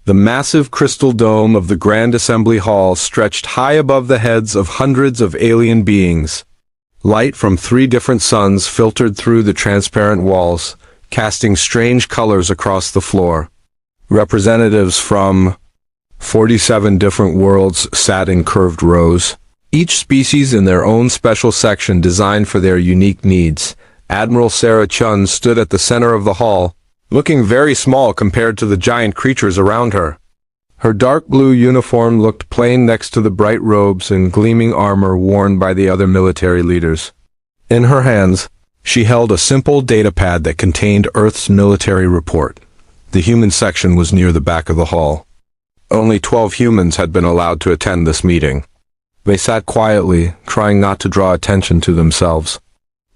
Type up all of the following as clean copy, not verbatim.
The massive crystal dome of the Grand Assembly Hall stretched high above the heads of hundreds of alien beings. Light from 3 different suns filtered through the transparent walls, casting strange colors across the floor. Representatives from 47 different worlds sat in curved rows, each species in their own special section designed for their unique needs. Admiral Sarah Chun stood at the center of the hall, looking very small compared to the giant creatures around her. Her dark blue uniform looked plain next to the bright robes and gleaming armor worn by the other military leaders. In her hands, she held a simple datapad that contained Earth's military report. The human section was near the back of the hall. Only 12 humans had been allowed to attend this meeting. They sat quietly, trying not to draw attention to themselves.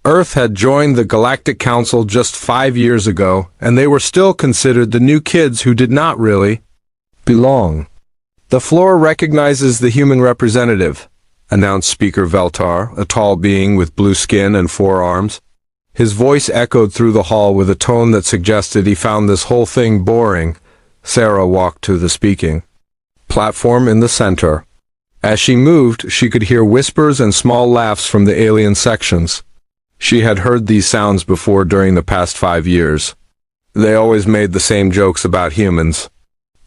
Earth had joined the Galactic Council just 5 years ago, and they were still considered the new kids who did not really belong. The floor recognizes the human representative, announced Speaker Veltar, a tall being with blue skin and 4 arms. His voice echoed through the hall with a tone that suggested he found this whole thing boring. Sarah walked to the speaking platform in the center. As she moved, she could hear whispers and small laughs from the alien sections. She had heard these sounds before during the past 5 years. They always made the same jokes about humans.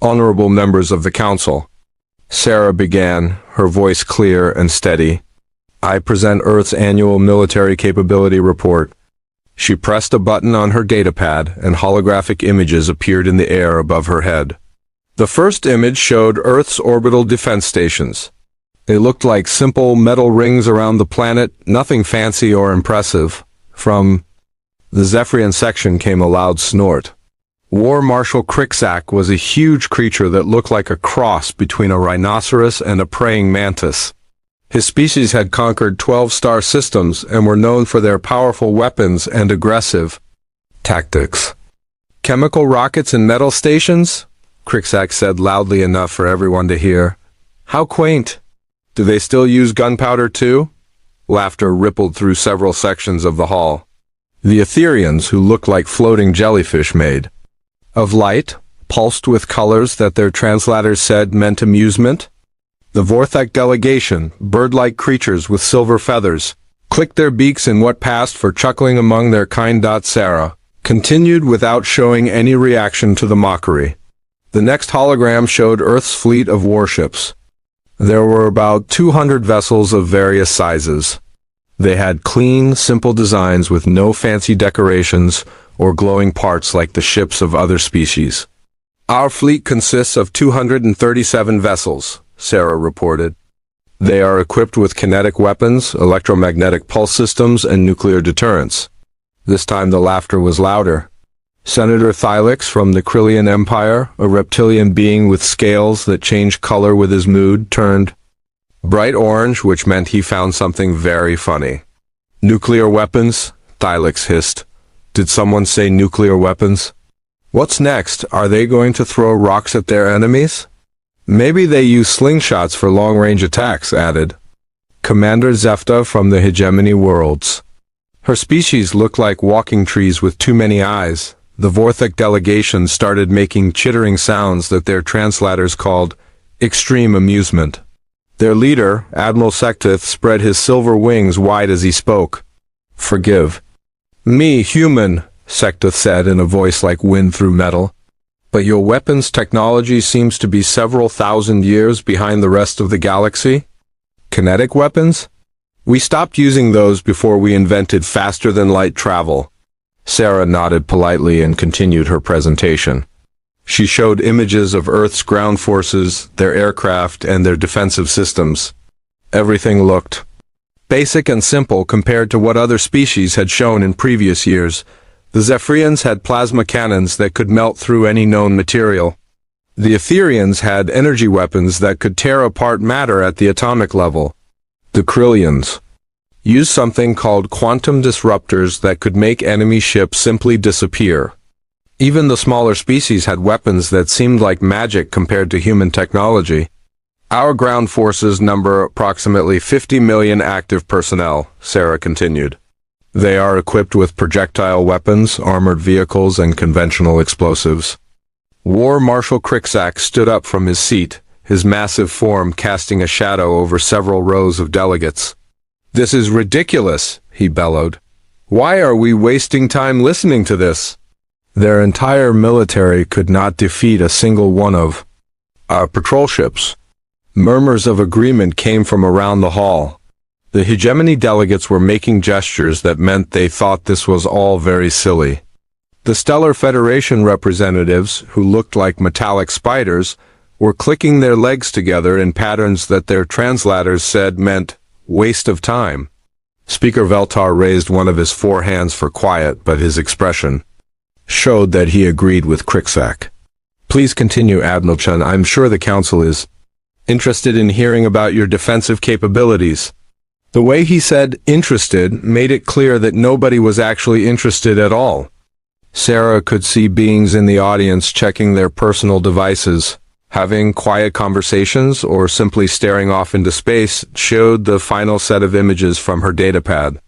Honorable members of the council. Sarah began, her voice clear and steady. I present Earth's annual military capability report. She pressed a button on her datapad, and holographic images appeared in the air above her head. The first image showed Earth's orbital defense stations. They looked like simple metal rings around the planet, nothing fancy or impressive. From the Zephyrian section came a loud snort. War Marshal Crixac was a huge creature that looked like a cross between a rhinoceros and a praying mantis. His species had conquered 12 star systems and were known for their powerful weapons and aggressive tactics. Chemical rockets and metal stations? Crixac said loudly enough for everyone to hear. How quaint! Do they still use gunpowder too? Laughter rippled through several sections of the hall. The Etherians, who looked like floating jellyfish made of light, pulsed with colors that their translators said meant amusement. The Vorthek delegation, bird-like creatures with silver feathers, clicked their beaks in what passed for chuckling among their kind. Sarah continued without showing any reaction to the mockery. The next hologram showed Earth's fleet of warships. There were about 200 vessels of various sizes. They had clean, simple designs with no fancy decorations or glowing parts like the ships of other species. Our fleet consists of 237 vessels, Sarah reported. They are equipped with kinetic weapons, electromagnetic pulse systems, and nuclear deterrence. This time the laughter was louder. Senator Thylix from the Krillian Empire, a reptilian being with scales that changed color with his mood, turned bright orange, which meant he found something very funny. Nuclear weapons? Thylix hissed. Did someone say nuclear weapons? What's next? Are they going to throw rocks at their enemies? Maybe they use slingshots for long-range attacks, added Commander Zefta from the Hegemony Worlds. Her species looked like walking trees with too many eyes. The Vorthek delegation started making chittering sounds that their translators called extreme amusement. Their leader, Admiral Sektith, spread his silver wings wide as he spoke. Forgive me, human, Sektith said in a voice like wind through metal. But your weapons technology seems to be several thousand years behind the rest of the galaxy. Kinetic weapons? We stopped using those before we invented faster-than-light travel. Sarah nodded politely and continued her presentation. She showed images of Earth's ground forces, their aircraft, and their defensive systems. Everything looked basic and simple compared to what other species had shown in previous years. The Zephyrians had plasma cannons that could melt through any known material. The Etherians had energy weapons that could tear apart matter at the atomic level. The Krillians used something called quantum disruptors that could make enemy ships simply disappear. Even the smaller species had weapons that seemed like magic compared to human technology. Our ground forces number approximately 50 million active personnel, Sarah continued. They are equipped with projectile weapons, armored vehicles, and conventional explosives. War Marshal Cricksack stood up from his seat, his massive form casting a shadow over several rows of delegates. "This is ridiculous," he bellowed. "Why are we wasting time listening to this? Their entire military could not defeat a single one of our patrol ships." Murmurs of agreement came from around the hall. The hegemony delegates were making gestures that meant they thought this was all very silly. The Stellar Federation representatives, who looked like metallic spiders, were clicking their legs together in patterns that their translators said meant waste of time. Speaker Veltar raised one of his four hands for quiet, but his expression showed that he agreed with Cricksack. "Please continue, Admiral Chun. I'm sure the Council is interested in hearing about your defensive capabilities." The way he said interested made it clear that nobody was actually interested at all. Sarah could see beings in the audience checking their personal devices, having quiet conversations, or simply staring off into space. Showed the final set of images from her datapad.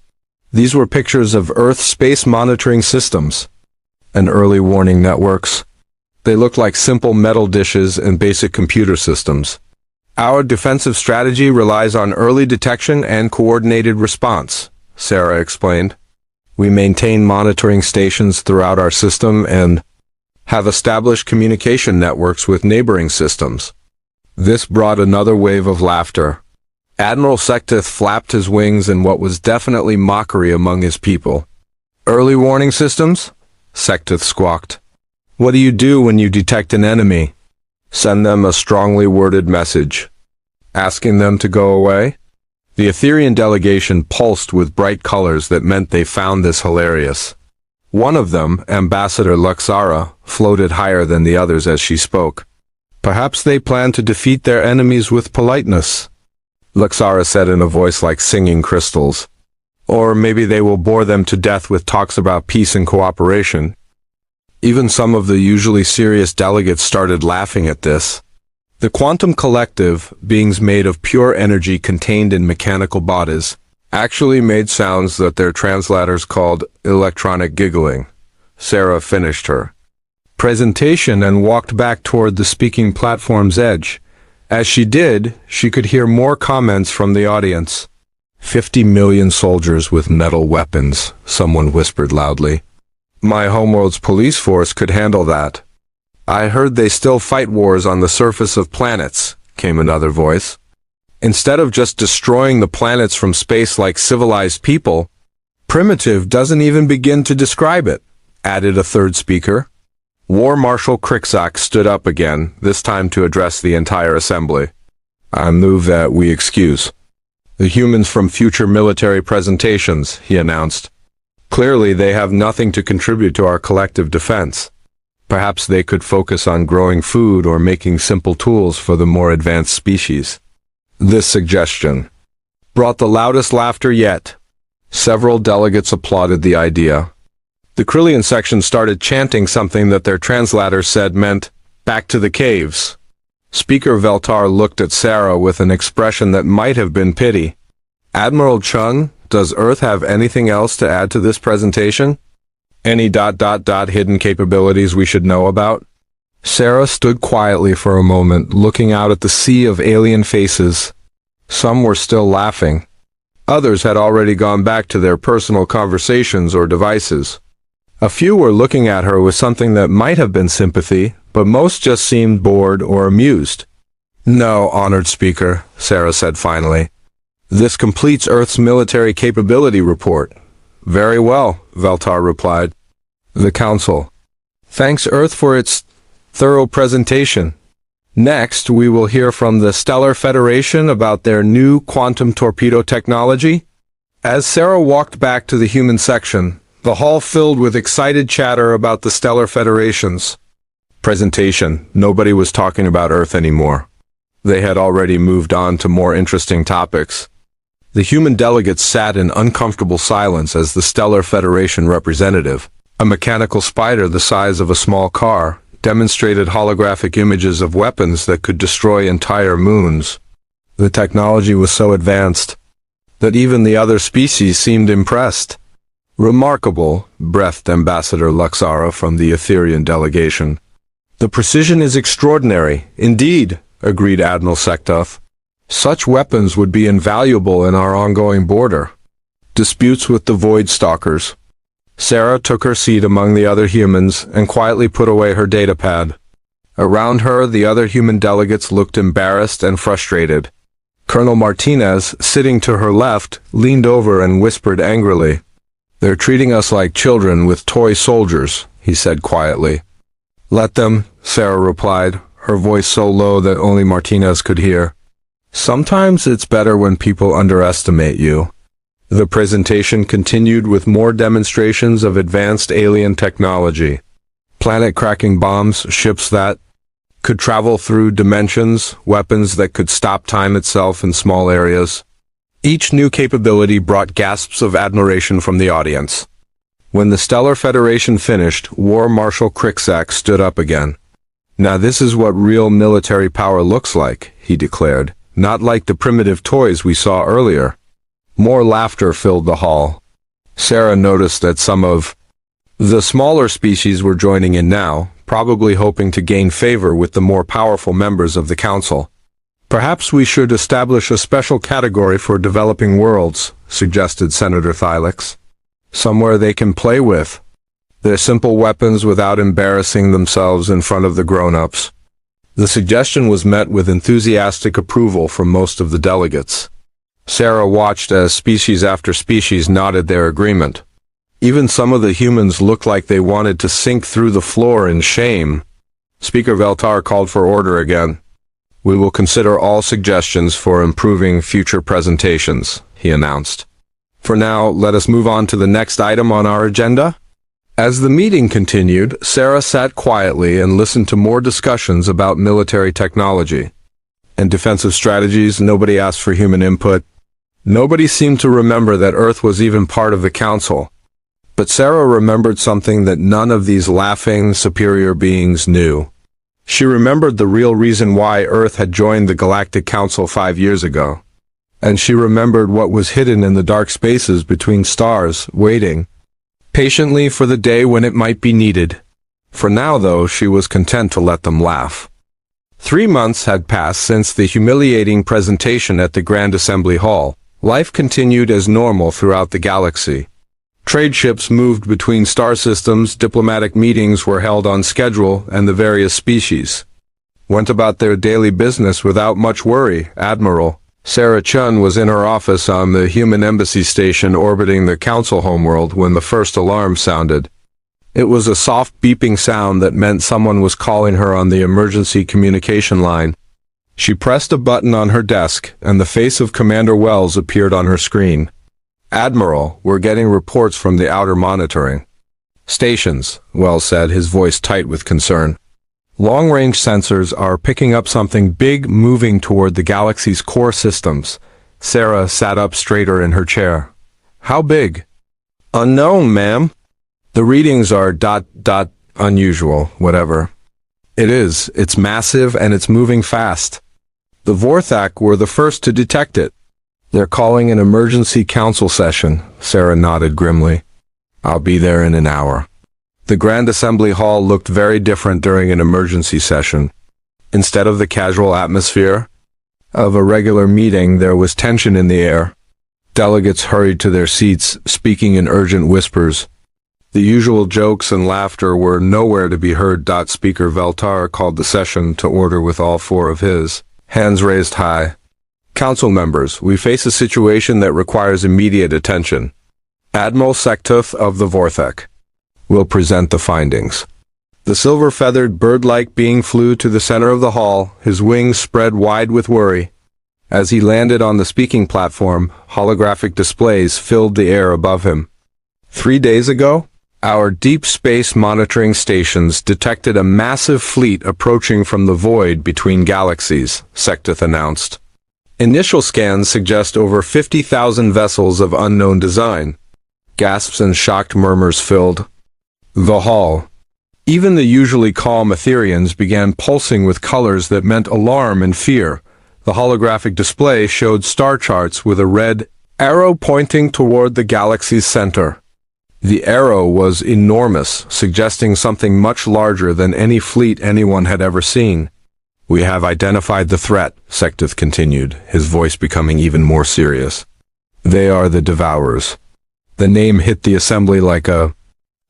These were pictures of Earth space monitoring systems and early warning networks. They looked like simple metal dishes and basic computer systems. "Our defensive strategy relies on early detection and coordinated response," Sarah explained. "We maintain monitoring stations throughout our system and have established communication networks with neighboring systems." This brought another wave of laughter. Admiral Sektith flapped his wings in what was definitely mockery among his people. "Early warning systems?" Sektith squawked. "What do you do when you detect an enemy? Send them a strongly worded message, asking them to go away?" The Etherian delegation pulsed with bright colors that meant they found this hilarious. One of them, Ambassador Luxara, floated higher than the others as she spoke. "Perhaps they plan to defeat their enemies with politeness," Luxara said in a voice like singing crystals. "Or maybe they will bore them to death with talks about peace and cooperation." Even some of the usually serious delegates started laughing at this. The Quantum Collective, beings made of pure energy contained in mechanical bodies, actually made sounds that their translators called electronic giggling. Sarah finished her presentation and walked back toward the speaking platform's edge. As she did, she could hear more comments from the audience. 50 million soldiers with metal weapons," someone whispered loudly. "My homeworld's police force could handle that." "I heard they still fight wars on the surface of planets," came another voice. "Instead of just destroying the planets from space like civilized people." "Primitive doesn't even begin to describe it," added a third speaker. War Marshal Cricksack stood up again, this time to address the entire assembly. "I move that we excuse the humans from future military presentations," he announced. "Clearly they have nothing to contribute to our collective defense. Perhaps they could focus on growing food or making simple tools for the more advanced species." This suggestion brought the loudest laughter yet. Several delegates applauded the idea. The Krillian section started chanting something that their translators said meant, "Back to the caves." Speaker Veltar looked at Sarah with an expression that might have been pity. "Admiral Chung, does Earth have anything else to add to this presentation? Any hidden capabilities we should know about?" Sarah stood quietly for a moment, looking out at the sea of alien faces. Some were still laughing. Others had already gone back to their personal conversations or devices. A few were looking at her with something that might have been sympathy, but most just seemed bored or amused. "No, honored speaker," Sarah said finally. "This completes Earth's military capability report." "Very well," Veltar replied. "The Council thanks Earth for its thorough presentation. Next, we will hear from the Stellar Federation about their new quantum torpedo technology." As Sarah walked back to the human section, the hall filled with excited chatter about the Stellar Federation's presentation. Nobody was talking about Earth anymore. They had already moved on to more interesting topics. The human delegates sat in uncomfortable silence as the Stellar Federation representative, a mechanical spider the size of a small car, demonstrated holographic images of weapons that could destroy entire moons. The technology was so advanced that even the other species seemed impressed. "Remarkable," breathed Ambassador Luxara from the Etherian delegation. The precision is extraordinary, indeed, agreed Admiral Sektoth. Such weapons would be invaluable in our ongoing border disputes with the Void Stalkers. Sarah took her seat among the other humans and quietly put away her datapad. Around her, the other human delegates looked embarrassed and frustrated. Colonel Martinez, sitting to her left, leaned over and whispered angrily. "They're treating us like children with toy soldiers," he said quietly. "Let them," Sarah replied, her voice so low that only Martinez could hear. "Sometimes it's better when people underestimate you." The presentation continued with more demonstrations of advanced alien technology. Planet-cracking bombs, ships that could travel through dimensions, weapons that could stop time itself in small areas. Each new capability brought gasps of admiration from the audience. When the Stellar Federation finished, War Marshal Krikzak stood up again. "Now this is what real military power looks like," he declared, "not like the primitive toys we saw earlier." More laughter filled the hall. Sarah noticed that some of the smaller species were joining in now, probably hoping to gain favor with the more powerful members of the council. "Perhaps we should establish a special category for developing worlds," suggested Senator Thylix. "Somewhere they can play with their simple weapons without embarrassing themselves in front of the grown-ups." The suggestion was met with enthusiastic approval from most of the delegates. Sarah watched as species after species nodded their agreement. Even some of the humans looked like they wanted to sink through the floor in shame. Speaker Veltar called for order again. "We will consider all suggestions for improving future presentations," he announced. "For now, let us move on to the next item on our agenda." As the meeting continued, Sarah sat quietly and listened to more discussions about military technology and defensive strategies. Nobody asked for human input. Nobody seemed to remember that Earth was even part of the council. But Sarah remembered something that none of these laughing, superior beings knew. She remembered the real reason why Earth had joined the Galactic Council 5 years ago. And she remembered what was hidden in the dark spaces between stars, waiting patiently for the day when it might be needed. For now, though, she was content to let them laugh. 3 months had passed since the humiliating presentation at the Grand Assembly Hall. Life continued as normal throughout the galaxy. Trade ships moved between star systems, diplomatic meetings were held on schedule, and the various species went about their daily business without much worry. Admiral Sarah Chun was in her office on the human embassy station orbiting the council homeworld when the first alarm sounded. It was a soft beeping sound that meant someone was calling her on the emergency communication line. She pressed a button on her desk, and the face of Commander Wells appeared on her screen. "Admiral, we're getting reports from the outer monitoring stations," Wells said, his voice tight with concern. "Long-range sensors are picking up something big moving toward the galaxy's core systems." Sarah sat up straighter in her chair. "How big?" "Unknown, ma'am. The readings are unusual, whatever it is. It's massive and it's moving fast. The Vorthak were the first to detect it. They're calling an emergency council session." Sarah nodded grimly. "I'll be there in an hour." The Grand Assembly Hall looked very different during an emergency session. Instead of the casual atmosphere of a regular meeting, there was tension in the air. Delegates hurried to their seats, speaking in urgent whispers. The usual jokes and laughter were nowhere to be heard. Speaker Veltar called the session to order with all 4 of his hands raised high. "Council members, we face a situation that requires immediate attention. Admiral Sektoth of the Vorthak will present the findings." The silver-feathered bird-like being flew to the center of the hall, his wings spread wide with worry. As he landed on the speaking platform, holographic displays filled the air above him. 3 days ago, our deep space monitoring stations detected a massive fleet approaching from the void between galaxies, Sektoth announced. Initial scans suggest over 50,000 vessels of unknown design. Gasps and shocked murmurs filled the hall. Even the usually calm Etherians began pulsing with colors that meant alarm and fear. The holographic display showed star charts with a red arrow pointing toward the galaxy's center. The arrow was enormous, suggesting something much larger than any fleet anyone had ever seen. "We have identified the threat," Sectith continued, his voice becoming even more serious. "They are the Devourers." The name hit the assembly like a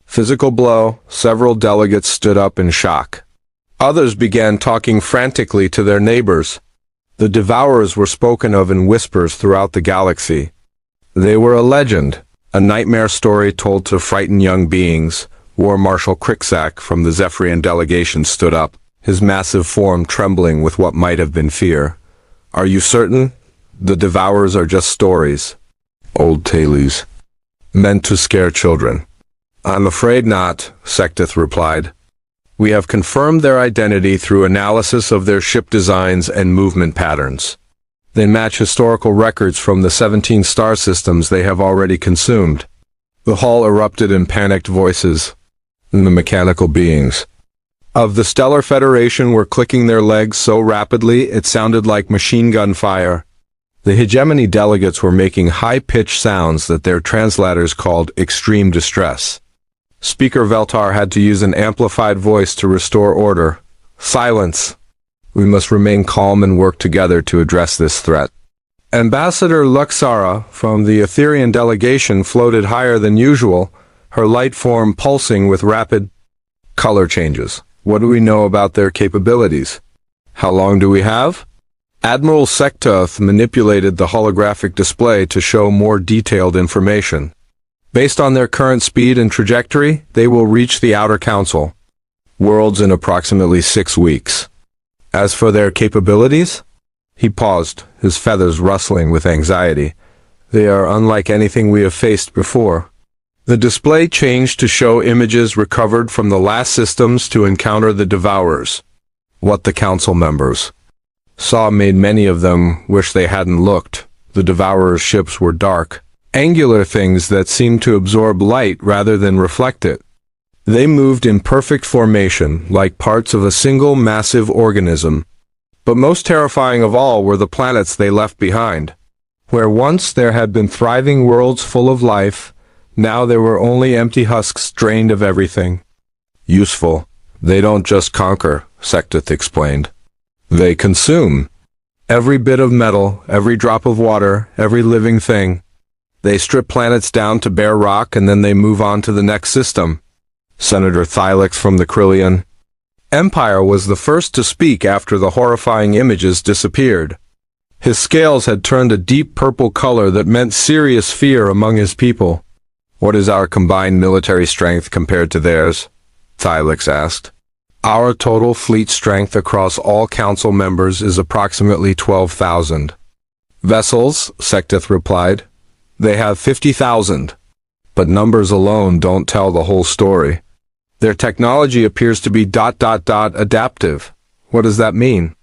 physical blow. Several delegates stood up in shock. Others began talking frantically to their neighbors. The Devourers were spoken of in whispers throughout the galaxy. They were a legend, a nightmare story told to frighten young beings. War Marshal Cricksack from the Zephyrian delegation stood up, his massive form trembling with what might have been fear. "Are you certain? The Devourers are just stories. Old tales, meant to scare children." "I'm afraid not," Sectith replied. "We have confirmed their identity through analysis of their ship designs and movement patterns. They match historical records from the 17 star systems they have already consumed." The hall erupted in panicked voices. The mechanical beings of the Stellar Federation were clicking their legs so rapidly it sounded like machine gun fire. The hegemony delegates were making high-pitched sounds that their translators called extreme distress. Speaker Veltar had to use an amplified voice to restore order. "Silence. We must remain calm and work together to address this threat." Ambassador Luxara from the Etherean delegation floated higher than usual, her light form pulsing with rapid color changes. "What do we know about their capabilities? How long do we have?" Admiral Sectoth manipulated the holographic display to show more detailed information. "Based on their current speed and trajectory, they will reach the Outer Council worlds in approximately 6 weeks. As for their capabilities?" He paused, his feathers rustling with anxiety. "They are unlike anything we have faced before." The display changed to show images recovered from the last systems to encounter the Devourers. What the Council members saw made many of them wish they hadn't looked. The Devourers' ships were dark, angular things that seemed to absorb light rather than reflect it. They moved in perfect formation, like parts of a single massive organism. But most terrifying of all were the planets they left behind. Where once there had been thriving worlds full of life, now there were only empty husks drained of everything useful. "They don't just conquer," Sectith explained. "They consume. Every bit of metal, every drop of water, every living thing. They strip planets down to bare rock and then they move on to the next system." Senator Thylix from the Krillian Empire was the first to speak after the horrifying images disappeared. His scales had turned a deep purple color that meant serious fear among his people. "What is our combined military strength compared to theirs?" Thylix asked. "Our total fleet strength across all council members is approximately 12,000. "Vessels," Sectith replied. "They have 50,000. But numbers alone don't tell the whole story. Their technology appears to be ... adaptive." "What does that mean?"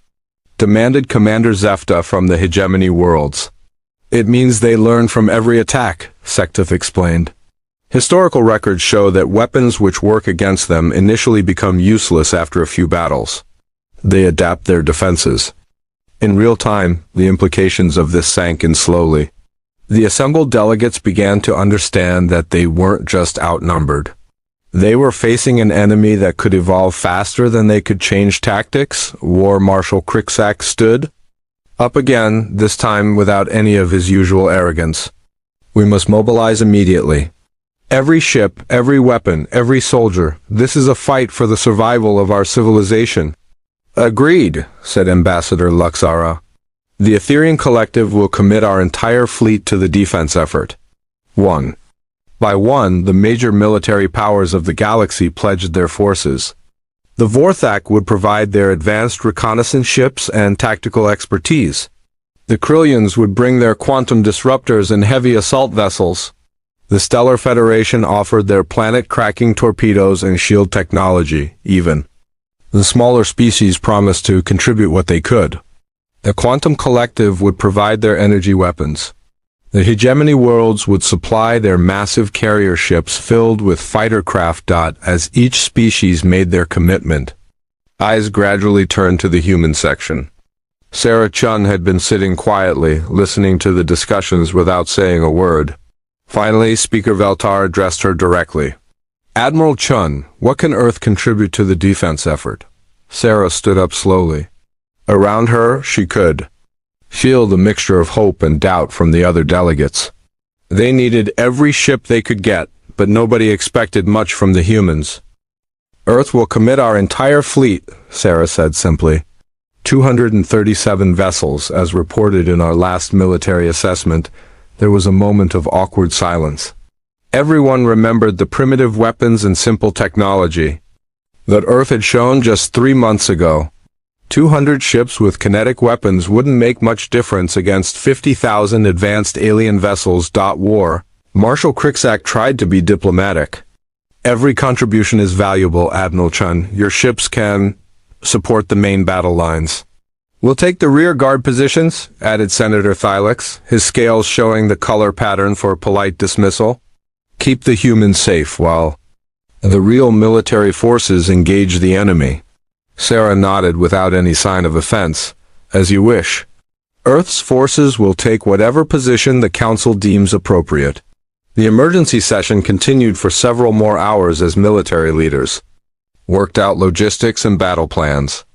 demanded Commander Zefta from the hegemony worlds. "It means they learn from every attack," Sectith explained. "Historical records show that weapons which work against them initially become useless after a few battles. They adapt their defenses." In real time, the implications of this sank in slowly. The assembled delegates began to understand that they weren't just outnumbered. They were facing an enemy that could evolve faster than they could change tactics. War Marshal Cricksack stood up again, this time without any of his usual arrogance. "We must mobilize immediately. Every ship, every weapon, every soldier. This is a fight for the survival of our civilization." "Agreed," said Ambassador Luxara. "The Etherean Collective will commit our entire fleet to the defense effort." One by one, the major military powers of the galaxy pledged their forces. The Vorthak would provide their advanced reconnaissance ships and tactical expertise. The Krillians would bring their quantum disruptors and heavy assault vessels. The Stellar Federation offered their planet-cracking torpedoes and shield technology, even. The smaller species promised to contribute what they could. The Quantum Collective would provide their energy weapons. The hegemony worlds would supply their massive carrier ships filled with fighter craft. As each species made their commitment, eyes gradually turned to the human section. Sarah Chun had been sitting quietly, listening to the discussions without saying a word. Finally, Speaker Veltar addressed her directly. Admiral Chun, what can Earth contribute to the defense effort? Sarah stood up slowly. Around her, she could feel the mixture of hope and doubt from the other delegates. They needed every ship they could get, but nobody expected much from the humans. Earth will commit our entire fleet, Sarah said simply. 237 vessels, as reported in our last military assessment. There was a moment of awkward silence. Everyone remembered the primitive weapons and simple technology that Earth had shown just 3 months ago. 200 ships with kinetic weapons wouldn't make much difference against 50,000 advanced alien vessels. War. Marshal Crixak tried to be diplomatic. Every contribution is valuable, Admiral Chun. Your ships can support the main battle lines. We'll take the rear guard positions, added Senator Thylix, his scales showing the color pattern for polite dismissal. Keep the humans safe while the real military forces engage the enemy. Sarah nodded without any sign of offense. As you wish. Earth's forces will take whatever position the Council deems appropriate. The emergency session continued for several more hours as military leaders worked out logistics and battle plans.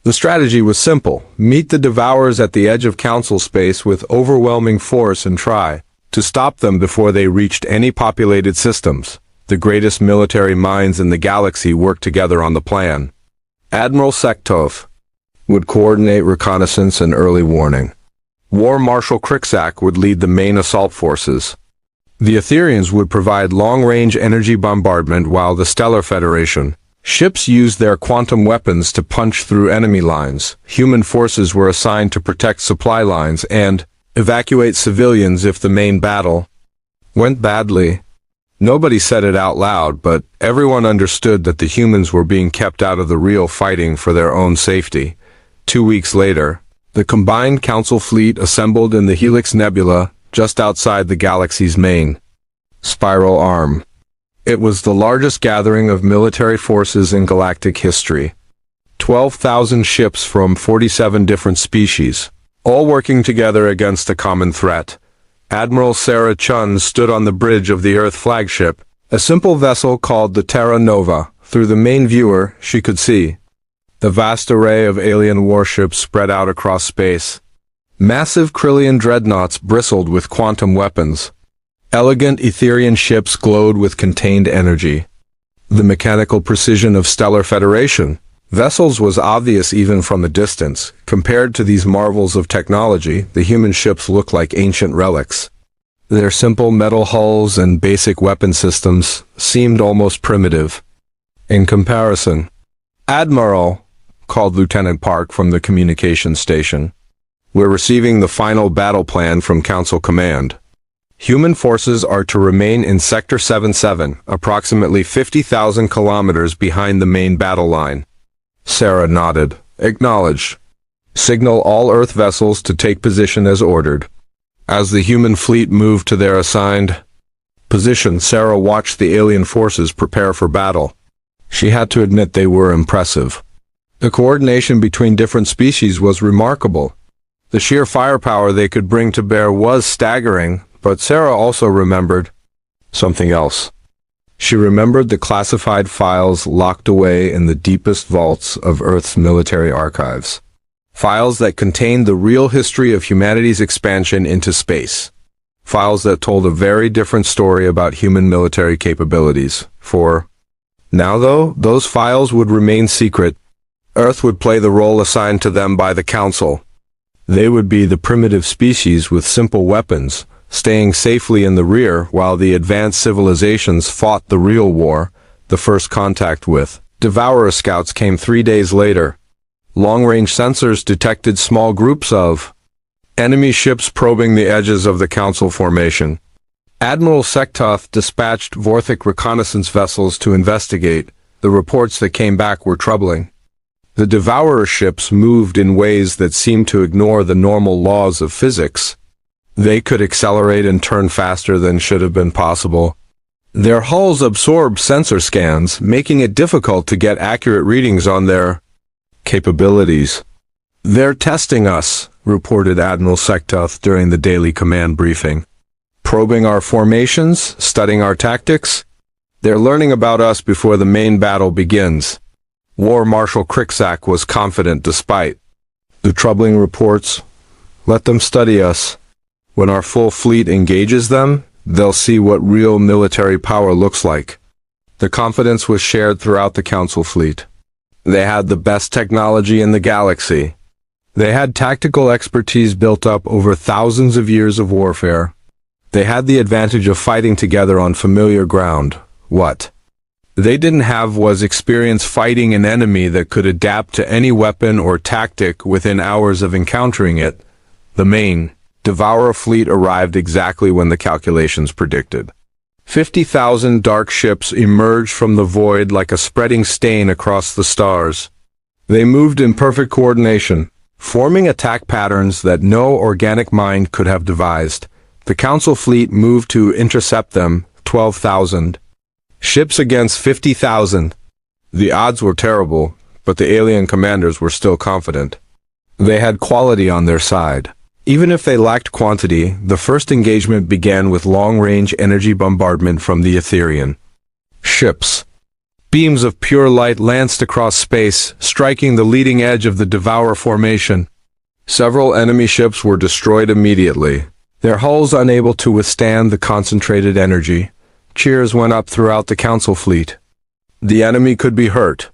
The strategy was simple. Meet the Devourers at the edge of Council space with overwhelming force and try to stop them before they reached any populated systems. The greatest military minds in the galaxy worked together on the plan. Admiral Sektov would coordinate reconnaissance and early warning. War Marshal Crixak would lead the main assault forces. The Etherians would provide long-range energy bombardment while the Stellar Federation ships used their quantum weapons to punch through enemy lines. Human forces were assigned to protect supply lines and evacuate civilians if the main battle went badly. Nobody said it out loud, but everyone understood that the humans were being kept out of the real fighting for their own safety. 2 weeks later, the combined Council fleet assembled in the Helix Nebula just outside the galaxy's main spiral arm. It was the largest gathering of military forces in galactic history. 12,000 ships from 47 different species, all working together against a common threat. Admiral Sarah Chun stood on the bridge of the Earth flagship, a simple vessel called the Terra Nova. Through the main viewer, she could see the vast array of alien warships spread out across space. Massive Krillian dreadnoughts bristled with quantum weapons. Elegant Etherian ships glowed with contained energy. The mechanical precision of Stellar Federation vessels was obvious even from a distance. Compared to these marvels of technology, the human ships looked like ancient relics. Their simple metal hulls and basic weapon systems seemed almost primitive. In comparison, Admiral, called Lieutenant Park from the communications station, we're receiving the final battle plan from Council Command. Human forces are to remain in Sector 77, approximately 50,000 kilometers behind the main battle line. Sarah nodded. Acknowledged. Signal all Earth vessels to take position as ordered. As the human fleet moved to their assigned position, Sarah watched the alien forces prepare for battle. She had to admit they were impressive. The coordination between different species was remarkable. The sheer firepower they could bring to bear was staggering. But Sarah also remembered something else. She remembered the classified files locked away in the deepest vaults of Earth's military archives. Files that contained the real history of humanity's expansion into space. Files that told a very different story about human military capabilities. For now, though, those files would remain secret. Earth would play the role assigned to them by the Council. They would be the primitive species with simple weapons, staying safely in the rear while the advanced civilizations fought the real war. The first contact with Devourer scouts came 3 days later. Long-range sensors detected small groups of enemy ships probing the edges of the Council formation. Admiral Sektoth dispatched Vorthic reconnaissance vessels to investigate. The reports that came back were troubling. The Devourer ships moved in ways that seemed to ignore the normal laws of physics. They could accelerate and turn faster than should have been possible. Their hulls absorbed sensor scans, making it difficult to get accurate readings on their capabilities. They're testing us, reported Admiral Sektoth during the daily command briefing. Probing our formations, studying our tactics? They're learning about us before the main battle begins. War Marshal Cricksack was confident despite the troubling reports. Let them study us. When our full fleet engages them, they'll see what real military power looks like. The confidence was shared throughout the Council fleet. They had the best technology in the galaxy. They had tactical expertise built up over thousands of years of warfare. They had the advantage of fighting together on familiar ground. What they didn't have was experience fighting an enemy that could adapt to any weapon or tactic within hours of encountering it. The main Devourer fleet arrived exactly when the calculations predicted. 50,000 dark ships emerged from the void like a spreading stain across the stars. They moved in perfect coordination, forming attack patterns that no organic mind could have devised. The Council fleet moved to intercept them, 12,000. Ships against 50,000. The odds were terrible, but the alien commanders were still confident. They had quality on their side. Even if they lacked quantity, the first engagement began with long-range energy bombardment from the Etherian ships. Beams of pure light lanced across space, striking the leading edge of the Devourer formation. Several enemy ships were destroyed immediately, their hulls unable to withstand the concentrated energy. Cheers went up throughout the Council fleet. The enemy could be hurt.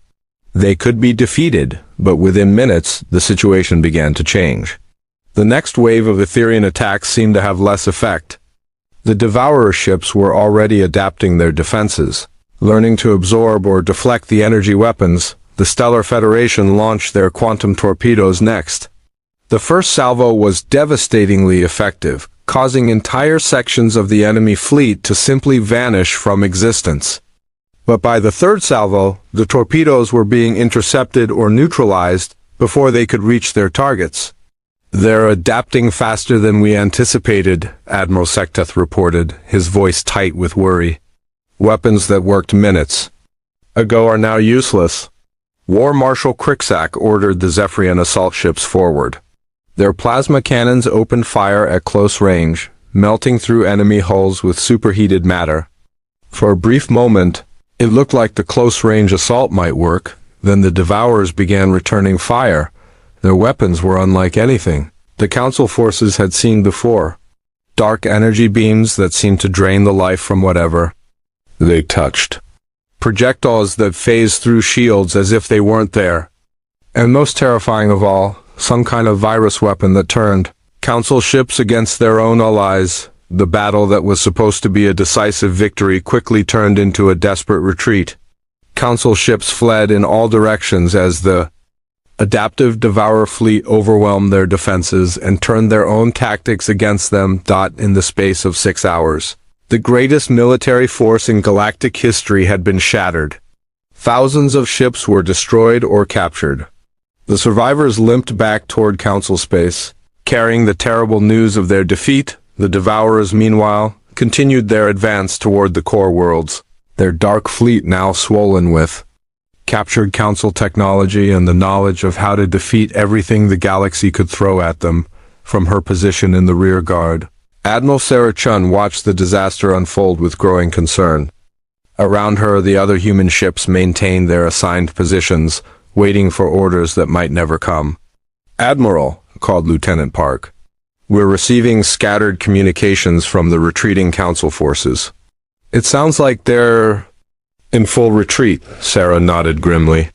They could be defeated, but within minutes, the situation began to change. The next wave of Etherian attacks seemed to have less effect. The Devourer ships were already adapting their defenses, learning to absorb or deflect the energy weapons. The Stellar Federation launched their quantum torpedoes next. The first salvo was devastatingly effective, causing entire sections of the enemy fleet to simply vanish from existence. But by the third salvo, the torpedoes were being intercepted or neutralized before they could reach their targets. "They're adapting faster than we anticipated," Admiral Sekteth reported, his voice tight with worry. "Weapons that worked minutes ago are now useless." War Marshal Cricksack ordered the Zephyrian assault ships forward. Their plasma cannons opened fire at close range, melting through enemy hulls with superheated matter. For a brief moment, it looked like the close-range assault might work. Then the Devourers began returning fire. Their weapons were unlike anything the Council forces had seen before. Dark energy beams that seemed to drain the life from whatever they touched. Projectiles that phased through shields as if they weren't there. And most terrifying of all, some kind of virus weapon that turned Council ships against their own allies. The battle that was supposed to be a decisive victory quickly turned into a desperate retreat. Council ships fled in all directions as the adaptive Devourer fleet overwhelmed their defenses and turned their own tactics against them. In the space of 6 hours, the greatest military force in galactic history had been shattered. Thousands of ships were destroyed or captured. The survivors limped back toward Council space, carrying the terrible news of their defeat. The Devourers, meanwhile, continued their advance toward the core worlds, their dark fleet now swollen with captured Council technology and the knowledge of how to defeat everything the galaxy could throw at them. From her position in the rear guard, Admiral Sarah Chun watched the disaster unfold with growing concern. Around her, the other human ships maintained their assigned positions, waiting for orders that might never come. "Admiral," called Lieutenant Park, "we're receiving scattered communications from the retreating Council forces." "It sounds like they're in full retreat," Sarah nodded grimly.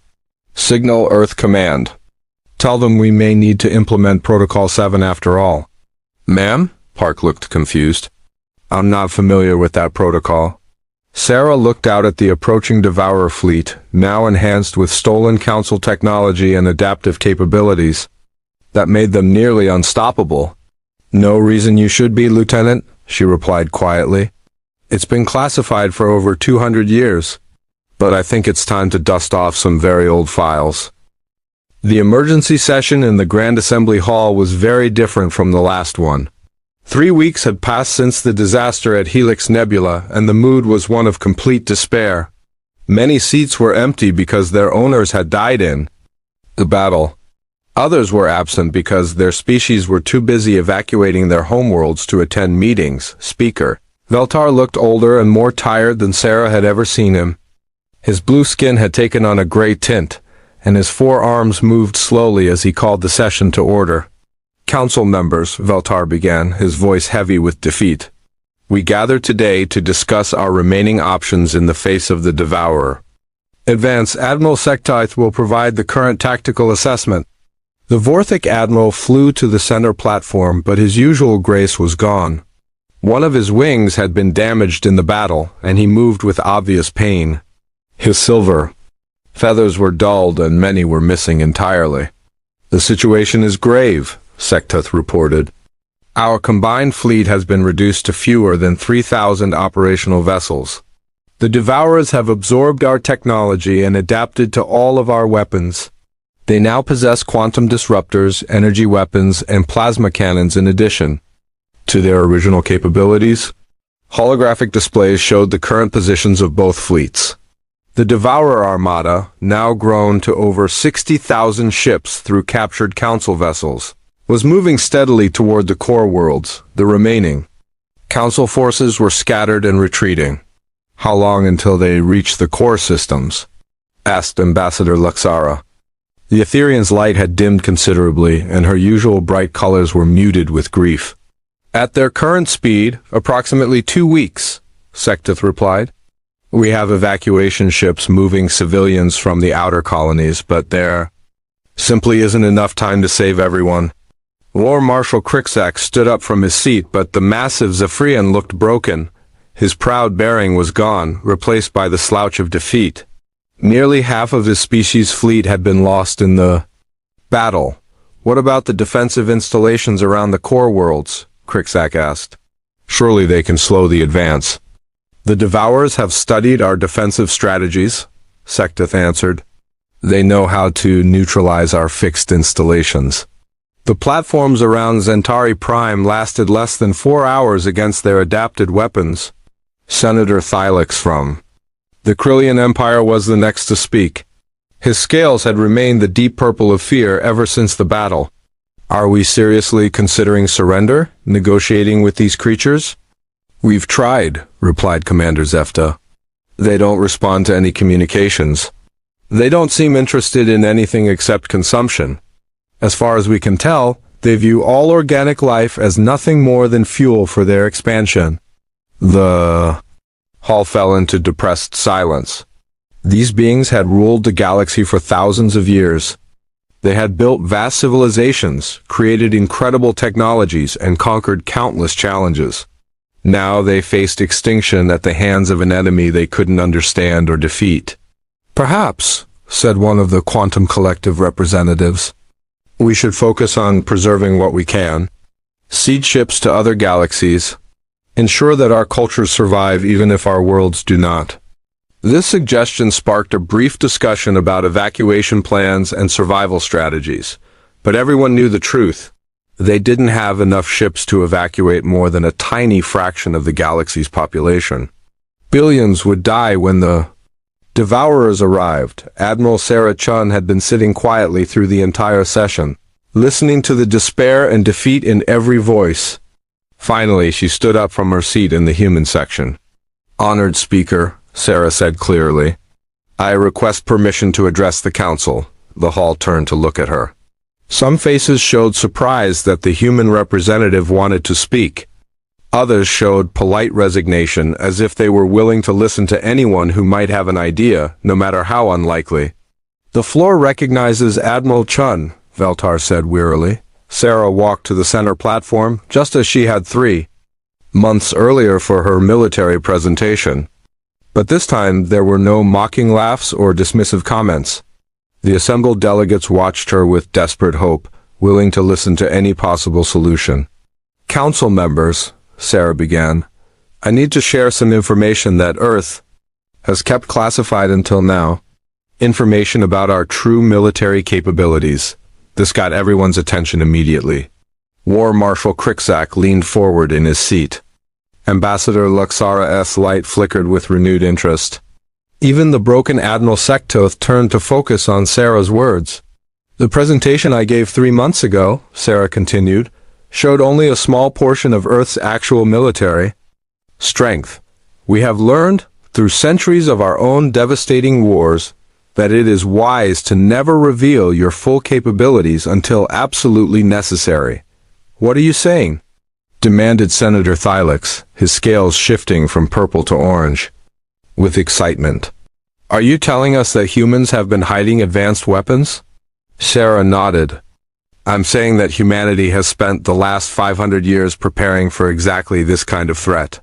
"Signal Earth Command. Tell them we may need to implement Protocol 7 after all." "Ma'am?" Park looked confused. "I'm not familiar with that protocol." Sarah looked out at the approaching Devourer fleet, now enhanced with stolen Council technology and adaptive capabilities that made them nearly unstoppable. "No reason you should be, Lieutenant," she replied quietly. "It's been classified for over 200 years. But I think it's time to dust off some very old files." The emergency session in the Grand Assembly Hall was very different from the last one. 3 weeks had passed since the disaster at Helix Nebula, and the mood was one of complete despair. Many seats were empty because their owners had died in the battle. Others were absent because their species were too busy evacuating their homeworlds to attend meetings. Speaker. Veltar looked older and more tired than Sarah had ever seen him. His blue skin had taken on a gray tint, and his forearms moved slowly as he called the session to order. Council members, Veltar began, his voice heavy with defeat. We gather today to discuss our remaining options in the face of the Devourer. Advance Admiral Sectith will provide the current tactical assessment. The Vorthic Admiral flew to the center platform, but his usual grace was gone. One of his wings had been damaged in the battle, and he moved with obvious pain. His silver feathers were dulled, and many were missing entirely. The situation is grave, Sectith reported. Our combined fleet has been reduced to fewer than 3,000 operational vessels. The Devourers have absorbed our technology and adapted to all of our weapons. They now possess quantum disruptors, energy weapons, and plasma cannons in addition to their original capabilities. Holographic displays showed the current positions of both fleets. The Devourer Armada, now grown to over 60,000 ships through captured Council vessels, was moving steadily toward the core worlds. The remaining Council forces were scattered and retreating. How long until they reached the core systems? Asked Ambassador Luxara. The Etherean's light had dimmed considerably, and her usual bright colors were muted with grief. At their current speed, approximately 2 weeks, Sectith replied. We have evacuation ships moving civilians from the outer colonies, but there simply isn't enough time to save everyone. War Marshal Crixak stood up from his seat, but the massive Zephyrian looked broken. His proud bearing was gone, replaced by the slouch of defeat. Nearly half of his species' fleet had been lost in the battle. What about the defensive installations around the core worlds? Crixak asked. Surely they can slow the advance. The Devourers have studied our defensive strategies, Sectith answered. They know how to neutralize our fixed installations. The platforms around Zentari Prime lasted less than 4 hours against their adapted weapons. Senator Thylix from the Krillian Empire was the next to speak. His scales had remained the deep purple of fear ever since the battle. Are we seriously considering surrender, negotiating with these creatures? We've tried, replied Commander Zefta. They don't respond to any communications. They don't seem interested in anything except consumption. As far as we can tell, they view all organic life as nothing more than fuel for their expansion. The hall fell into depressed silence. These beings had ruled the galaxy for thousands of years. They had built vast civilizations, created incredible technologies, and conquered countless challenges. Now they faced extinction at the hands of an enemy they couldn't understand or defeat. Perhaps, said one of the Quantum Collective representatives, we should focus on preserving what we can. Seed ships to other galaxies. Ensure that our cultures survive even if our worlds do not. This suggestion sparked a brief discussion about evacuation plans and survival strategies. But everyone knew the truth. They didn't have enough ships to evacuate more than a tiny fraction of the galaxy's population. Billions would die when the Devourers arrived. Admiral Sarah Chun had been sitting quietly through the entire session, listening to the despair and defeat in every voice. Finally, she stood up from her seat in the human section. Honored Speaker, Sarah said clearly, I request permission to address the Council. The hall turned to look at her. Some faces showed surprise that the human representative wanted to speak. Others showed polite resignation, as if they were willing to listen to anyone who might have an idea, no matter how unlikely. The floor recognizes Admiral Chun, Veltar said wearily. Sarah walked to the center platform, just as she had 3 months earlier for her military presentation. But this time there were no mocking laughs or dismissive comments. The assembled delegates watched her with desperate hope, willing to listen to any possible solution. Council members, Sarah began, I need to share some information that Earth has kept classified until now. Information about our true military capabilities. This got everyone's attention immediately. War Marshal Crixak leaned forward in his seat. Ambassador Luxara's light flickered with renewed interest. Even the broken Admiral Sectoth turned to focus on Sarah's words. The presentation I gave 3 months ago, Sarah continued, showed only a small portion of Earth's actual military strength. We have learned, through centuries of our own devastating wars, that it is wise to never reveal your full capabilities until absolutely necessary. What are you saying? Demanded Senator Thylix, his scales shifting from purple to orange. With excitement. Are you telling us that humans have been hiding advanced weapons? Sarah nodded. I'm saying that humanity has spent the last 500 years preparing for exactly this kind of threat.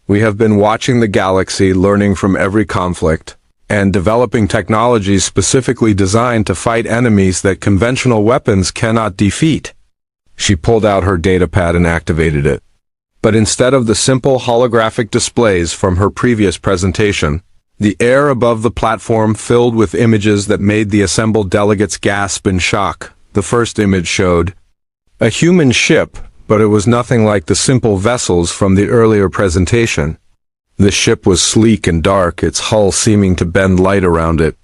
We have been watching the galaxy, learning from every conflict, and developing technologies specifically designed to fight enemies that conventional weapons cannot defeat. She pulled out her datapad and activated it. But instead of the simple holographic displays from her previous presentation, the air above the platform filled with images that made the assembled delegates gasp in shock. The first image showed a human ship, but it was nothing like the simple vessels from the earlier presentation. The ship was sleek and dark, its hull seeming to bend light around it.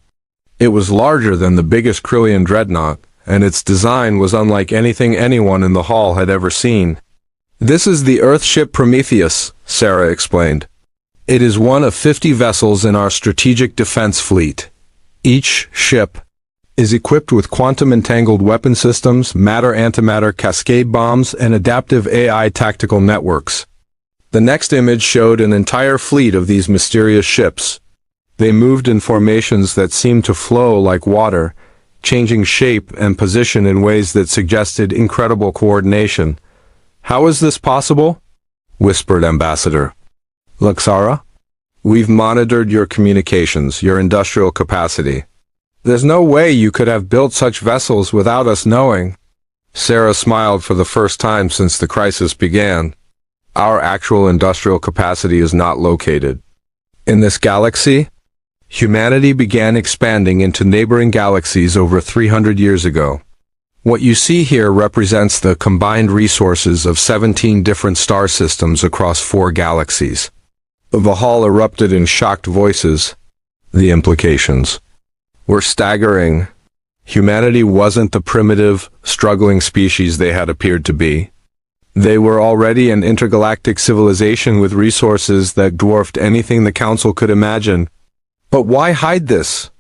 It was larger than the biggest Krillian dreadnought, and its design was unlike anything anyone in the hall had ever seen. This is the Earthship Prometheus, Sarah explained. It is one of 50 vessels in our strategic defense fleet. Each ship is equipped with quantum-entangled weapon systems, matter-antimatter cascade bombs, and adaptive AI tactical networks. The next image showed an entire fleet of these mysterious ships. They moved in formations that seemed to flow like water, changing shape and position in ways that suggested incredible coordination. How is this possible? Whispered Ambassador Luxara. We've monitored your communications, your industrial capacity. There's no way you could have built such vessels without us knowing. Sarah smiled for the first time since the crisis began. Our actual industrial capacity is not located in this galaxy. Humanity began expanding into neighboring galaxies over 300 years ago. What you see here represents the combined resources of 17 different star systems across 4 galaxies. The hall erupted in shocked voices. The implications were staggering. Humanity wasn't the primitive, struggling species they had appeared to be. They were already an intergalactic civilization with resources that dwarfed anything the Council could imagine. But why hide this?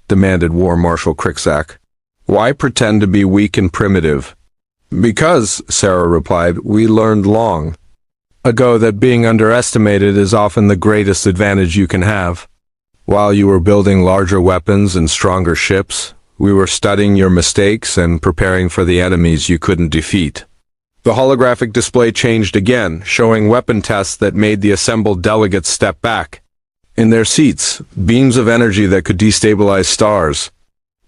Demanded War Marshal Krikzak. Why pretend to be weak and primitive? Because, Sarah replied, we learned long ago that being underestimated is often the greatest advantage you can have. While you were building larger weapons and stronger ships, we were studying your mistakes and preparing for the enemies you couldn't defeat. The holographic display changed again, showing weapon tests that made the assembled delegates step back. In their seats, beams of energy that could destabilize stars,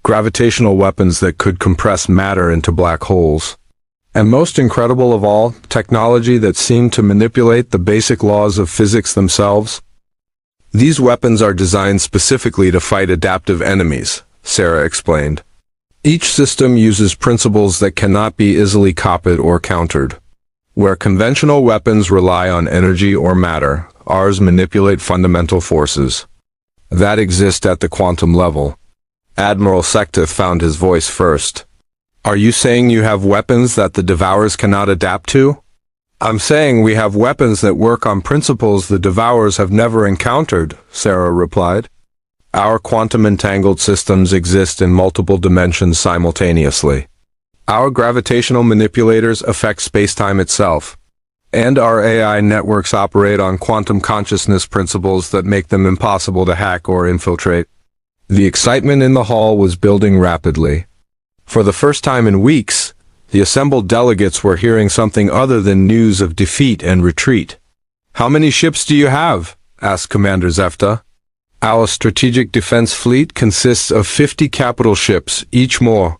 gravitational weapons that could compress matter into black holes, and most incredible of all, technology that seemed to manipulate the basic laws of physics themselves. These weapons are designed specifically to fight adaptive enemies, Sarah explained. Each system uses principles that cannot be easily copied or countered. Where conventional weapons rely on energy or matter, ours manipulate fundamental forces that exist at the quantum level. Admiral Sektith found his voice first. Are you saying you have weapons that the Devourers cannot adapt to? I'm saying we have weapons that work on principles the Devourers have never encountered, Sarah replied. Our quantum-entangled systems exist in multiple dimensions simultaneously. Our gravitational manipulators affect space-time itself, and our AI networks operate on quantum consciousness principles that make them impossible to hack or infiltrate. The excitement in the hall was building rapidly. For the first time in weeks, the assembled delegates were hearing something other than news of defeat and retreat. How many ships do you have? Asked Commander Zefta. Our strategic defense fleet consists of 50 capital ships, each more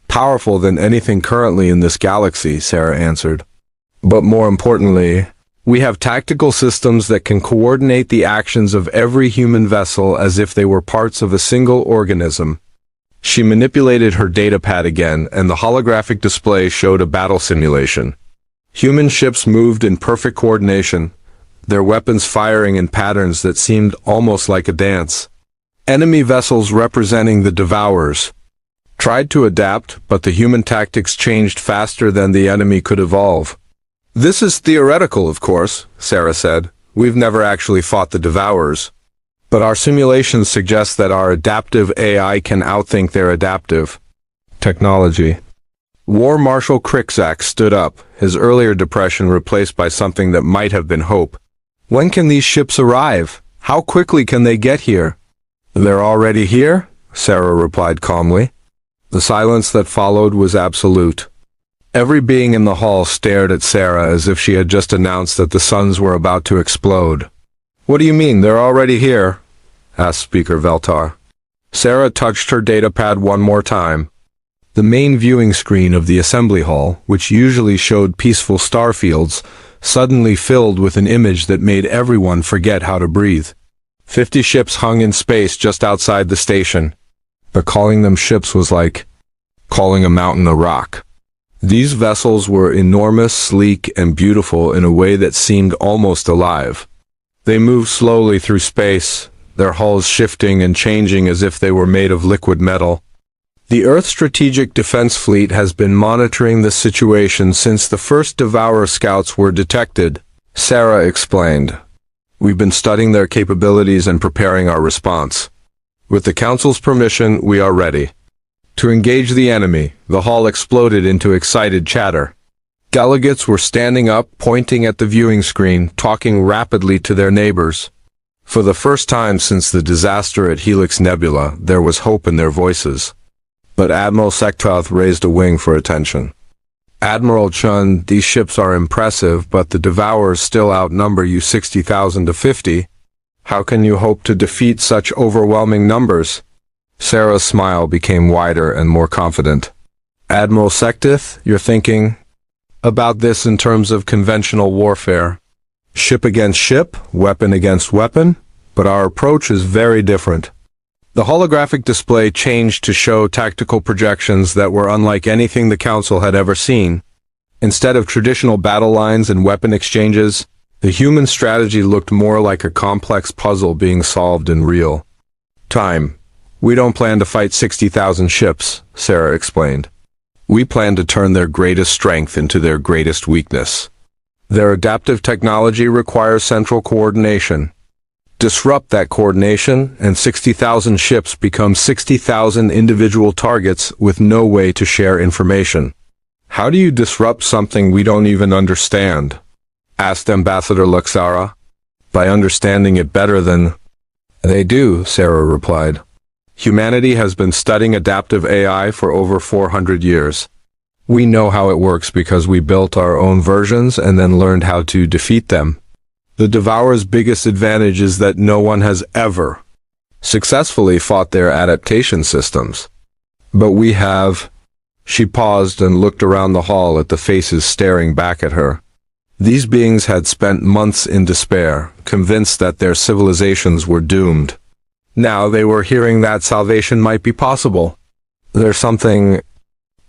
powerful than anything currently in this galaxy, Sarah answered. But more importantly, we have tactical systems that can coordinate the actions of every human vessel as if they were parts of a single organism. She manipulated her datapad again, and the holographic display showed a battle simulation. Human ships moved in perfect coordination, their weapons firing in patterns that seemed almost like a dance. Enemy vessels representing the Devourers. Tried to adapt, but the human tactics changed faster than the enemy could evolve. This is theoretical, of course, Sarah said. We've never actually fought the Devourers. But our simulations suggest that our adaptive AI can outthink their adaptive technology. War Marshal Cricksack stood up, his earlier depression replaced by something that might have been hope. When can these ships arrive? How quickly can they get here? They're already here, Sarah replied calmly. The silence that followed was absolute. Every being in the hall stared at Sarah as if she had just announced that the suns were about to explode. What do you mean, they're already here? Asked Speaker Veltar. Sarah touched her datapad one more time. The main viewing screen of the assembly hall, which usually showed peaceful star fields, suddenly filled with an image that made everyone forget how to breathe. 50 ships hung in space just outside the station. But calling them ships was like calling a mountain a rock. These vessels were enormous, sleek, and beautiful in a way that seemed almost alive. They moved slowly through space, their hulls shifting and changing as if they were made of liquid metal. The Earth Strategic Defense Fleet has been monitoring this situation since the first Devourer scouts were detected, Sarah explained. We've been studying their capabilities and preparing our response. With the Council's permission, we are ready. To engage the enemy, the hall exploded into excited chatter. Delegates were standing up, pointing at the viewing screen, talking rapidly to their neighbors. For the first time since the disaster at Helix Nebula, there was hope in their voices. But Admiral Sektoth raised a wing for attention. Admiral Chun, these ships are impressive, but the Devourers still outnumber you 60,000 to 50. How can you hope to defeat such overwhelming numbers? Sarah's smile became wider and more confident. Admiral Sektoth, you're thinking about this in terms of conventional warfare. Ship against ship, weapon against weapon, but our approach is very different. The holographic display changed to show tactical projections that were unlike anything the Council had ever seen. Instead of traditional battle lines and weapon exchanges, the human strategy looked more like a complex puzzle being solved in real time. We don't plan to fight 60,000 ships, Sarah explained. We plan to turn their greatest strength into their greatest weakness. Their adaptive technology requires central coordination. Disrupt that coordination, and 60,000 ships become 60,000 individual targets with no way to share information. How do you disrupt something we don't even understand? Asked Ambassador Luxara. By understanding it better than they do, Sarah replied. Humanity has been studying adaptive AI for over 400 years. We know how it works because we built our own versions and then learned how to defeat them. The Devourer's biggest advantage is that no one has ever successfully fought their adaptation systems. But we have. She paused and looked around the hall at the faces staring back at her. These beings had spent months in despair, convinced that their civilizations were doomed. Now they were hearing that salvation might be possible. There's something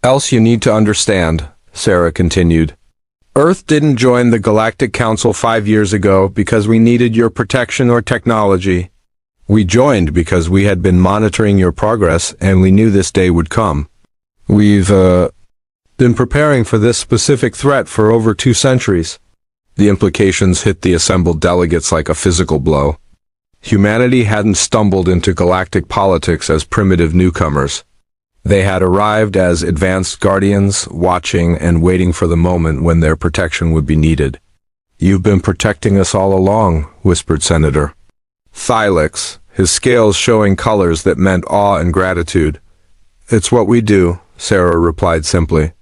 else you need to understand, Sarah continued. Earth didn't join the Galactic Council 5 years ago because we needed your protection or technology. We joined because we had been monitoring your progress and we knew this day would come. We've been preparing for this specific threat for over 2 centuries. The implications hit the assembled delegates like a physical blow. Humanity hadn't stumbled into galactic politics as primitive newcomers. They had arrived as advanced guardians, watching and waiting for the moment when their protection would be needed. You've been protecting us all along, whispered Senator Thylix, his scales showing colors that meant awe and gratitude. It's what we do, Sarah replied simply.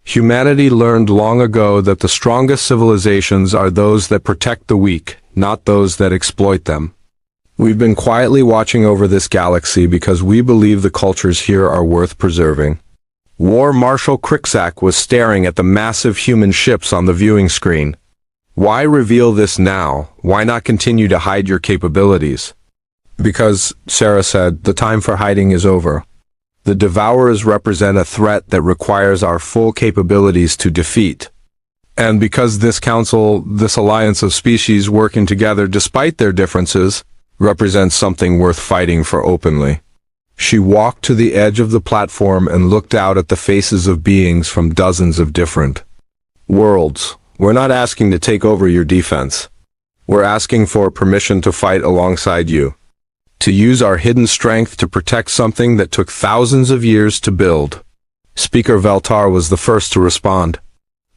Humanity learned long ago that the strongest civilizations are those that protect the weak, not those that exploit them. We've been quietly watching over this galaxy because we believe the cultures here are worth preserving. War Marshal Cricksack was staring at the massive human ships on the viewing screen. Why reveal this now? Why not continue to hide your capabilities? Because, Sarah said, the time for hiding is over. The Devourers represent a threat that requires our full capabilities to defeat. And because this council, this alliance of species working together despite their differences, represents something worth fighting for openly. She walked to the edge of the platform and looked out at the faces of beings from dozens of different worlds. We're not asking to take over your defense. We're asking for permission to fight alongside you. To use our hidden strength to protect something that took thousands of years to build. Speaker Veltar was the first to respond.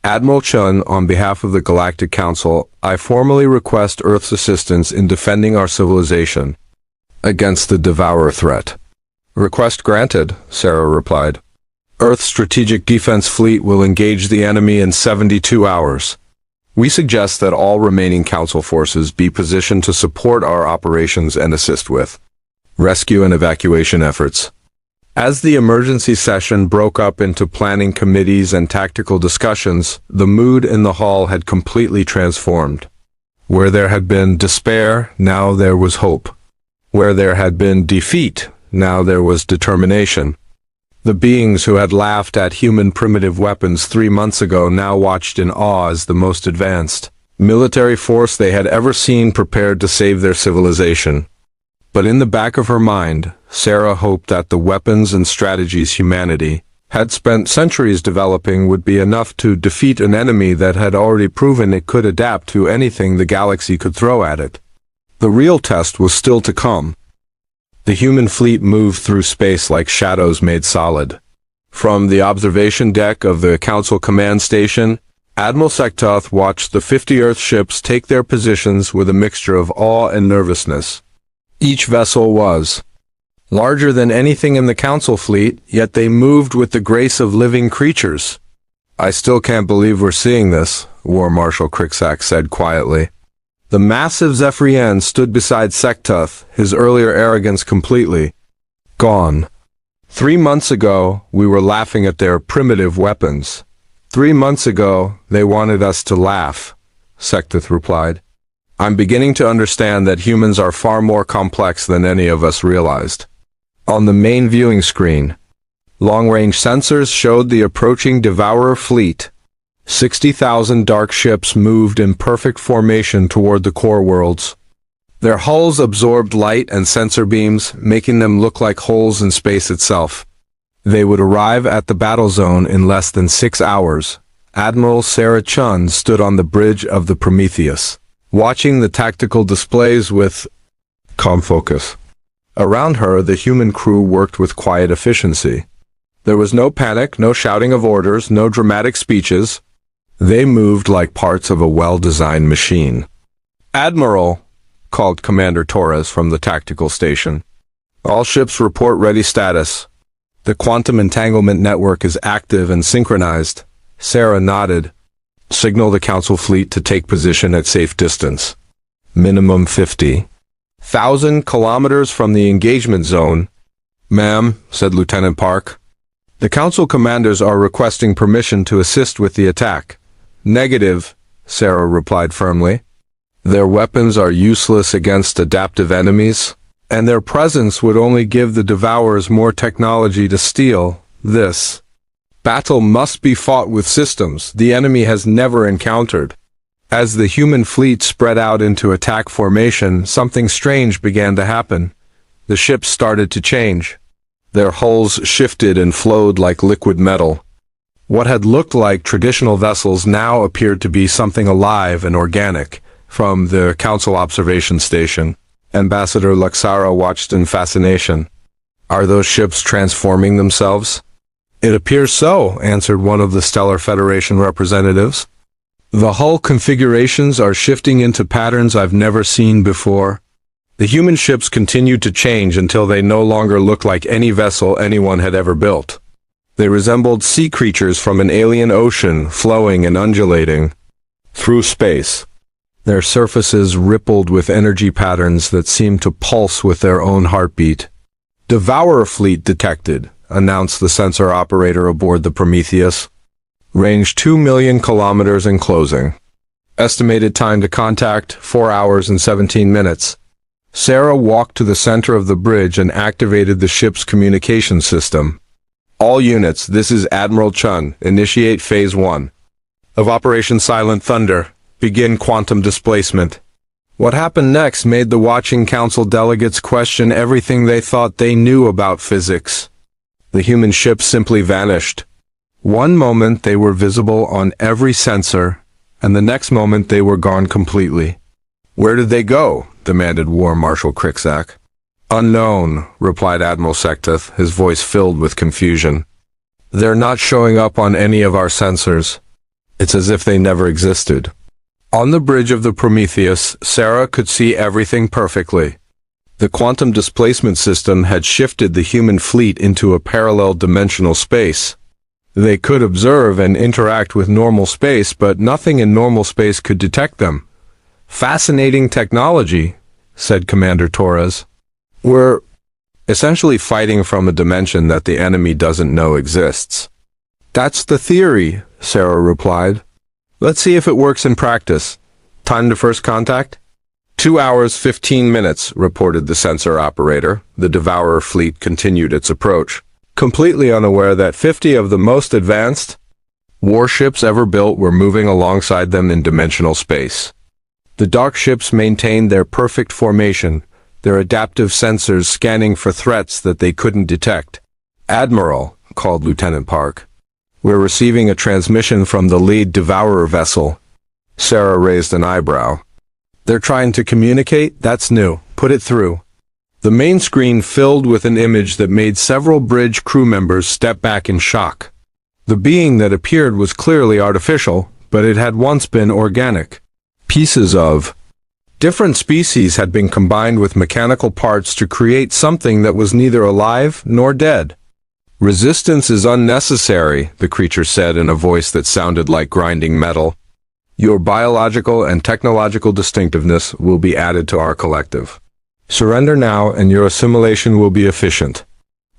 Admiral Chun, on behalf of the Galactic Council, I formally request Earth's assistance in defending our civilization against the Devourer threat. Request granted, Sarah replied. Earth's Strategic Defense Fleet will engage the enemy in 72 hours. We suggest that all remaining Council forces be positioned to support our operations and assist with rescue and evacuation efforts. As the emergency session broke up into planning committees and tactical discussions, the mood in the hall had completely transformed. Where there had been despair, now there was hope. Where there had been defeat, now there was determination. The beings who had laughed at human primitive weapons 3 months ago now watched in awe as the most advanced military force they had ever seen prepared to save their civilization. But in the back of her mind, Sarah hoped that the weapons and strategies humanity had spent centuries developing would be enough to defeat an enemy that had already proven it could adapt to anything the galaxy could throw at it. The real test was still to come. The human fleet moved through space like shadows made solid. From the observation deck of the Council Command Station, Admiral Sektoth watched the 50 Earth ships take their positions with a mixture of awe and nervousness. Each vessel was larger than anything in the Council fleet, yet they moved with the grace of living creatures. I still can't believe we're seeing this, War Marshal Crixac said quietly. The massive Zephrien stood beside Sektoth, his earlier arrogance completely gone. 3 months ago, we were laughing at their primitive weapons. 3 months ago, they wanted us to laugh, Sektoth replied. I'm beginning to understand that humans are far more complex than any of us realized. On the main viewing screen, long-range sensors showed the approaching Devourer fleet. 60,000 dark ships moved in perfect formation toward the core worlds. Their hulls absorbed light and sensor beams, making them look like holes in space itself. They would arrive at the battle zone in less than 6 hours. Admiral Sarah Chun stood on the bridge of the Prometheus, watching the tactical displays with calm focus. Around her, the human crew worked with quiet efficiency. There was no panic, no shouting of orders, no dramatic speeches. They moved like parts of a well-designed machine. Admiral, called Commander Torres from the tactical station. All ships report ready status. The quantum entanglement network is active and synchronized. Sarah nodded. Signal the Council fleet to take position at safe distance. Minimum 50,000 kilometers from the engagement zone. Ma'am, said Lieutenant Park. The Council commanders are requesting permission to assist with the attack. Negative, Sarah replied firmly. Their weapons are useless against adaptive enemies, and their presence would only give the Devourers more technology to steal. This battle must be fought with systems the enemy has never encountered. As the human fleet spread out into attack formation, something strange began to happen. The ships started to change. Their hulls shifted and flowed like liquid metal. What had looked like traditional vessels now appeared to be something alive and organic. From the Council observation station, Ambassador Luxara watched in fascination. Are those ships transforming themselves? It appears so, answered one of the Stellar Federation representatives. The hull configurations are shifting into patterns I've never seen before. The human ships continued to change until they no longer looked like any vessel anyone had ever built. They resembled sea creatures from an alien ocean, flowing and undulating through space. Their surfaces rippled with energy patterns that seemed to pulse with their own heartbeat. Devourer fleet detected, announced the sensor operator aboard the Prometheus. Range 2 million kilometers and closing. Estimated time to contact, 4 hours and 17 minutes. Sarah walked to the center of the bridge and activated the ship's communication system. All units, this is Admiral Chun. Initiate Phase 1 of Operation Silent Thunder. Begin quantum displacement. What happened next made the watching council delegates question everything they thought they knew about physics. The human ships simply vanished. One moment they were visible on every sensor, and the next moment they were gone completely. "Where did they go?" demanded War Marshal Cricksack. "Unknown," replied Admiral Secteth, his voice filled with confusion. "They're not showing up on any of our sensors. It's as if they never existed." On the bridge of the Prometheus, Sarah could see everything perfectly. The quantum displacement system had shifted the human fleet into a parallel dimensional space. They could observe and interact with normal space, but nothing in normal space could detect them. "Fascinating technology," said Commander Torres. "We're essentially fighting from a dimension that the enemy doesn't know exists." "That's the theory," Sarah replied. "Let's see if it works in practice. Time to first contact?" 2 hours, 15 minutes, reported the sensor operator. The Devourer fleet continued its approach, completely unaware that 50 of the most advanced warships ever built were moving alongside them in dimensional space. The dark ships maintained their perfect formation, their adaptive sensors scanning for threats that they couldn't detect. "Admiral," called Lieutenant Park, "we're receiving a transmission from the lead Devourer vessel." Sarah raised an eyebrow. "They're trying to communicate? That's new. Put it through." The main screen filled with an image that made several bridge crew members step back in shock. The being that appeared was clearly artificial, but it had once been organic. Pieces of different species had been combined with mechanical parts to create something that was neither alive nor dead. "Resistance is unnecessary," the creature said in a voice that sounded like grinding metal. "Your biological and technological distinctiveness will be added to our collective. Surrender now and your assimilation will be efficient."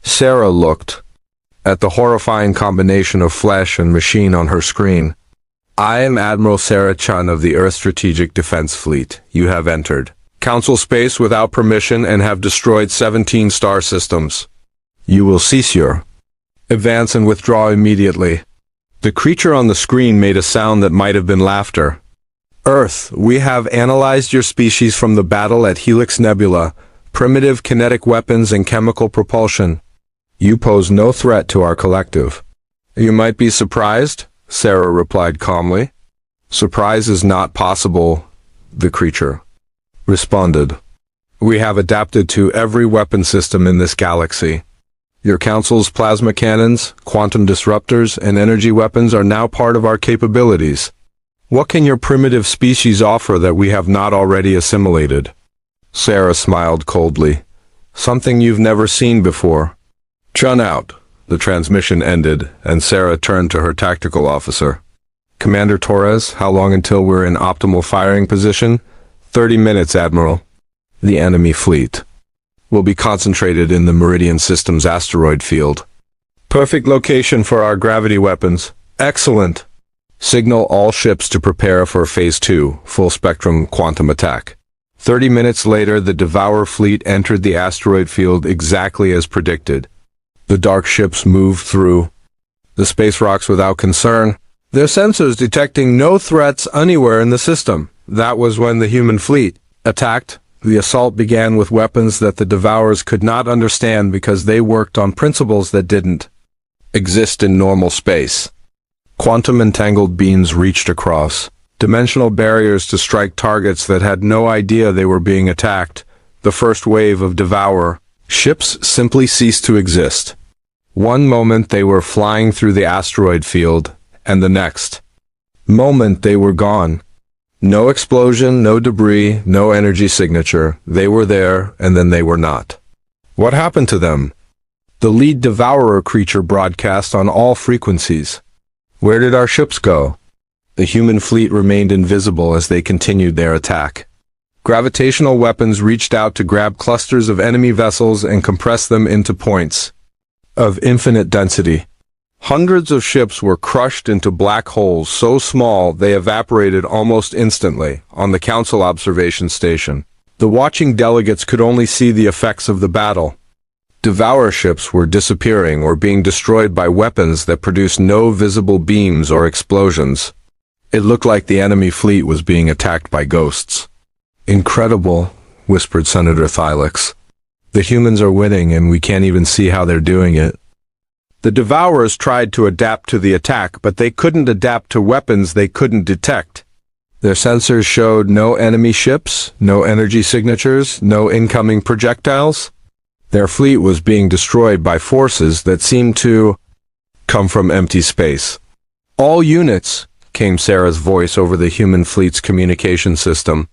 Sarah looked at the horrifying combination of flesh and machine on her screen. "I am Admiral Sarah Chun of the Earth Strategic Defense Fleet. You have entered Council space without permission and have destroyed 17 star systems. You will cease your advance and withdraw immediately." The creature on the screen made a sound that might have been laughter. "Earth, we have analyzed your species from the battle at Helix Nebula, primitive kinetic weapons and chemical propulsion. You pose no threat to our collective." "You might be surprised," Sarah replied calmly. "Surprise is not possible," the creature responded. "We have adapted to every weapon system in this galaxy. Your Council's plasma cannons, quantum disruptors, and energy weapons are now part of our capabilities. What can your primitive species offer that we have not already assimilated?" Sarah smiled coldly. "Something you've never seen before." "Chun out." The transmission ended, and Sarah turned to her tactical officer. "Commander Torres, how long until we're in optimal firing position?" 30 minutes, Admiral. "The enemy fleet will be concentrated in the Meridian System's asteroid field. Perfect location for our gravity weapons." "Excellent. Signal all ships to prepare for Phase 2, full-spectrum quantum attack." 30 minutes later, the Devourer fleet entered the asteroid field exactly as predicted. The dark ships moved through the space rocks without concern, their sensors detecting no threats anywhere in the system. That was when the human fleet attacked. The assault began with weapons that the Devourers could not understand because they worked on principles that didn't exist in normal space. Quantum entangled beams reached across dimensional barriers to strike targets that had no idea they were being attacked. The first wave of Devourer ships simply ceased to exist. One moment they were flying through the asteroid field, and the next moment they were gone. No explosion, no debris, no energy signature. They were there, and then they were not. What happened to them? The lead Devourer creature broadcast on all frequencies. Where did our ships go? The human fleet remained invisible as they continued their attack. Gravitational weapons reached out to grab clusters of enemy vessels and compress them into points of infinite density. Hundreds of ships were crushed into black holes so small they evaporated almost instantly on the Council observation station. The watching delegates could only see the effects of the battle. Devourer ships were disappearing or being destroyed by weapons that produced no visible beams or explosions. It looked like the enemy fleet was being attacked by ghosts. Incredible, whispered Senator Thylix. The humans are winning and we can't even see how they're doing it. The Devourers tried to adapt to the attack, but they couldn't adapt to weapons they couldn't detect. Their sensors showed no enemy ships, no energy signatures, no incoming projectiles. Their fleet was being destroyed by forces that seemed to come from empty space. All units, came Sarah's voice over the human fleet's communication system.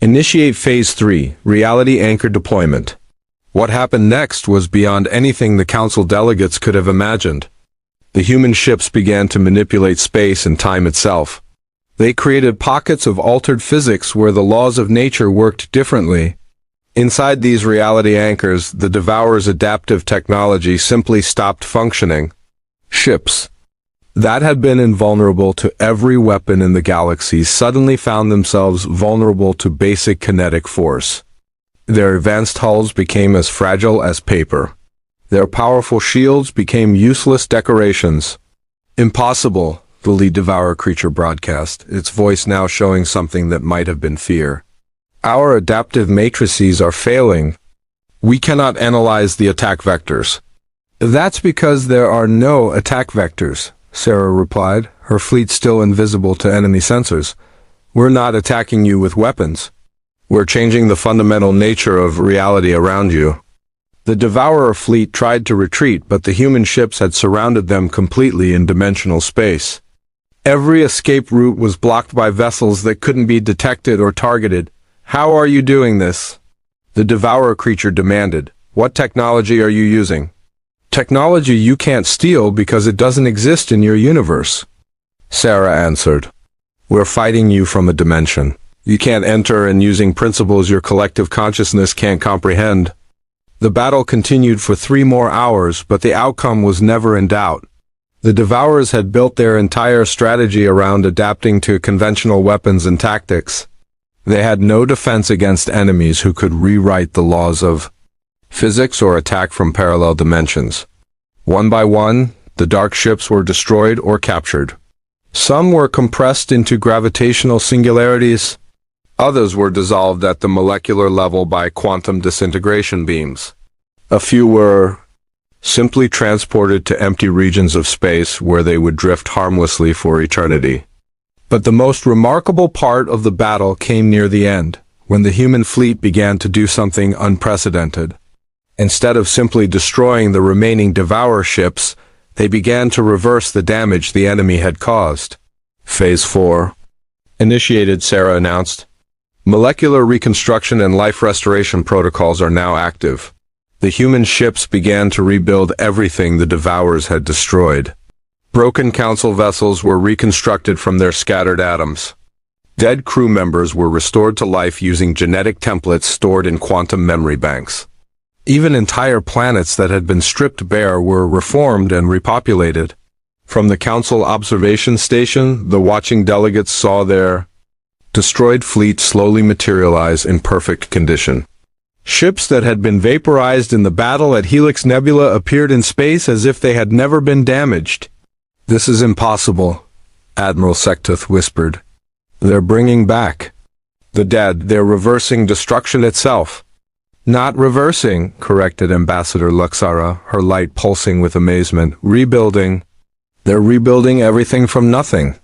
Initiate Phase 3, Reality Anchor Deployment. What happened next was beyond anything the council delegates could have imagined. The human ships began to manipulate space and time itself. They created pockets of altered physics where the laws of nature worked differently. Inside these reality anchors, the Devourer's adaptive technology simply stopped functioning. Ships that had been invulnerable to every weapon in the galaxy suddenly found themselves vulnerable to basic kinetic force. Their advanced hulls became as fragile as paper. Their powerful shields became useless decorations. Impossible, the lead Devourer creature broadcast, its voice now showing something that might have been fear. Our adaptive matrices are failing. We cannot analyze the attack vectors. That's because there are no attack vectors, Sarah replied, her fleet still invisible to enemy sensors. We're not attacking you with weapons. We're changing the fundamental nature of reality around you. The Devourer fleet tried to retreat, but the human ships had surrounded them completely in dimensional space. Every escape route was blocked by vessels that couldn't be detected or targeted. How are you doing this? The Devourer creature demanded. What technology are you using? Technology you can't steal because it doesn't exist in your universe. Sarah answered. We're fighting you from a dimension. You can't enter and using principles your collective consciousness can't comprehend. The battle continued for 3 more hours, but the outcome was never in doubt. The Devourers had built their entire strategy around adapting to conventional weapons and tactics. They had no defense against enemies who could rewrite the laws of physics or attack from parallel dimensions. One by one, the dark ships were destroyed or captured. Some were compressed into gravitational singularities. Others were dissolved at the molecular level by quantum disintegration beams. A few were simply transported to empty regions of space where they would drift harmlessly for eternity. But the most remarkable part of the battle came near the end, when the human fleet began to do something unprecedented. Instead of simply destroying the remaining Devourer ships, they began to reverse the damage the enemy had caused. Phase 4. Initiated, Sarah announced. Molecular reconstruction and life restoration protocols are now active. The human ships began to rebuild everything the Devourers had destroyed. Broken council vessels were reconstructed from their scattered atoms. Dead crew members were restored to life using genetic templates stored in quantum memory banks. Even entire planets that had been stripped bare were reformed and repopulated. From the council observation station, the watching delegates saw their destroyed fleet slowly materialize in perfect condition. Ships that had been vaporized in the battle at Helix Nebula appeared in space as if they had never been damaged. This is impossible, Admiral Sectuth whispered. They're bringing back the dead. They're reversing destruction itself. Not reversing, corrected Ambassador Luxara, her light pulsing with amazement. Rebuilding. They're rebuilding everything from nothing.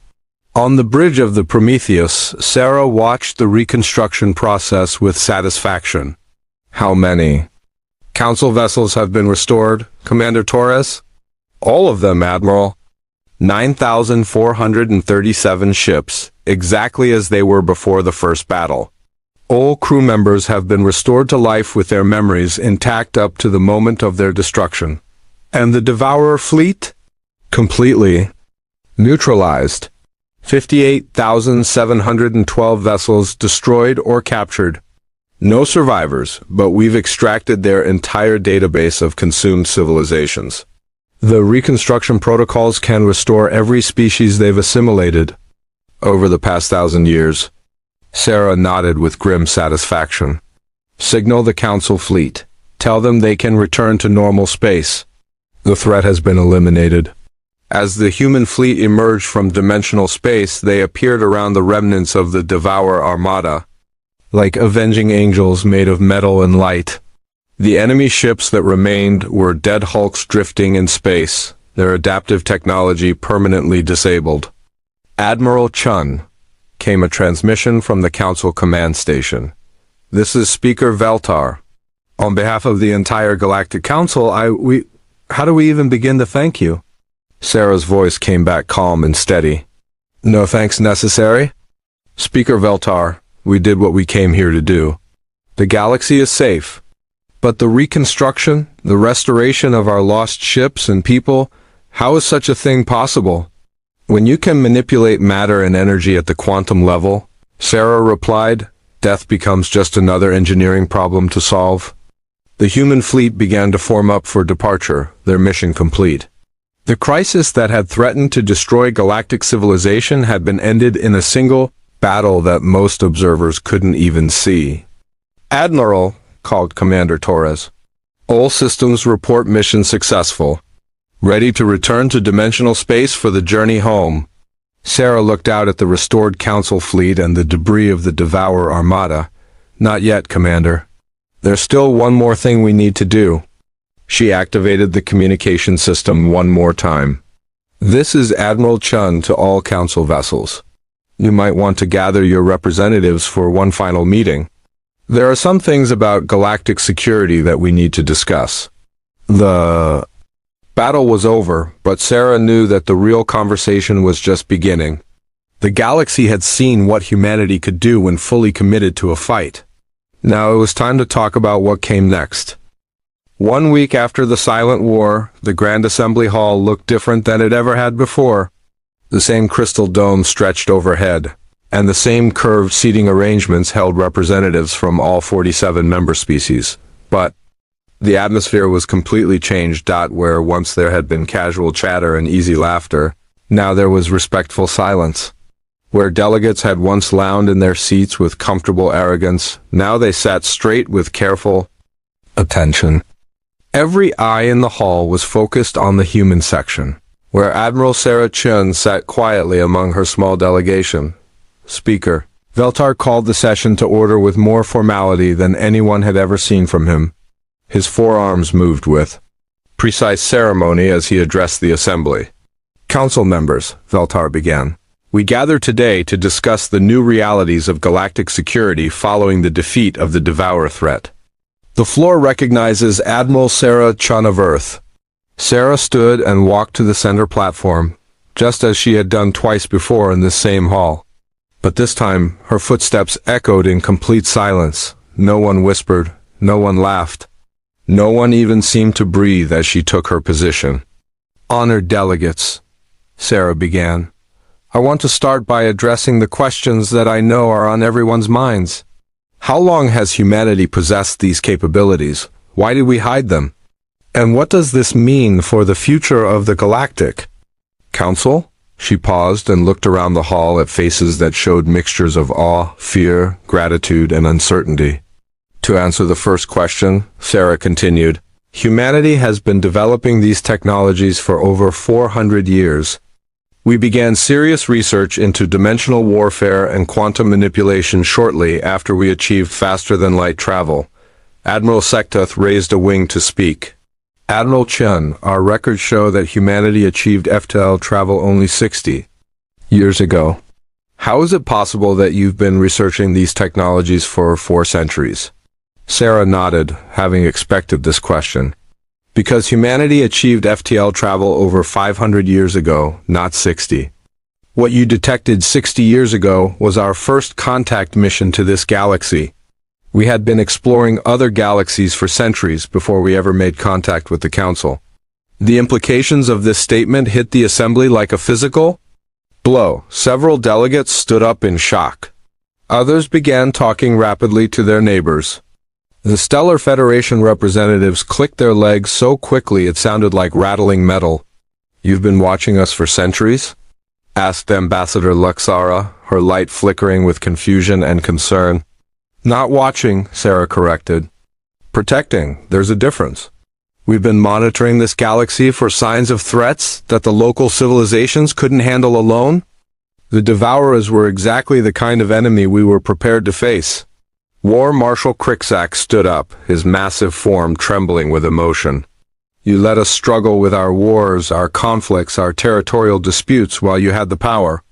On the bridge of the Prometheus, Sarah watched the reconstruction process with satisfaction. How many council vessels have been restored, Commander Torres? All of them, Admiral. 9,437 ships, exactly as they were before the first battle. All crew members have been restored to life with their memories intact up to the moment of their destruction. And the Devourer fleet? Completely neutralized. 58,712 vessels destroyed or captured. No survivors, but we've extracted their entire database of consumed civilizations. The reconstruction protocols can restore every species they've assimilated over the past 1,000 years. Sarah nodded with grim satisfaction. Signal the council fleet. Tell them they can return to normal space. The threat has been eliminated. As the human fleet emerged from dimensional space, they appeared around the remnants of the Devourer Armada. like avenging angels made of metal and light. The enemy ships that remained were dead hulks drifting in space, their adaptive technology permanently disabled. "Admiral Chun," came a transmission from the Council Command Station. "This is Speaker Veltar. On behalf of the entire Galactic Council, how do we even begin to thank you?" Sarah's voice came back calm and steady. "No thanks necessary. Speaker Veltar, we did what we came here to do. The galaxy is safe. But the reconstruction, the restoration of our lost ships and people, how is such a thing possible? When you can manipulate matter and energy at the quantum level," Sarah replied, "death becomes just another engineering problem to solve." The human fleet began to form up for departure, their mission complete. The crisis that had threatened to destroy galactic civilization had been ended in a single battle that most observers couldn't even see. "Admiral," called Commander Torres. "All systems report mission successful. Ready to return to dimensional space for the journey home." Sarah looked out at the restored Council fleet and the debris of the Devourer Armada. "Not yet, Commander. There's still one more thing we need to do." She activated the communication system one more time. "This is Admiral Chun to all Council vessels. You might want to gather your representatives for one final meeting. There are some things about galactic security that we need to discuss." The battle was over, but Sarah knew that the real conversation was just beginning. The galaxy had seen what humanity could do when fully committed to a fight. Now it was time to talk about what came next. 1 week after the Silent War, the Grand Assembly Hall looked different than it ever had before. The same crystal dome stretched overhead, and the same curved seating arrangements held representatives from all 47 member species. But the atmosphere was completely changed. Where once there had been casual chatter and easy laughter, now there was respectful silence. Where delegates had once lounged in their seats with comfortable arrogance, now they sat straight with careful attention. Every eye in the hall was focused on the human section, where Admiral Sarah Chun sat quietly among her small delegation. "Speaker." Veltar called the session to order with more formality than anyone had ever seen from him. His forearms moved with precise ceremony as he addressed the assembly. "Council members," Veltar began, "we gather today to discuss the new realities of galactic security following the defeat of the Devourer threat. The floor recognizes Admiral Sarah Chun of Earth." Sarah stood and walked to the center platform, just as she had done twice before in this same hall. But this time, her footsteps echoed in complete silence. No one whispered, no one laughed. No one even seemed to breathe as she took her position. "Honored delegates," Sarah began, "I want to start by addressing the questions that I know are on everyone's minds. How long has humanity possessed these capabilities? Why did we hide them? And what does this mean for the future of the Galactic Council?" She paused and looked around the hall at faces that showed mixtures of awe, fear, gratitude, and uncertainty. To answer the first question, Sarah continued, "Humanity has been developing these technologies for over 400 years. We began serious research into dimensional warfare and quantum manipulation shortly after we achieved faster-than-light travel." Admiral Sektuth raised a wing to speak. "Admiral Chun, our records show that humanity achieved FTL travel only 60 years ago. How is it possible that you've been researching these technologies for 4 centuries? Sarah nodded, having expected this question. "Because humanity achieved FTL travel over 500 years ago, not 60. What you detected 60 years ago was our first contact mission to this galaxy. We had been exploring other galaxies for centuries before we ever made contact with the Council." The implications of this statement hit the assembly like a physical blow. Several delegates stood up in shock. Others began talking rapidly to their neighbors. The Stellar Federation representatives clicked their legs so quickly it sounded like rattling metal. "You've been watching us for centuries?" asked Ambassador Luxara, her light flickering with confusion and concern. "Not watching," Sarah corrected. "Protecting. There's a difference. We've been monitoring this galaxy for signs of threats that the local civilizations couldn't handle alone. The Devourers were exactly the kind of enemy we were prepared to face. War Marshal Cricksack stood up, his massive form trembling with emotion. You let us struggle with our wars, our conflicts, our territorial disputes while you had the power.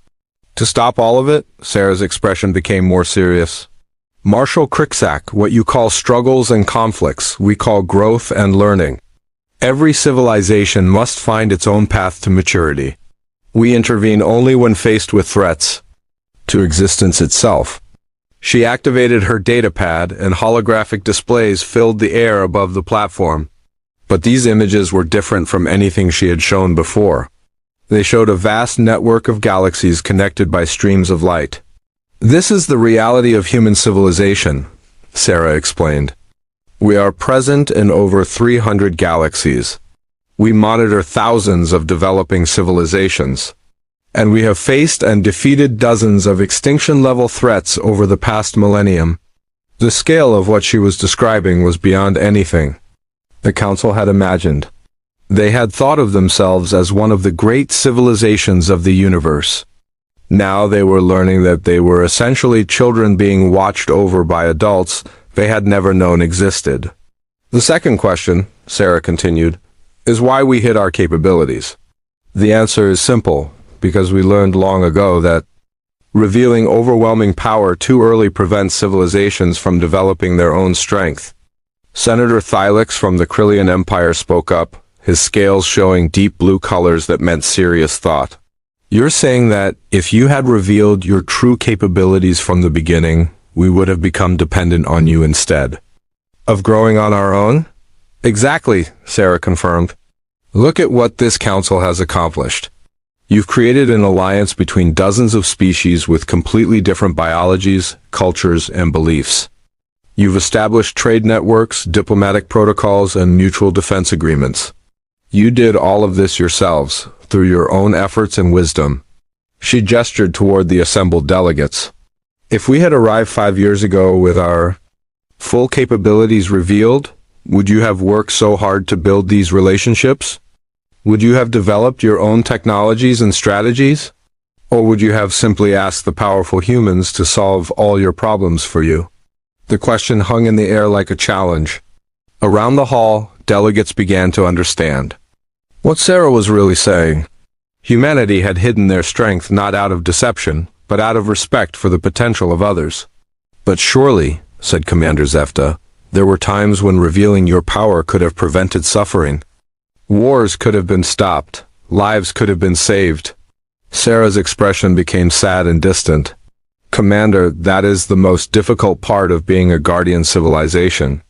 To stop all of it, Sarah's expression became more serious. Marshal Cricksack, what you call struggles and conflicts, we call growth and learning. Every civilization must find its own path to maturity. We intervene only when faced with threats to existence itself. She activated her datapad, and holographic displays filled the air above the platform. But these images were different from anything she had shown before. They showed a vast network of galaxies connected by streams of light. This is the reality of human civilization, Sarah explained. We are present in over 300 galaxies. We monitor thousands of developing civilizations. And we have faced and defeated dozens of extinction-level threats over the past millennium. The scale of what she was describing was beyond anything the Council had imagined. They had thought of themselves as one of the great civilizations of the universe. Now they were learning that they were essentially children being watched over by adults they had never known existed. The second question, Sarah continued, is why we hid our capabilities. The answer is simple, because we learned long ago that revealing overwhelming power too early prevents civilizations from developing their own strength. Senator Thylix from the Krillian Empire spoke up, his scales showing deep blue colors that meant serious thought. You're saying that if you had revealed your true capabilities from the beginning, we would have become dependent on you instead of growing on our own? Exactly, Sarah confirmed. Look at what this council has accomplished. You've created an alliance between dozens of species with completely different biologies, cultures, and beliefs. You've established trade networks, diplomatic protocols, and mutual defense agreements. You did all of this yourselves, through your own efforts and wisdom. She gestured toward the assembled delegates. If we had arrived 5 years ago with our full capabilities revealed, would you have worked so hard to build these relationships? Would you have developed your own technologies and strategies? Or would you have simply asked the powerful humans to solve all your problems for you? The question hung in the air like a challenge. Around the hall, delegates began to understand what Sarah was really saying. Humanity had hidden their strength not out of deception, but out of respect for the potential of others. But surely, said Commander Zefta, there were times when revealing your power could have prevented suffering. Wars could have been stopped. Lives could have been saved. Sarah's expression became sad and distant. Commander, that is the most difficult part of being a guardian civilization.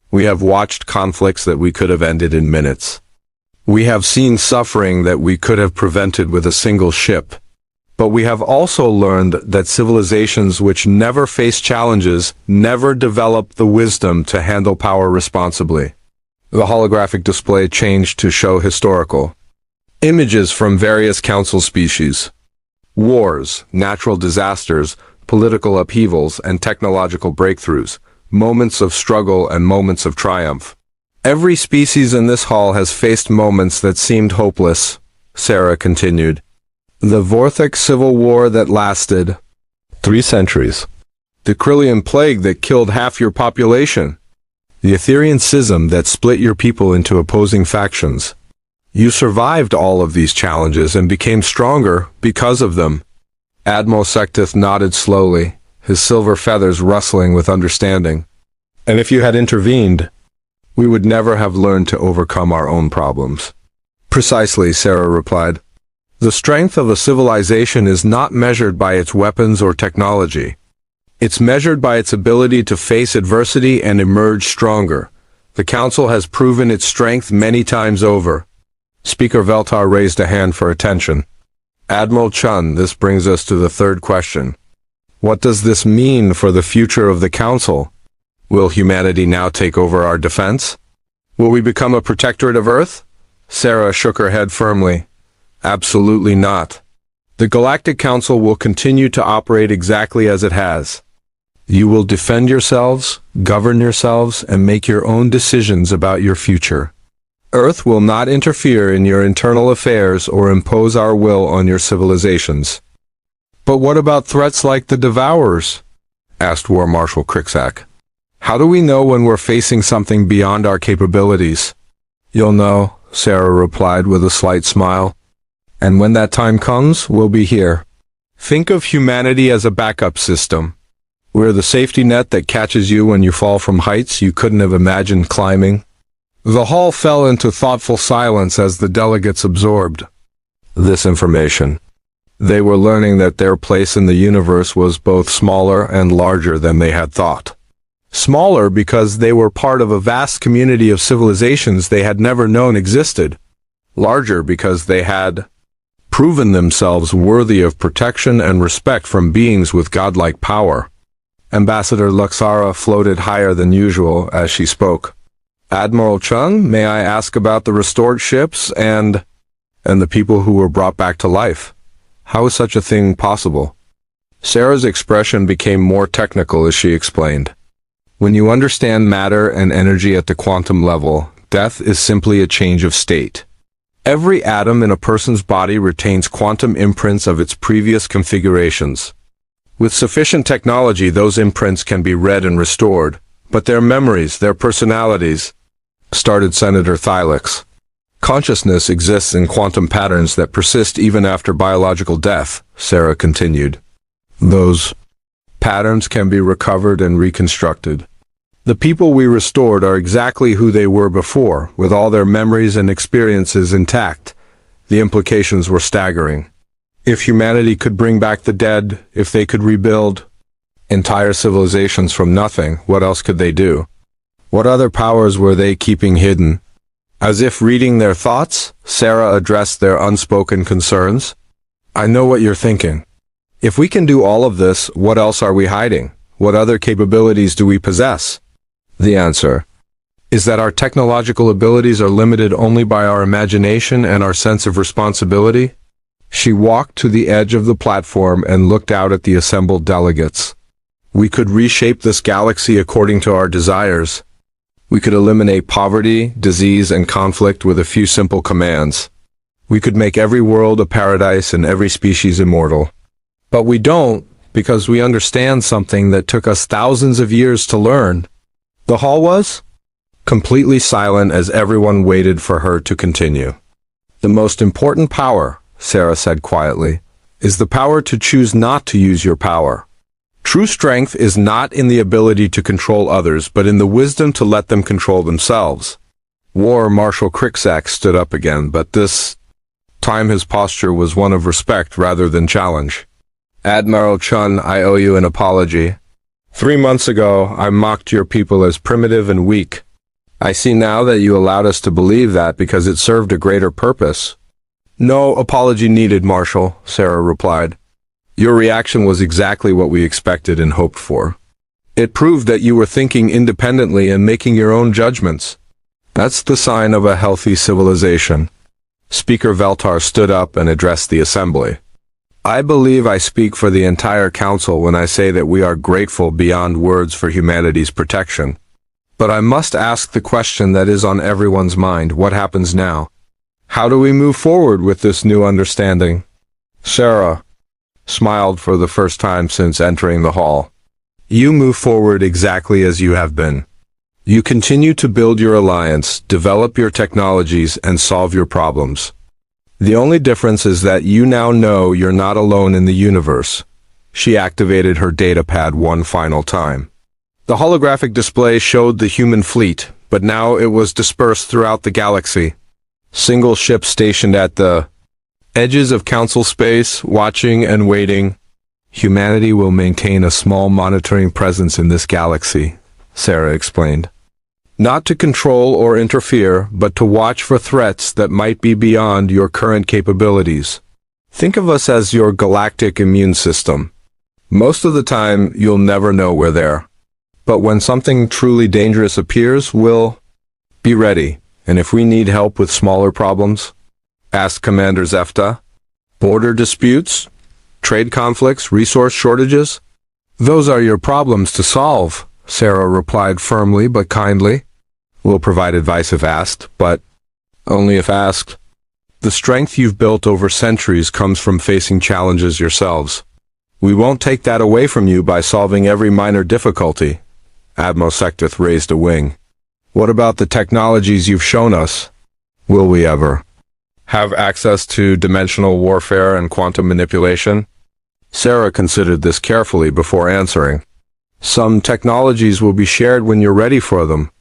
We have watched conflicts that we could have ended in minutes. We have seen suffering that we could have prevented with a single ship. But we have also learned that civilizations which never face challenges never develop the wisdom to handle power responsibly. The holographic display changed to show historical images from various council species. Wars, natural disasters, political upheavals, and technological breakthroughs, moments of struggle and moments of triumph. Every species in this hall has faced moments that seemed hopeless, Sarah continued. The Vorthok Civil War that lasted 3 centuries. The Krillian Plague that killed half your population. The Etherian Schism that split your people into opposing factions. You survived all of these challenges and became stronger because of them. Admiral Sectith nodded slowly, his silver feathers rustling with understanding. And if you had intervened, we would never have learned to overcome our own problems. Precisely, Sarah replied. The strength of a civilization is not measured by its weapons or technology. It's measured by its ability to face adversity and emerge stronger. The Council has proven its strength many times over. Speaker Veltar raised a hand for attention. Admiral Chun, this brings us to the third question. What does this mean for the future of the Council? Will humanity now take over our defense? Will we become a protectorate of Earth? Sarah shook her head firmly. Absolutely not. The Galactic Council will continue to operate exactly as it has. You will defend yourselves, govern yourselves, and make your own decisions about your future. Earth will not interfere in your internal affairs or impose our will on your civilizations. But what about threats like the Devourers? Asked War Marshal Cricksack. How do we know when we're facing something beyond our capabilities? You'll know, Sarah replied with a slight smile. And when that time comes, we'll be here. Think of humanity as a backup system. We're the safety net that catches you when you fall from heights you couldn't have imagined climbing. The hall fell into thoughtful silence as the delegates absorbed this information. They were learning that their place in the universe was both smaller and larger than they had thought. Smaller because they were part of a vast community of civilizations they had never known existed. Larger because they had proven themselves worthy of protection and respect from beings with godlike power. Ambassador Luxara floated higher than usual as she spoke. Admiral Chung, may I ask about the restored ships and the people who were brought back to life? How is such a thing possible? Sarah's expression became more technical as she explained. When you understand matter and energy at the quantum level, death is simply a change of state. Every atom in a person's body retains quantum imprints of its previous configurations. With sufficient technology, those imprints can be read and restored, but their memories, their personalities, started Senator Thylix. Consciousness exists in quantum patterns that persist even after biological death, Sarah continued. Those patterns can be recovered and reconstructed. The people we restored are exactly who they were before, with all their memories and experiences intact. The implications were staggering. If humanity could bring back the dead, if they could rebuild entire civilizations from nothing, what else could they do? What other powers were they keeping hidden? As if reading their thoughts, Sarah addressed their unspoken concerns. I know what you're thinking. If we can do all of this, what else are we hiding? What other capabilities do we possess? The answer is that our technological abilities are limited only by our imagination and our sense of responsibility. She walked to the edge of the platform and looked out at the assembled delegates. We could reshape this galaxy according to our desires. We could eliminate poverty, disease, and conflict with a few simple commands. We could make every world a paradise and every species immortal. But we don't, because we understand something that took us thousands of years to learn. The hall was completely silent as everyone waited for her to continue. The most important power, Sarah said quietly, is the power to choose not to use your power. True strength is not in the ability to control others, but in the wisdom to let them control themselves. War Marshal Cricksack stood up again, but this time his posture was one of respect rather than challenge. Admiral Chun, I owe you an apology. 3 months ago, I mocked your people as primitive and weak. I see now that you allowed us to believe that because it served a greater purpose. No apology needed, Marshal, Sarah replied. Your reaction was exactly what we expected and hoped for. It proved that you were thinking independently and making your own judgments. That's the sign of a healthy civilization. Speaker Veltar stood up and addressed the assembly. I believe I speak for the entire council when I say that we are grateful beyond words for humanity's protection. But I must ask the question that is on everyone's mind: what happens now? How do we move forward with this new understanding? Sarah smiled for the first time since entering the hall. You move forward exactly as you have been. You continue to build your alliance, develop your technologies, and solve your problems. The only difference is that you now know you're not alone in the universe. She activated her datapad one final time. The holographic display showed the human fleet, but now it was dispersed throughout the galaxy. Single ships stationed at the edges of council space, watching and waiting. Humanity will maintain a small monitoring presence in this galaxy, Sarah explained. Not to control or interfere, but to watch for threats that might be beyond your current capabilities. Think of us as your galactic immune system. Most of the time, you'll never know we're there. But when something truly dangerous appears, we'll be ready. And if we need help with smaller problems, ask Commander Zefta. Border disputes, trade conflicts, resource shortages, those are your problems to solve, Sarah replied firmly but kindly. We'll provide advice if asked, but only if asked. The strength you've built over centuries comes from facing challenges yourselves. We won't take that away from you by solving every minor difficulty. Admiral Sectith raised a wing. What about the technologies you've shown us? Will we ever have access to dimensional warfare and quantum manipulation? Sarah considered this carefully before answering. Some technologies will be shared when you're ready for them.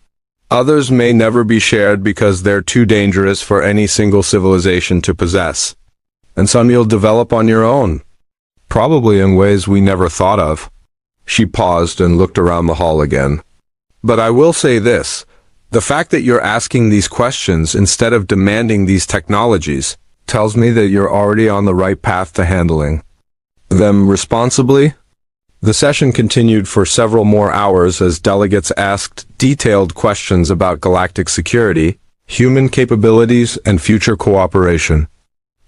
Others may never be shared because they're too dangerous for any single civilization to possess. And some you'll develop on your own, probably in ways we never thought of. She paused and looked around the hall again. But I will say this. The fact that you're asking these questions instead of demanding these technologies tells me that you're already on the right path to handling them responsibly. The session continued for several more hours as delegates asked detailed questions about galactic security, human capabilities, and future cooperation.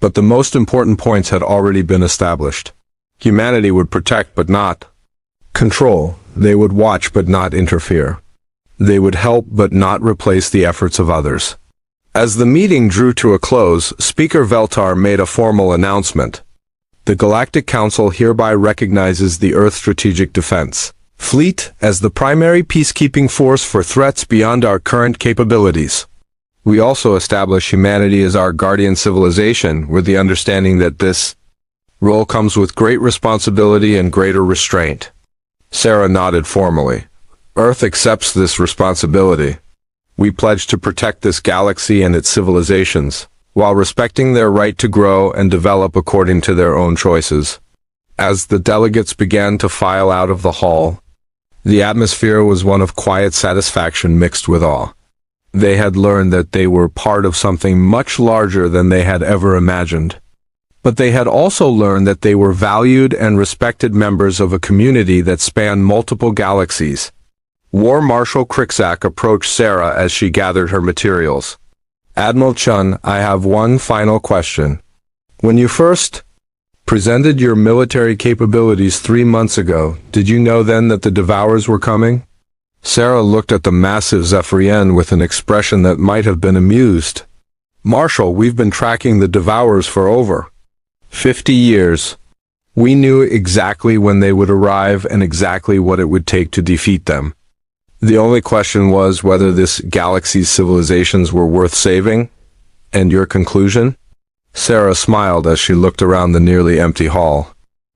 But the most important points had already been established. Humanity would protect but not control. They would watch but not interfere. They would help but not replace the efforts of others. As the meeting drew to a close, Speaker Veltar made a formal announcement. The Galactic Council hereby recognizes the Earth Strategic Defense Fleet as the primary peacekeeping force for threats beyond our current capabilities. We also establish humanity as our guardian civilization with the understanding that this role comes with great responsibility and greater restraint. Sarah nodded formally. Earth accepts this responsibility. We pledge to protect this galaxy and its civilizations, while respecting their right to grow and develop according to their own choices. As the delegates began to file out of the hall, the atmosphere was one of quiet satisfaction mixed with awe. They had learned that they were part of something much larger than they had ever imagined. But they had also learned that they were valued and respected members of a community that spanned multiple galaxies. War Marshal Krikzak approached Sarah as she gathered her materials. Admiral Chun, I have one final question. When you first presented your military capabilities 3 months ago, did you know then that the Devourers were coming? Sarah looked at the massive Zephyrian with an expression that might have been amused. Marshal, we've been tracking the Devourers for over 50 years. We knew exactly when they would arrive and exactly what it would take to defeat them. The only question was whether this galaxy's civilizations were worth saving. And your conclusion? Sarah smiled as she looked around the nearly empty hall.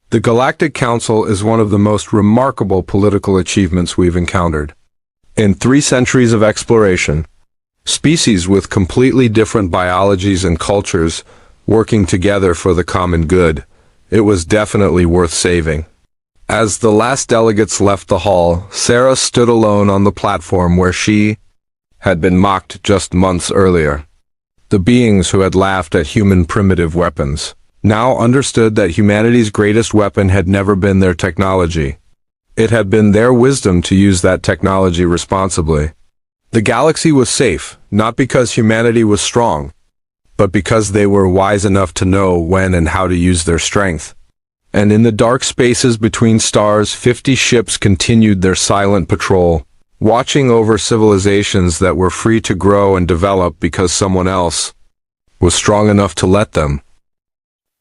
The Galactic Council is one of the most remarkable political achievements we've encountered. In 3 centuries of exploration, species with completely different biologies and cultures working together for the common good, it was definitely worth saving. As the last delegates left the hall, Sarah stood alone on the platform where she had been mocked just months earlier. The beings who had laughed at human primitive weapons now understood that humanity's greatest weapon had never been their technology. It had been their wisdom to use that technology responsibly. The galaxy was safe, not because humanity was strong, but because they were wise enough to know when and how to use their strength. And in the dark spaces between stars, 50 ships continued their silent patrol, watching over civilizations that were free to grow and develop because someone else was strong enough to let them.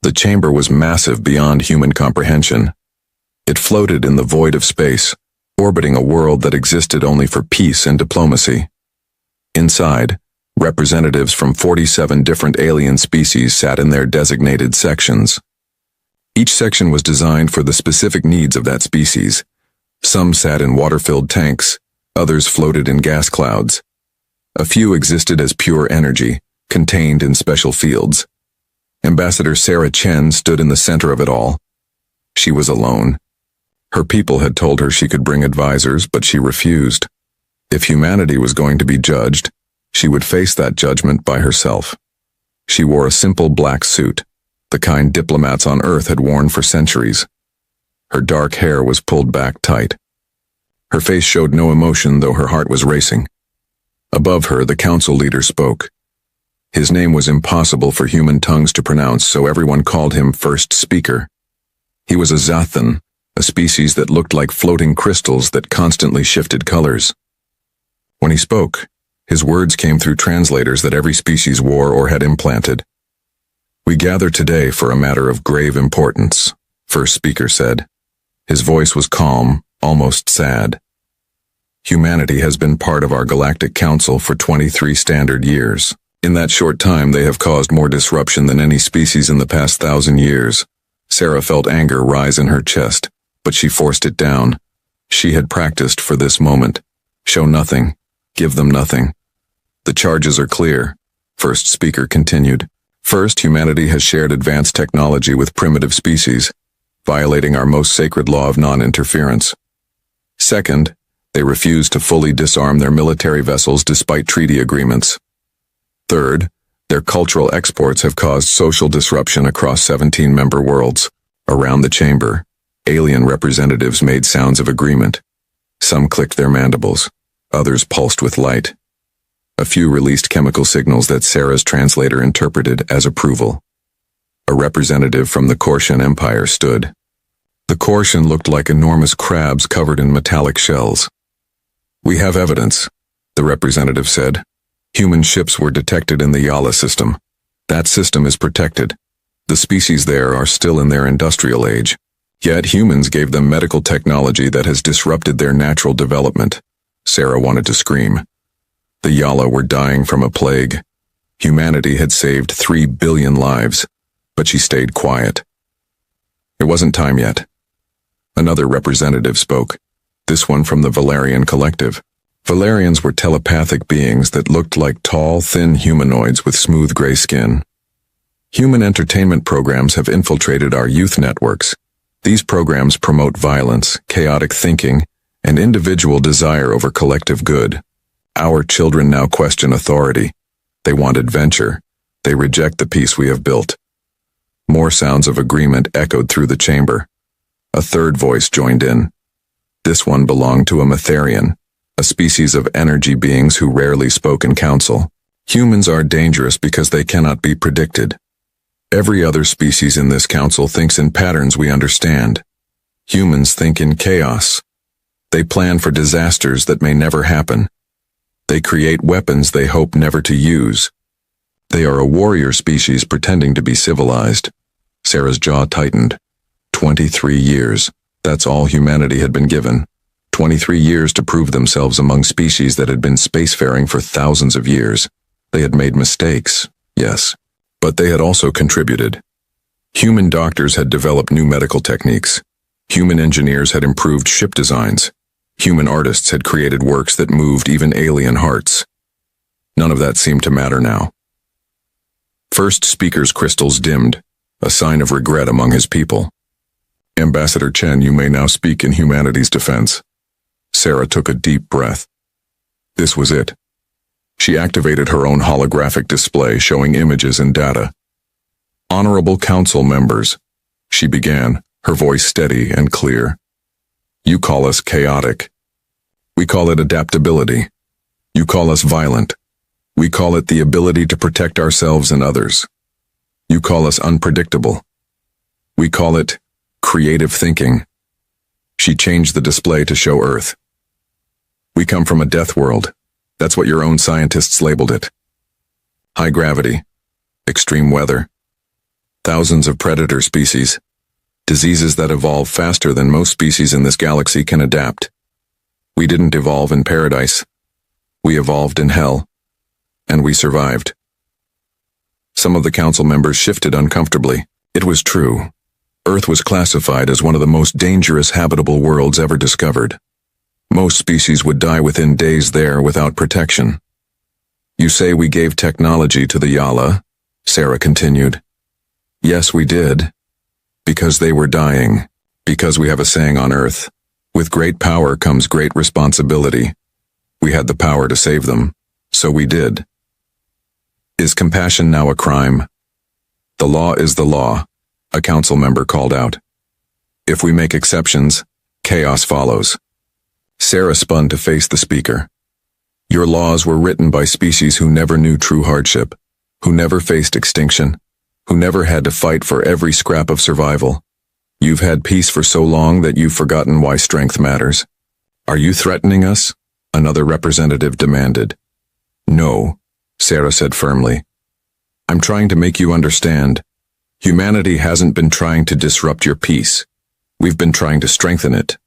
The chamber was massive beyond human comprehension. It floated in the void of space, orbiting a world that existed only for peace and diplomacy. Inside, representatives from 47 different alien species sat in their designated sections. Each section was designed for the specific needs of that species. Some sat in water-filled tanks, others floated in gas clouds. A few existed as pure energy, contained in special fields. Ambassador Sarah Chen stood in the center of it all. She was alone. Her people had told her she could bring advisors, but she refused. If humanity was going to be judged, she would face that judgment by herself. She wore a simple black suit, the kind diplomats on Earth had worn for centuries. Her dark hair was pulled back tight. Her face showed no emotion, though her heart was racing. Above her, the council leader spoke. His name was impossible for human tongues to pronounce, so everyone called him First Speaker. He was a Zathan, a species that looked like floating crystals that constantly shifted colors. When he spoke, his words came through translators that every species wore or had implanted. We gather today for a matter of grave importance, First Speaker said. His voice was calm, almost sad. Humanity has been part of our Galactic Council for 23 standard years. In that short time, they have caused more disruption than any species in the past 1,000 years. Sarah felt anger rise in her chest, but she forced it down. She had practiced for this moment. Show nothing. Give them nothing. The charges are clear. First speaker continued. First, humanity has shared advanced technology with primitive species, violating our most sacred law of non-interference. Second, they refuse to fully disarm their military vessels despite treaty agreements. Third, their cultural exports have caused social disruption across 17 member worlds. Around the chamber, alien representatives made sounds of agreement. Some clicked their mandibles. Others pulsed with light. A few released chemical signals that Sarah's translator interpreted as approval. A representative from the Korsian Empire stood. The Korsian looked like enormous crabs covered in metallic shells. "We have evidence," the representative said. "Human ships were detected in the Yala system. That system is protected. The species there are still in their industrial age. Yet humans gave them medical technology that has disrupted their natural development." Sarah wanted to scream. The Yala were dying from a plague. Humanity had saved 3 billion lives, but she stayed quiet. It wasn't time yet. Another representative spoke, this one from the Valerian Collective. Valerians were telepathic beings that looked like tall, thin humanoids with smooth gray skin. Human entertainment programs have infiltrated our youth networks. These programs promote violence, chaotic thinking, and individual desire over collective good. Our children now question authority. They want adventure. They reject the peace we have built. More sounds of agreement echoed through the chamber. A third voice joined in. This one belonged to a Metherian, a species of energy beings who rarely spoke in council. Humans are dangerous because they cannot be predicted. Every other species in this council thinks in patterns we understand. Humans think in chaos. They plan for disasters that may never happen. They create weapons they hope never to use. They are a warrior species pretending to be civilized. Sarah's jaw tightened. 23 years. That's all humanity had been given. 23 years to prove themselves among species that had been spacefaring for thousands of years. They had made mistakes, yes, but they had also contributed. Human doctors had developed new medical techniques. Human engineers had improved ship designs. Human artists had created works that moved even alien hearts. None of that seemed to matter now. First speaker's crystals dimmed, a sign of regret among his people. "Ambassador Chen, you may now speak in humanity's defense." Sarah took a deep breath. This was it. She activated her own holographic display showing images and data. "Honorable council members," she began, her voice steady and clear. "You call us chaotic. We call it adaptability. You call us violent. We call it the ability to protect ourselves and others. You call us unpredictable. We call it creative thinking." She changed the display to show Earth. "We come from a death world. That's what your own scientists labeled it. High gravity, extreme weather, thousands of predator species, diseases that evolve faster than most species in this galaxy can adapt. We didn't evolve in paradise. We evolved in hell. And we survived." Some of the council members shifted uncomfortably. It was true. Earth was classified as one of the most dangerous habitable worlds ever discovered. Most species would die within days there without protection. "You say we gave technology to the Yala?" Sarah continued. "Yes, we did. Because they were dying. Because we have a saying on Earth. With great power comes great responsibility. We had the power to save them. So we did." "Is compassion now a crime?" "The law is the law," a council member called out. "If we make exceptions, chaos follows." Sarah spun to face the speaker. "Your laws were written by species who never knew true hardship, who never faced extinction, who never had to fight for every scrap of survival. You've had peace for so long that you've forgotten why strength matters. Are you threatening us?" another representative demanded. "No," Sarah said firmly. "I'm trying to make you understand. Humanity hasn't been trying to disrupt your peace. We've been trying to strengthen it.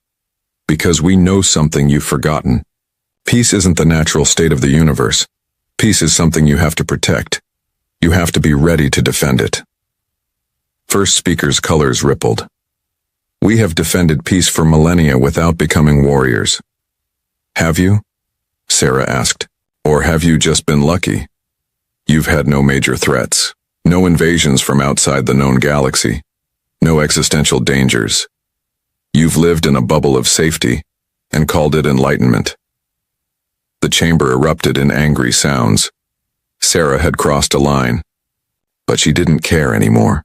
Because we know something you've forgotten. Peace isn't the natural state of the universe. Peace is something you have to protect. You have to be ready to defend it. First speaker's colors rippled. We have defended peace for millennia without becoming warriors. Have you? Sarah asked. Or have you just been lucky? You've had no major threats, no invasions from outside the known galaxy, no existential dangers. You've lived in a bubble of safety and called it enlightenment. The chamber erupted in angry sounds. Sarah had crossed a line, but she didn't care anymore.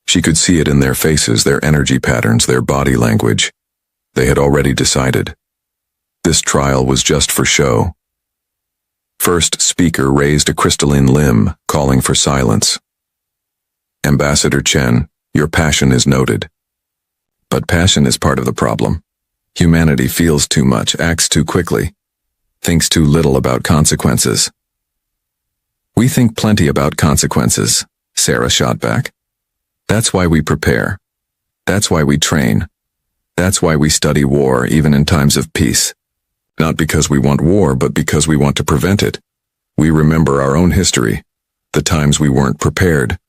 She could see it in their faces, their energy patterns, their body language. They had already decided. This trial was just for show. First speaker raised a crystalline limb, calling for silence. Ambassador Chen, your passion is noted. But passion is part of the problem. Humanity feels too much, acts too quickly, thinks too little about consequences. We think plenty about consequences, Sarah shot back. That's why we prepare. That's why we train. That's why we study war even in times of peace. Not because we want war, but because we want to prevent it. We remember our own history, the times we weren't prepared,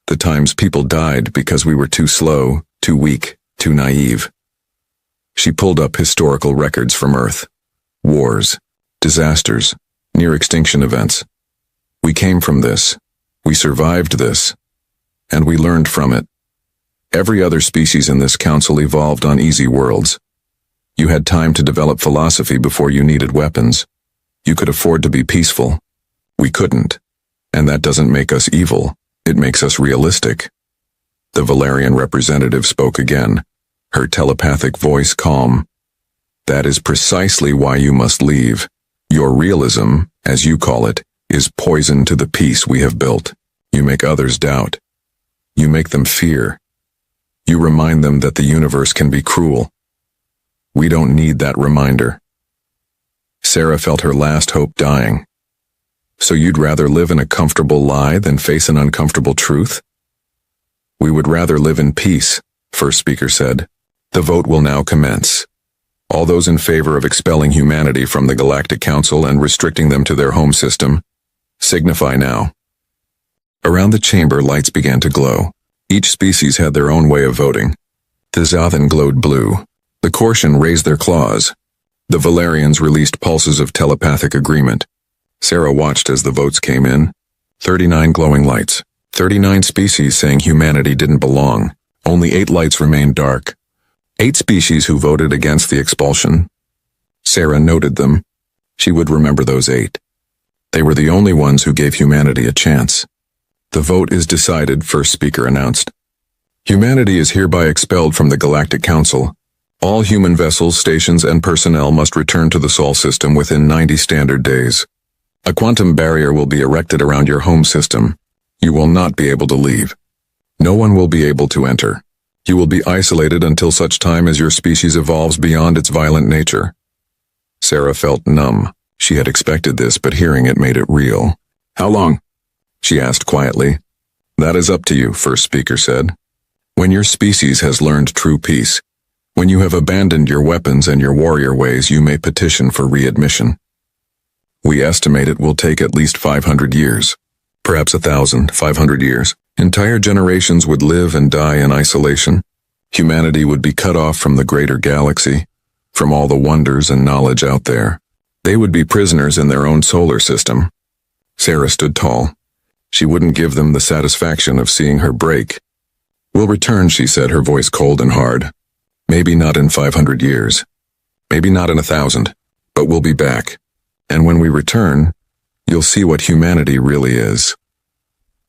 the times people died because we were too slow, too weak, too naive. She pulled up historical records from Earth. Wars, disasters, near-extinction events. We came from this. We survived this. And we learned from it. Every other species in this council evolved on easy worlds. You had time to develop philosophy before you needed weapons. You could afford to be peaceful. We couldn't. And that doesn't make us evil. It makes us realistic. The Valerian representative spoke again, her telepathic voice calm. That is precisely why you must leave. Your realism, as you call it, is poison to the peace we have built. You make others doubt. You make them fear. You remind them that the universe can be cruel. We don't need that reminder. Sarah felt her last hope dying. So you'd rather live in a comfortable lie than face an uncomfortable truth? We would rather live in peace, first speaker said. The vote will now commence. All those in favor of expelling humanity from the Galactic Council and restricting them to their home system, signify now. Around the chamber, lights began to glow. Each species had their own way of voting. The Zothan glowed blue. The Korsian raised their claws. The Valerians released pulses of telepathic agreement. Sarah watched as the votes came in. 39 glowing lights. 39 species saying humanity didn't belong. Only 8 lights remained dark. 8 species who voted against the expulsion. Sarah noted them. She would remember those 8. They were the only ones who gave humanity a chance. The vote is decided, first speaker announced. Humanity is hereby expelled from the Galactic Council. All human vessels, stations, and personnel must return to the Sol system within 90 standard days. A quantum barrier will be erected around your home system. You will not be able to leave. No one will be able to enter. You will be isolated until such time as your species evolves beyond its violent nature. Sarah felt numb. She had expected this, but hearing it made it real. How long? She asked quietly. That is up to you, first speaker said. When your species has learned true peace, when you have abandoned your weapons and your warrior ways, you may petition for readmission. We estimate it will take at least 500 years. Perhaps 1,500 years. Entire generations would live and die in isolation. Humanity would be cut off from the greater galaxy, from all the wonders and knowledge out there. They would be prisoners in their own solar system. Sarah stood tall. She wouldn't give them the satisfaction of seeing her break. We'll return, she said, her voice cold and hard. Maybe not in 500 years. Maybe not in 1,000. But we'll be back. And when we return, you'll see what humanity really is.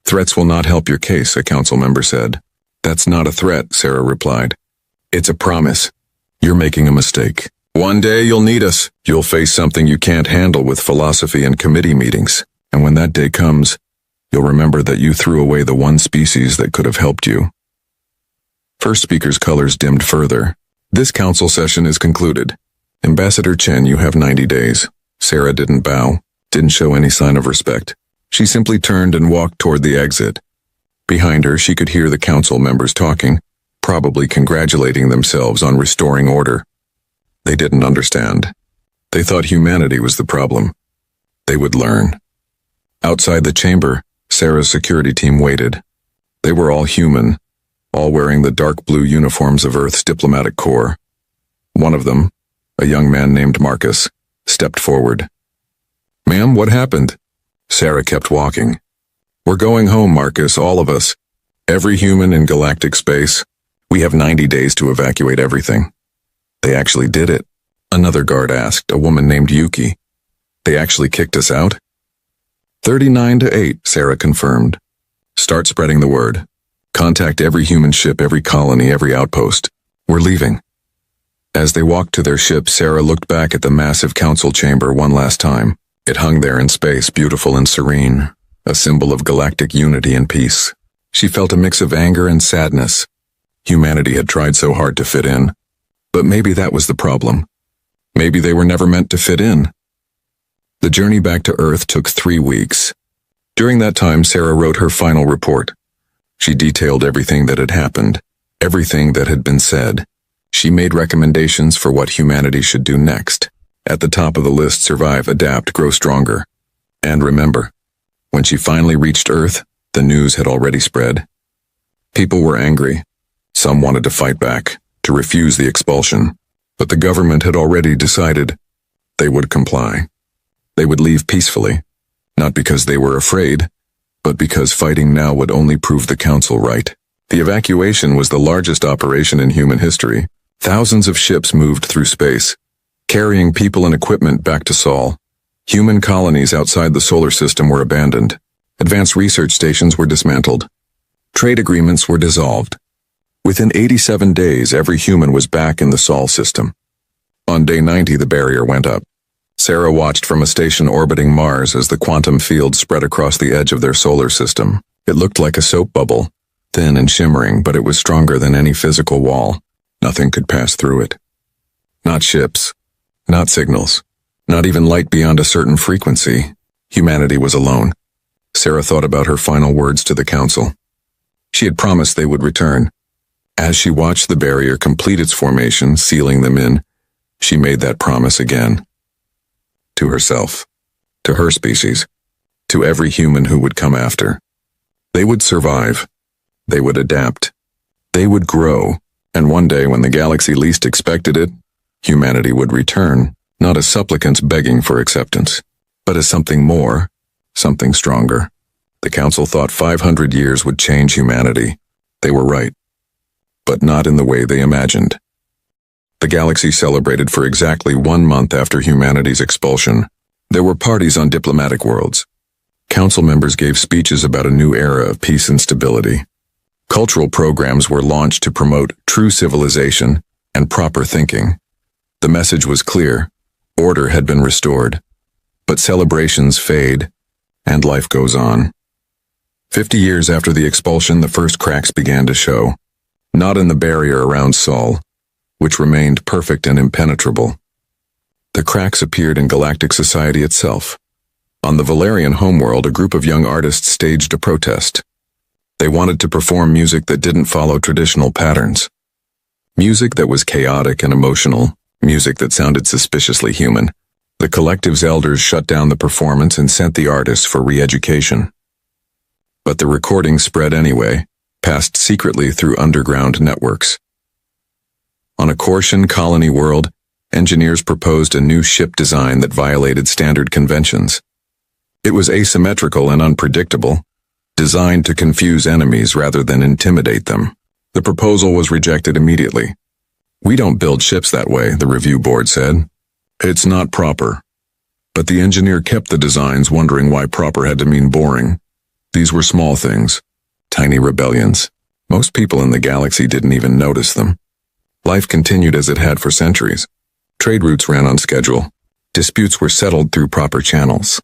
Threats will not help your case, a council member said. That's not a threat, Sarah replied. It's a promise. You're making a mistake. One day you'll need us. You'll face something you can't handle with philosophy and committee meetings. And when that day comes, you'll remember that you threw away the one species that could have helped you. First speaker's colors dimmed further. This council session is concluded. Ambassador Chen, you have 90 days. Sarah didn't bow, didn't show any sign of respect. She simply turned and walked toward the exit. Behind her, she could hear the council members talking, probably congratulating themselves on restoring order. They didn't understand. They thought humanity was the problem. They would learn. Outside the chamber, Sarah's security team waited. They were all human, all wearing the dark blue uniforms of Earth's diplomatic corps. One of them, a young man named Marcus, stepped forward. "Ma'am, what happened?" Sarah kept walking. "We're going home, Marcus, all of us. Every human in galactic space. We have 90 days to evacuate everything." "They actually did it?" another guard asked, a woman named Yuki. "They actually kicked us out?" 39-8, Sarah confirmed. "Start spreading the word. Contact every human ship, every colony, every outpost. We're leaving." As they walked to their ship, Sarah looked back at the massive council chamber one last time. It hung there in space, beautiful and serene, a symbol of galactic unity and peace. She felt a mix of anger and sadness. Humanity had tried so hard to fit in. But maybe that was the problem. Maybe they were never meant to fit in. The journey back to Earth took 3 weeks. During that time, Sarah wrote her final report. She detailed everything that had happened, everything that had been said. She made recommendations for what humanity should do next. At the top of the list, survive, adapt, grow stronger. And remember, when she finally reached Earth, the news had already spread. People were angry. Some wanted to fight back, to refuse the expulsion. But the government had already decided they would comply. They would leave peacefully, not because they were afraid, but because fighting now would only prove the council right. The evacuation was the largest operation in human history. Thousands of ships moved through space, carrying people and equipment back to Sol. Human colonies outside the solar system were abandoned. Advanced research stations were dismantled. Trade agreements were dissolved. Within 87 days, every human was back in the Sol system. On day 90, the barrier went up. Sarah watched from a station orbiting Mars as the quantum field spread across the edge of their solar system. It looked like a soap bubble, thin and shimmering, but it was stronger than any physical wall. Nothing could pass through it. Not ships, not signals, not even light beyond a certain frequency. Humanity was alone. Sarah thought about her final words to the council. She had promised they would return. As she watched the barrier complete its formation, sealing them in, she made that promise again. To herself, to her species, to every human who would come after. They would survive. They would adapt. They would grow. And one day, when the galaxy least expected it, humanity would return, not as supplicants begging for acceptance, but as something more, something stronger. The council thought 500 years would change humanity. They were right. But not in the way they imagined. The galaxy celebrated for exactly 1 month after humanity's expulsion. There were parties on diplomatic worlds. Council members gave speeches about a new era of peace and stability. Cultural programs were launched to promote true civilization and proper thinking. The message was clear. Order had been restored. But celebrations fade, and life goes on. 50 years after the expulsion, the first cracks began to show. Not in the barrier around Sol, which remained perfect and impenetrable. The cracks appeared in galactic society itself. On the Valerian homeworld, a group of young artists staged a protest. They wanted to perform music that didn't follow traditional patterns. Music that was chaotic and emotional, music that sounded suspiciously human. The collective's elders shut down the performance and sent the artists for re-education. But the recording spread anyway, passed secretly through underground networks. On a Corsian colony world, engineers proposed a new ship design that violated standard conventions. It was asymmetrical and unpredictable, designed to confuse enemies rather than intimidate them. The proposal was rejected immediately. "We don't build ships that way," the review board said. "It's not proper." But the engineer kept the designs, wondering why proper had to mean boring. These were small things, tiny rebellions. Most people in the galaxy didn't even notice them. Life continued as it had for centuries. Trade routes ran on schedule. Disputes were settled through proper channels.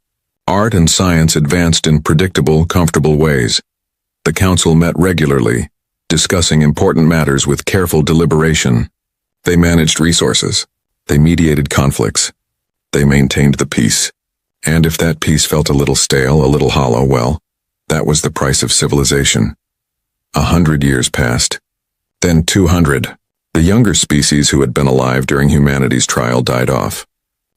Art and science advanced in predictable, comfortable ways. The council met regularly, discussing important matters with careful deliberation. They managed resources. They mediated conflicts. They maintained the peace. And if that peace felt a little stale, a little hollow, well, that was the price of civilization. 100 years passed. Then 200. The younger species who had been alive during humanity's trial died off.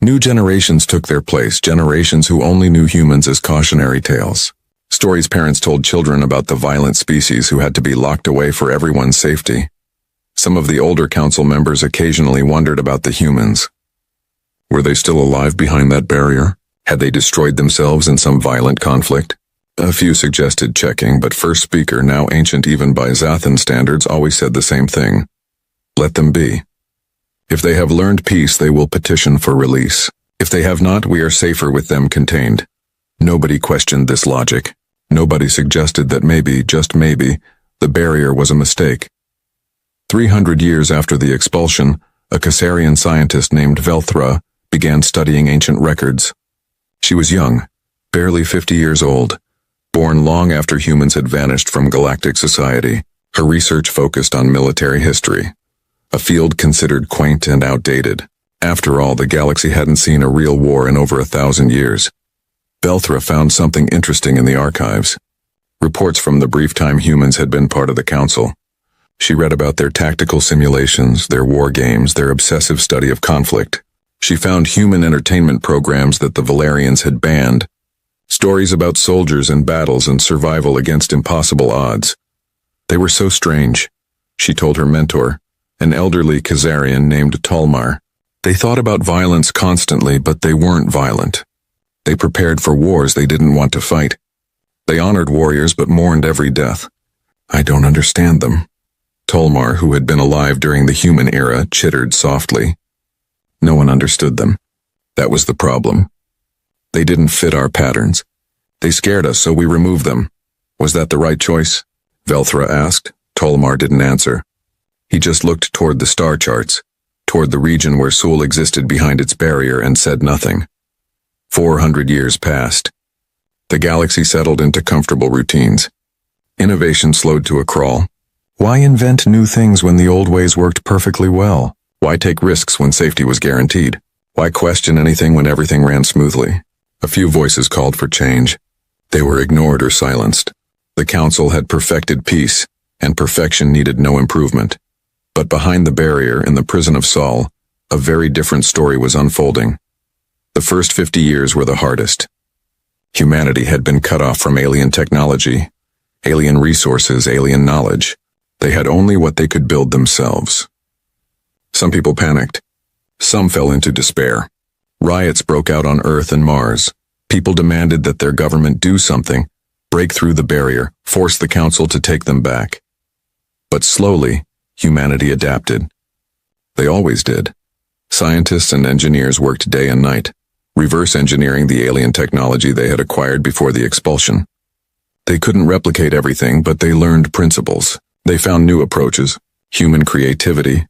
New generations took their place, generations who only knew humans as cautionary tales. Stories parents told children about the violent species who had to be locked away for everyone's safety. Some of the older council members occasionally wondered about the humans. Were they still alive behind that barrier? Had they destroyed themselves in some violent conflict? A few suggested checking, but first speaker, now ancient even by Zathan standards, always said the same thing. Let them be. If they have learned peace, they will petition for release. If they have not, we are safer with them contained. Nobody questioned this logic. Nobody suggested that maybe, just maybe, the barrier was a mistake. 300 years after the expulsion, a Caesarian scientist named Velthra began studying ancient records. She was young, barely 50 years old, born long after humans had vanished from galactic society. Her research focused on military history, a field considered quaint and outdated. After all, the galaxy hadn't seen a real war in over 1,000 years. Velthra found something interesting in the archives. Reports from the brief time humans had been part of the council. She read about their tactical simulations, their war games, their obsessive study of conflict. She found human entertainment programs that the Valerians had banned, stories about soldiers and battles and survival against impossible odds. They were so strange, she told her mentor, an elderly Caesarian named Tolmar. They thought about violence constantly, but they weren't violent. They prepared for wars they didn't want to fight. They honored warriors but mourned every death. I don't understand them. Tolmar, who had been alive during the human era, chittered softly. No one understood them. That was the problem. They didn't fit our patterns. They scared us, so we removed them. Was that the right choice? Velthra asked. Tolmar didn't answer. He just looked toward the star charts, toward the region where Sul existed behind its barrier, and said nothing. 400 years passed. The galaxy settled into comfortable routines. Innovation slowed to a crawl. Why invent new things when the old ways worked perfectly well? Why take risks when safety was guaranteed? Why question anything when everything ran smoothly? A few voices called for change. They were ignored or silenced. The council had perfected peace, and perfection needed no improvement. But behind the barrier, in the prison of Sol, a very different story was unfolding. The first 50 years were the hardest. Humanity had been cut off from alien technology, alien resources, alien knowledge. They had only what they could build themselves. Some people panicked. Some fell into despair. Riots broke out on Earth and Mars. People demanded that their government do something, break through the barrier, force the council to take them back. But slowly, humanity adapted. They always did. Scientists and engineers worked day and night, reverse engineering the alien technology they had acquired before the expulsion. They couldn't replicate everything, but they learned principles. They found new approaches, human creativity,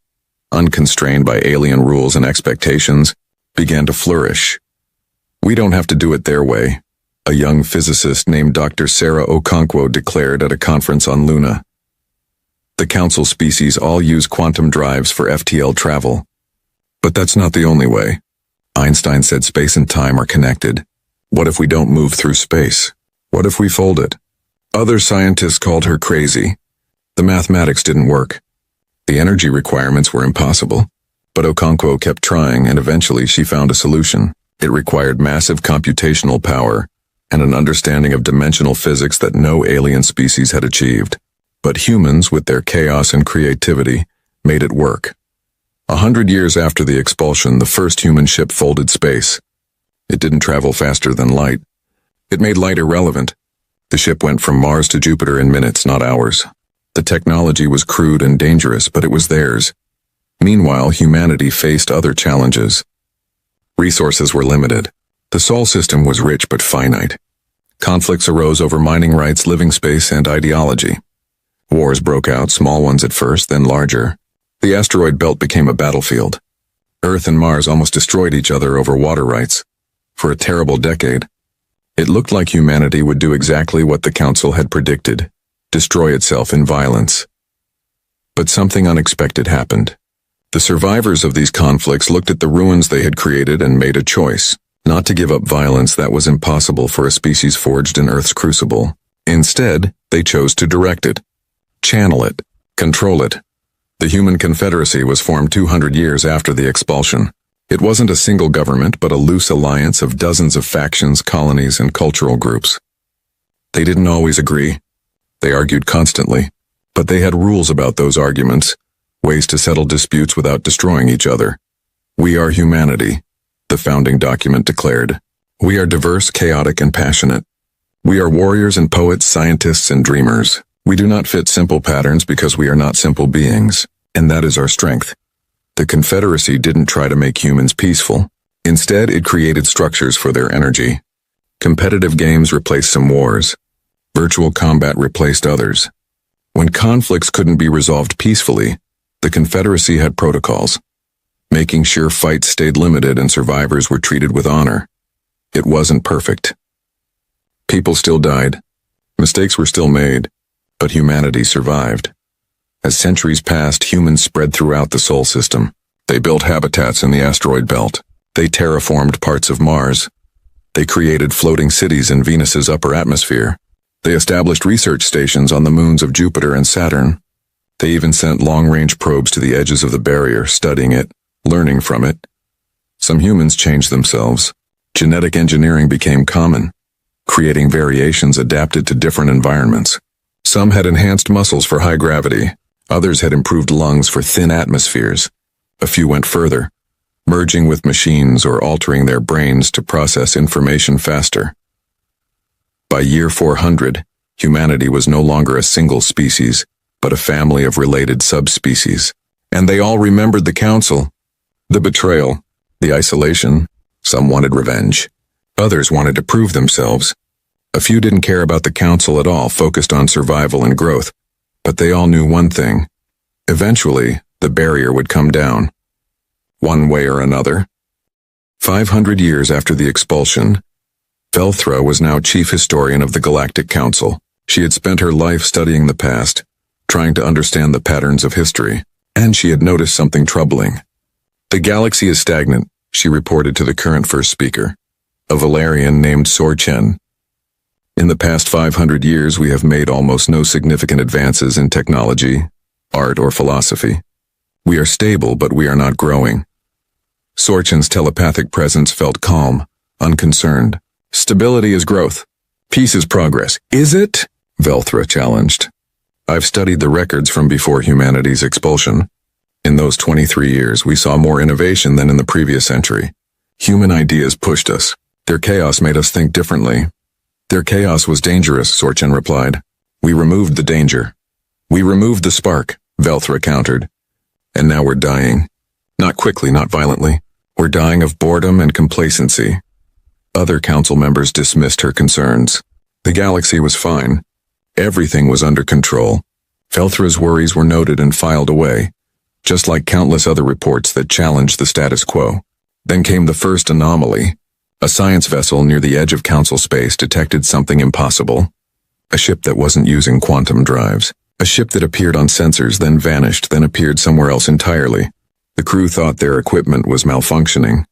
unconstrained by alien rules and expectations, began to flourish. We don't have to do it their way, a young physicist named Dr. Sarah Okonkwo declared at a conference on Luna. The council species all use quantum drives for FTL travel. But that's not the only way. Einstein said space and time are connected. What if we don't move through space? What if we fold it? Other scientists called her crazy. The mathematics didn't work. The energy requirements were impossible. But Okonkwo kept trying, and eventually she found a solution. It required massive computational power and an understanding of dimensional physics that no alien species had achieved. But humans, with their chaos and creativity, made it work. 100 years after the expulsion, the first human ship folded space. It didn't travel faster than light. It made light irrelevant. The ship went from Mars to Jupiter in minutes, not hours. The technology was crude and dangerous, but it was theirs. Meanwhile, humanity faced other challenges. Resources were limited. The Sol system was rich but finite. Conflicts arose over mining rights, living space, and ideology. Wars broke out, small ones at first, then larger. The asteroid belt became a battlefield. Earth and Mars almost destroyed each other over water rights. For a terrible decade, it looked like humanity would do exactly what the Council had predicted, destroy itself in violence. But something unexpected happened. The survivors of these conflicts looked at the ruins they had created and made a choice, not to give up violence that was impossible for a species forged in Earth's crucible. Instead, they chose to direct it, channel it, control it. The Human Confederacy was formed 200 years after the expulsion. It wasn't a single government, but a loose alliance of dozens of factions, colonies, and cultural groups. They didn't always agree. They argued constantly, but they had rules about those arguments, ways to settle disputes without destroying each other. We are humanity, the founding document declared. We are diverse, chaotic, and passionate. We are warriors and poets, scientists and dreamers. We do not fit simple patterns because we are not simple beings, and that is our strength. The Confederacy didn't try to make humans peaceful. Instead, it created structures for their energy. Competitive games replaced some wars. Virtual combat replaced others. When conflicts couldn't be resolved peacefully, the Confederacy had protocols, making sure fights stayed limited and survivors were treated with honor. It wasn't perfect. People still died. Mistakes were still made, but humanity survived. As centuries passed, humans spread throughout the Sol system. They built habitats in the asteroid belt. They terraformed parts of Mars. They created floating cities in Venus's upper atmosphere. They established research stations on the moons of Jupiter and Saturn. They even sent long-range probes to the edges of the barrier, studying it, learning from it. Some humans changed themselves. Genetic engineering became common, creating variations adapted to different environments. Some had enhanced muscles for high gravity. Others had improved lungs for thin atmospheres. A few went further, merging with machines or altering their brains to process information faster. By year 400, humanity was no longer a single species, but a family of related subspecies. And they all remembered the council, the betrayal, the isolation. Some wanted revenge. Others wanted to prove themselves. A few didn't care about the council at all, focused on survival and growth. But they all knew one thing. Eventually, the barrier would come down. One way or another. 500 years after the expulsion, Velthra was now chief historian of the Galactic Council. She had spent her life studying the past, trying to understand the patterns of history, and she had noticed something troubling. The galaxy is stagnant, she reported to the current first speaker, a Valerian named Sorchen. In the past 500 years, we have made almost no significant advances in technology, art, or philosophy. We are stable, but we are not growing. Sorchen's telepathic presence felt calm, unconcerned. Stability is growth. Peace is progress. Is it? Velthra challenged. I've studied the records from before humanity's expulsion. In those 23 years, we saw more innovation than in the previous century. Human ideas pushed us. Their chaos made us think differently. Their chaos was dangerous, Sorchen replied. We removed the danger. We removed the spark, Velthra countered. And now we're dying. Not quickly, not violently. We're dying of boredom and complacency. Other council members dismissed her concerns. The galaxy was fine. Everything was under control. Velthra's worries were noted and filed away, just like countless other reports that challenged the status quo. Then came the first anomaly. A science vessel near the edge of council space detected something impossible. A ship that wasn't using quantum drives. A ship that appeared on sensors, then vanished, then appeared somewhere else entirely. The crew thought their equipment was malfunctioning.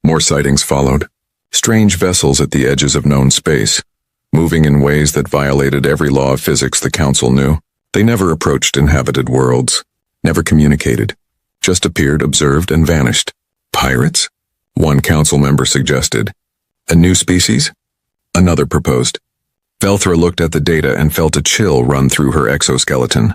More sightings followed. Strange vessels at the edges of known space, moving in ways that violated every law of physics the council knew. They never approached inhabited worlds, never communicated, just appeared, observed, and vanished. Pirates? One council member suggested. A new species? Another proposed. Velthra looked at the data and felt a chill run through her exoskeleton.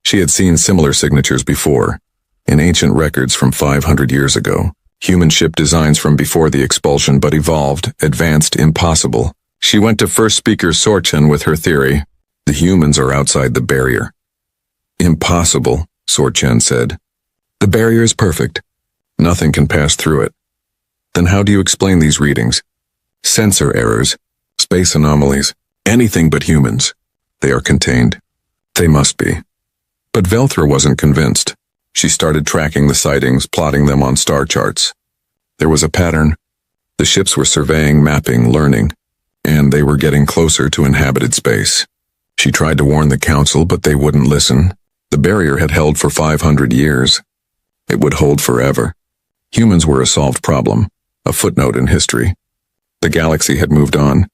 She had seen similar signatures before, in ancient records from 500 years ago. Human ship designs from before the expulsion, but evolved, advanced, impossible. She went to first speaker Sorchen with her theory. The humans are outside the barrier. Impossible, Sorchen said. The barrier is perfect. Nothing can pass through it. Then how do you explain these readings? Sensor errors, space anomalies, anything but humans. They are contained. They must be. But Velthra wasn't convinced. She started tracking the sightings, plotting them on star charts. There was a pattern. The ships were surveying, mapping, learning, and they were getting closer to inhabited space. She tried to warn the council, but they wouldn't listen. The barrier had held for 500 years. It would hold forever. Humans were a solved problem, a footnote in history. The galaxy had moved on.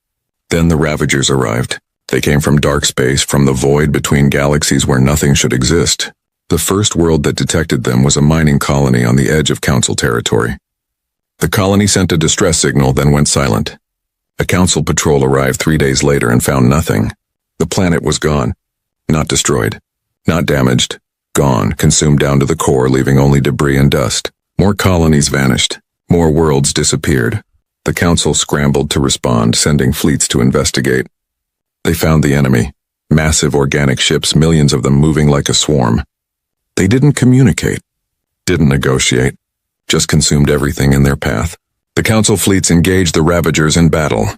Then the Ravagers arrived. They came from dark space, from the void between galaxies where nothing should exist. The first world that detected them was a mining colony on the edge of council territory. The colony sent a distress signal, then went silent. A council patrol arrived 3 days later and found nothing. The planet was gone. Not destroyed. Not damaged. Gone, consumed down to the core, leaving only debris and dust. More colonies vanished. More worlds disappeared. The council scrambled to respond, sending fleets to investigate. They found the enemy. Massive organic ships, millions of them moving like a swarm. They didn't communicate. Didn't negotiate. Just consumed everything in their path. The council fleets engaged the Ravagers in battle.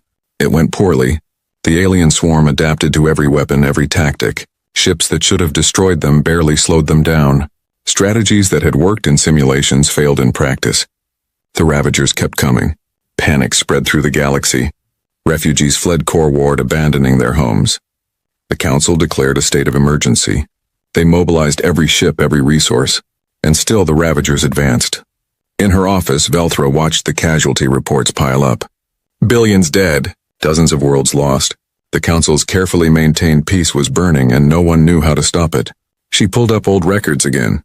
It went poorly. The alien swarm adapted to every weapon, every tactic. Ships that should have destroyed them barely slowed them down. Strategies that had worked in simulations failed in practice. The Ravagers kept coming. Panic spread through the galaxy. Refugees fled core ward, abandoning their homes. The council declared a state of emergency. They mobilized every ship, every resource. And still the Ravagers advanced. In her office, Velthra watched the casualty reports pile up. Billions dead, dozens of worlds lost. The council's carefully maintained peace was burning and no one knew how to stop it. She pulled up old records again.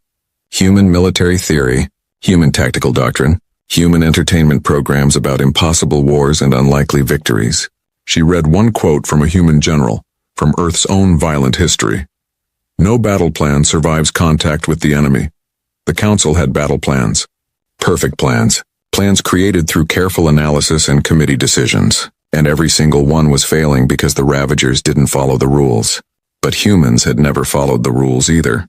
Human military theory, human tactical doctrine, human entertainment programs about impossible wars and unlikely victories. She read one quote from a human general, from Earth's own violent history. No battle plan survives contact with the enemy. The council had battle plans. Perfect plans. Plans created through careful analysis and committee decisions. And every single one was failing because the Ravagers didn't follow the rules. But humans had never followed the rules either.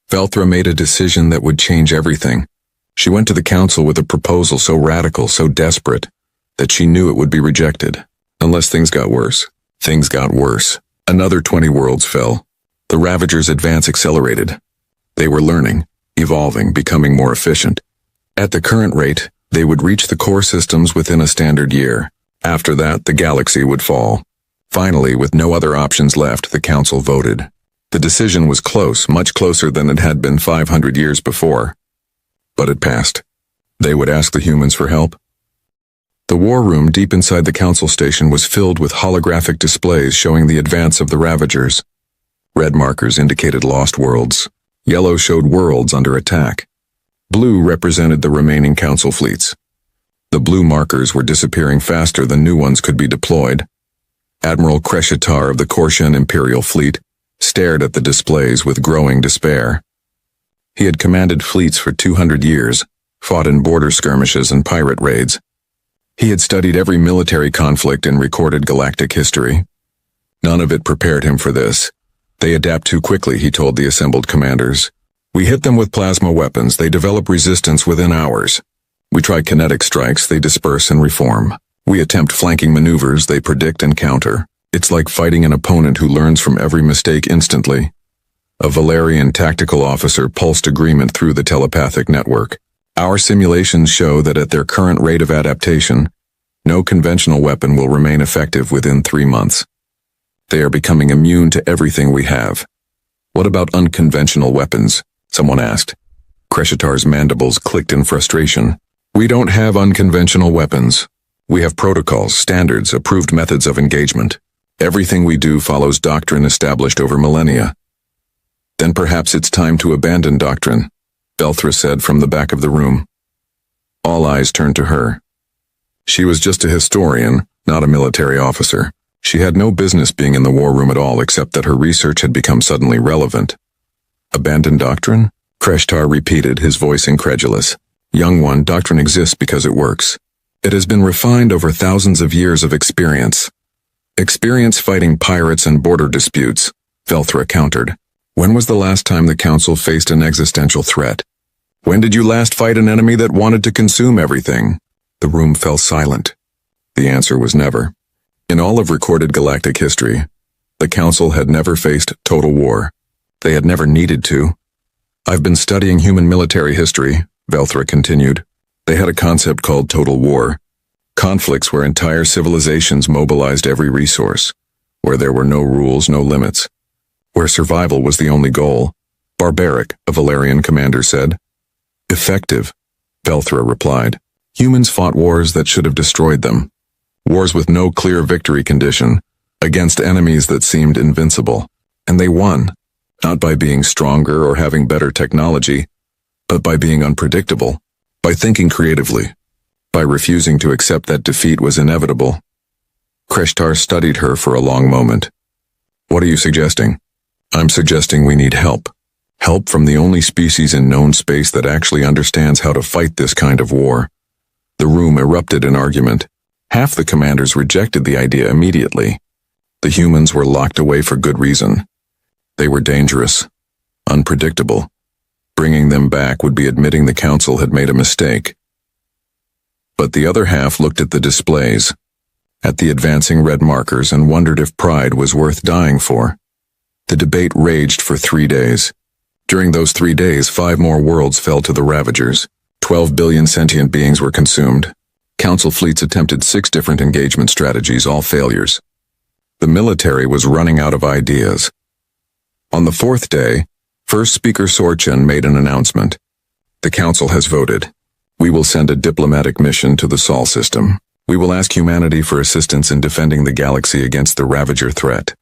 Velthra made a decision that would change everything. She went to the council with a proposal so radical, so desperate, that she knew it would be rejected. Unless things got worse. Things got worse. Another 20 worlds fell. The Ravagers' advance accelerated. They were learning, evolving, becoming more efficient. At the current rate, they would reach the core systems within a standard year. After that, the galaxy would fall. Finally, with no other options left, the council voted. The decision was close, much closer than it had been 500 years before. But it passed. They would ask the humans for help. The war room deep inside the council station was filled with holographic displays showing the advance of the Ravagers. Red markers indicated lost worlds. Yellow showed worlds under attack. Blue represented the remaining council fleets. The blue markers were disappearing faster than new ones could be deployed. Admiral Kreshitar of the Korshan Imperial Fleet stared at the displays with growing despair. He had commanded fleets for 200 years, fought in border skirmishes and pirate raids. He had studied every military conflict in recorded galactic history. None of it prepared him for this. They adapt too quickly, he told the assembled commanders. We hit them with plasma weapons, they develop resistance within hours. We try kinetic strikes, they disperse and reform. We attempt flanking maneuvers, they predict and counter. It's like fighting an opponent who learns from every mistake instantly. A Valerian tactical officer pulsed agreement through the telepathic network. Our simulations show that at their current rate of adaptation, no conventional weapon will remain effective within 3 months. They are becoming immune to everything we have. What about unconventional weapons? Someone asked. Kreshitar's mandibles clicked in frustration. We don't have unconventional weapons. We have protocols, standards, approved methods of engagement. Everything we do follows doctrine established over millennia. Then perhaps it's time to abandon doctrine, Velthra said from the back of the room. All eyes turned to her. She was just a historian, not a military officer. She had no business being in the war room at all except that her research had become suddenly relevant. Abandon doctrine? Kreshitar repeated, his voice incredulous. Young one, doctrine exists because it works. It has been refined over thousands of years of experience. Experience fighting pirates and border disputes, Velthra countered. When was the last time the council faced an existential threat? When did you last fight an enemy that wanted to consume everything? The room fell silent. The answer was never. In all of recorded galactic history, the council had never faced total war. They had never needed to. I've been studying human military history, Velthra continued. They had a concept called total war. Conflicts where entire civilizations mobilized every resource, where there were no rules, no limits, where survival was the only goal. Barbaric, a Valerian commander said. Effective, Velthra replied. Humans fought wars that should have destroyed them. Wars with no clear victory condition, against enemies that seemed invincible. And they won, not by being stronger or having better technology, but by being unpredictable, by thinking creatively. by refusing to accept that defeat was inevitable. Kreshtar studied her for a long moment. What are you suggesting? I'm suggesting we need help. Help from the only species in known space that actually understands how to fight this kind of war. The room erupted in argument. Half the commanders rejected the idea immediately. The humans were locked away for good reason. They were dangerous, unpredictable. Bringing them back would be admitting the council had made a mistake. But the other half looked at the displays, at the advancing red markers, and wondered if pride was worth dying for. The debate raged for 3 days. During those 3 days, 5 more worlds fell to the Ravagers. 12 billion sentient beings were consumed. Council fleets attempted 6 different engagement strategies, all failures. The military was running out of ideas. On the 4th day, First Speaker Sorchen made an announcement. The Council has voted. We will send a diplomatic mission to the Sol system. We will ask humanity for assistance in defending the galaxy against the Ravager threat.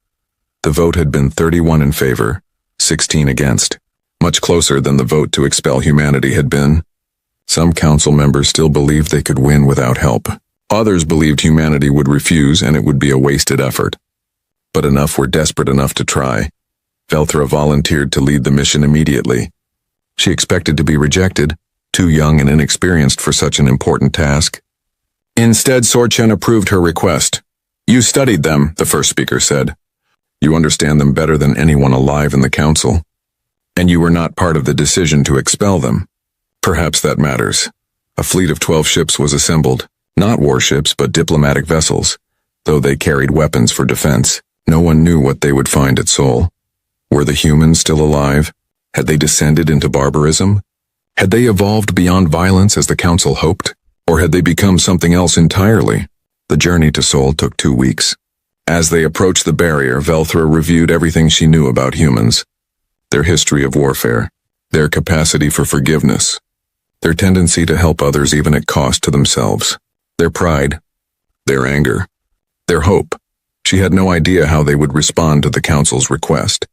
The vote had been 31 in favor, 16 against. Much closer than the vote to expel humanity had been. Some council members still believed they could win without help. Others believed humanity would refuse and it would be a wasted effort. But enough were desperate enough to try. Velthra volunteered to lead the mission immediately. She expected to be rejected, too young and inexperienced for such an important task. Instead, Sorchen approved her request. You studied them, the first speaker said. You understand them better than anyone alive in the council. And you were not part of the decision to expel them. Perhaps that matters. A fleet of 12 ships was assembled, not warships but diplomatic vessels. Though they carried weapons for defense, no one knew what they would find at Sol. Were the humans still alive? Had they descended into barbarism? Had they evolved beyond violence as the council hoped? Or had they become something else entirely? The journey to Sol took 2 weeks. As they approached the barrier, Velthra reviewed everything she knew about humans. Their history of warfare, their capacity for forgiveness, their tendency to help others even at cost to themselves, their pride, their anger, their hope. She had no idea how they would respond to the council's request.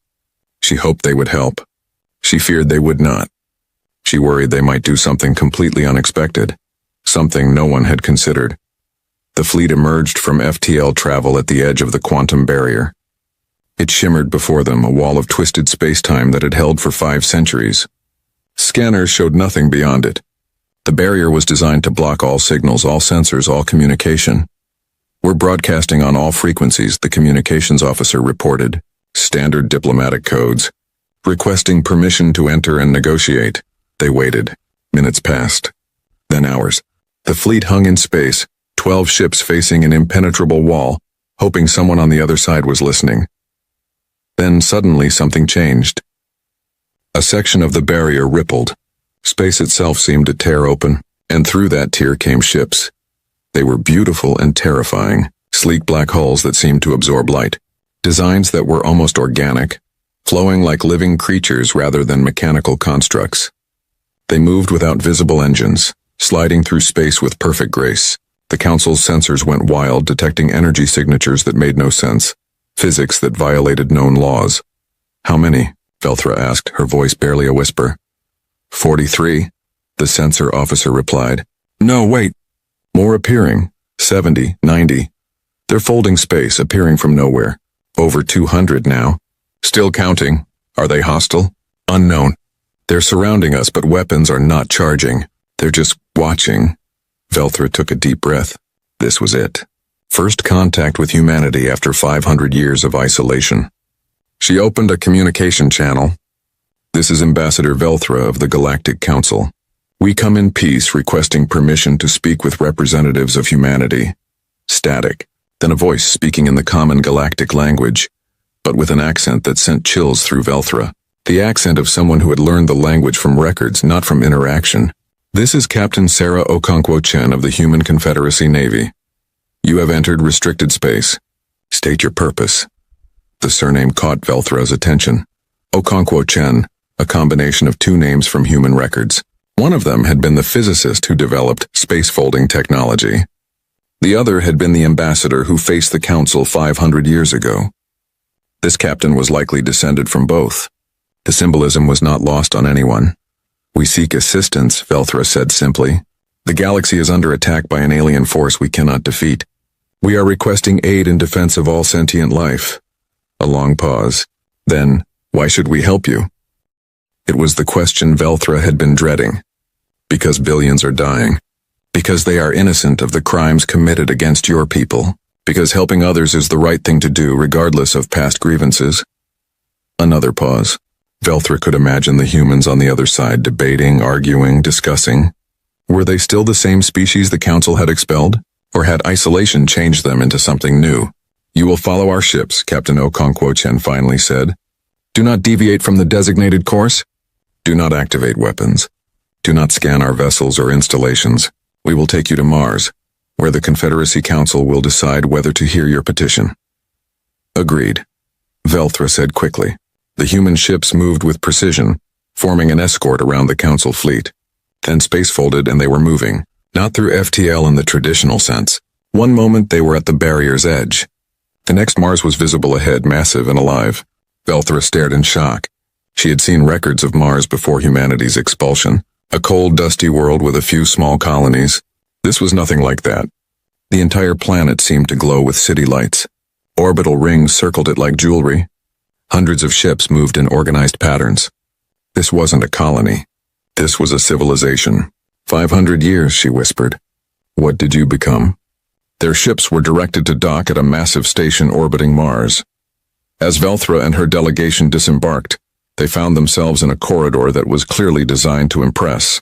She hoped they would help. She feared they would not. She worried they might do something completely unexpected, something no one had considered. The fleet emerged from FTL travel at the edge of the quantum barrier. It shimmered before them, a wall of twisted space-time that had held for 5 centuries. Scanners showed nothing beyond it. The barrier was designed to block all signals, all sensors, all communication. We're broadcasting on all frequencies, the communications officer reported. Standard diplomatic codes. Requesting permission to enter and negotiate. They waited. Minutes passed. Then hours. The fleet hung in space, 12 ships facing an impenetrable wall, hoping someone on the other side was listening. Then suddenly something changed. A section of the barrier rippled. Space itself seemed to tear open, and through that tear came ships. They were beautiful and terrifying, sleek black hulls that seemed to absorb light. Designs that were almost organic, flowing like living creatures rather than mechanical constructs. They moved without visible engines, sliding through space with perfect grace. The council's sensors went wild, detecting energy signatures that made no sense, physics that violated known laws. How many? Velthra asked, her voice barely a whisper. 43, the sensor officer replied. No, wait. More appearing. 70, 90. They're folding space, appearing from nowhere. Over 200 now. Still counting. Are they hostile? Unknown. They're surrounding us, but weapons are not charging. They're just watching. Velthra took a deep breath. This was it. First contact with humanity after 500 years of isolation. She opened a communication channel. This is Ambassador Velthra of the Galactic Council. We come in peace, requesting permission to speak with representatives of humanity. Static. Then a voice speaking in the common galactic language, but with an accent that sent chills through Velthra. The accent of someone who had learned the language from records, not from interaction. This is Captain Sarah Okonkwo Chen of the Human Confederacy Navy. You have entered restricted space. State your purpose. The surname caught Velthra's attention. Okonkwo Chen, a combination of 2 names from human records. One of them had been the physicist who developed space-folding technology. The other had been the ambassador who faced the council 500 years ago. This captain was likely descended from both. The symbolism was not lost on anyone. We seek assistance, Velthra said simply. The galaxy is under attack by an alien force we cannot defeat. We are requesting aid in defense of all sentient life. A long pause. Then, why should we help you? It was the question Velthra had been dreading. Because billions are dying. Because they are innocent of the crimes committed against your people. Because helping others is the right thing to do regardless of past grievances. Another pause. Velthra could imagine the humans on the other side debating, arguing, discussing. Were they still the same species the Council had expelled? Or had isolation changed them into something new? You will follow our ships, Captain Okonkwo-Chen finally said. Do not deviate from the designated course. Do not activate weapons. Do not scan our vessels or installations. We will take you to Mars, where the Confederacy Council will decide whether to hear your petition. Agreed, Velthra said quickly. The human ships moved with precision, forming an escort around the Council fleet. Then space folded and they were moving, not through FTL in the traditional sense. One moment they were at the barrier's edge. The next Mars was visible ahead, massive and alive. Velthra stared in shock. She had seen records of Mars before humanity's expulsion. A cold, dusty world with a few small colonies. This was nothing like that. The entire planet seemed to glow with city lights. Orbital rings circled it like jewelry. Hundreds of ships moved in organized patterns. This wasn't a colony. This was a civilization. 500 years, she whispered. What did you become? Their ships were directed to dock at a massive station orbiting Mars. As Velthra and her delegation disembarked, they found themselves in a corridor that was clearly designed to impress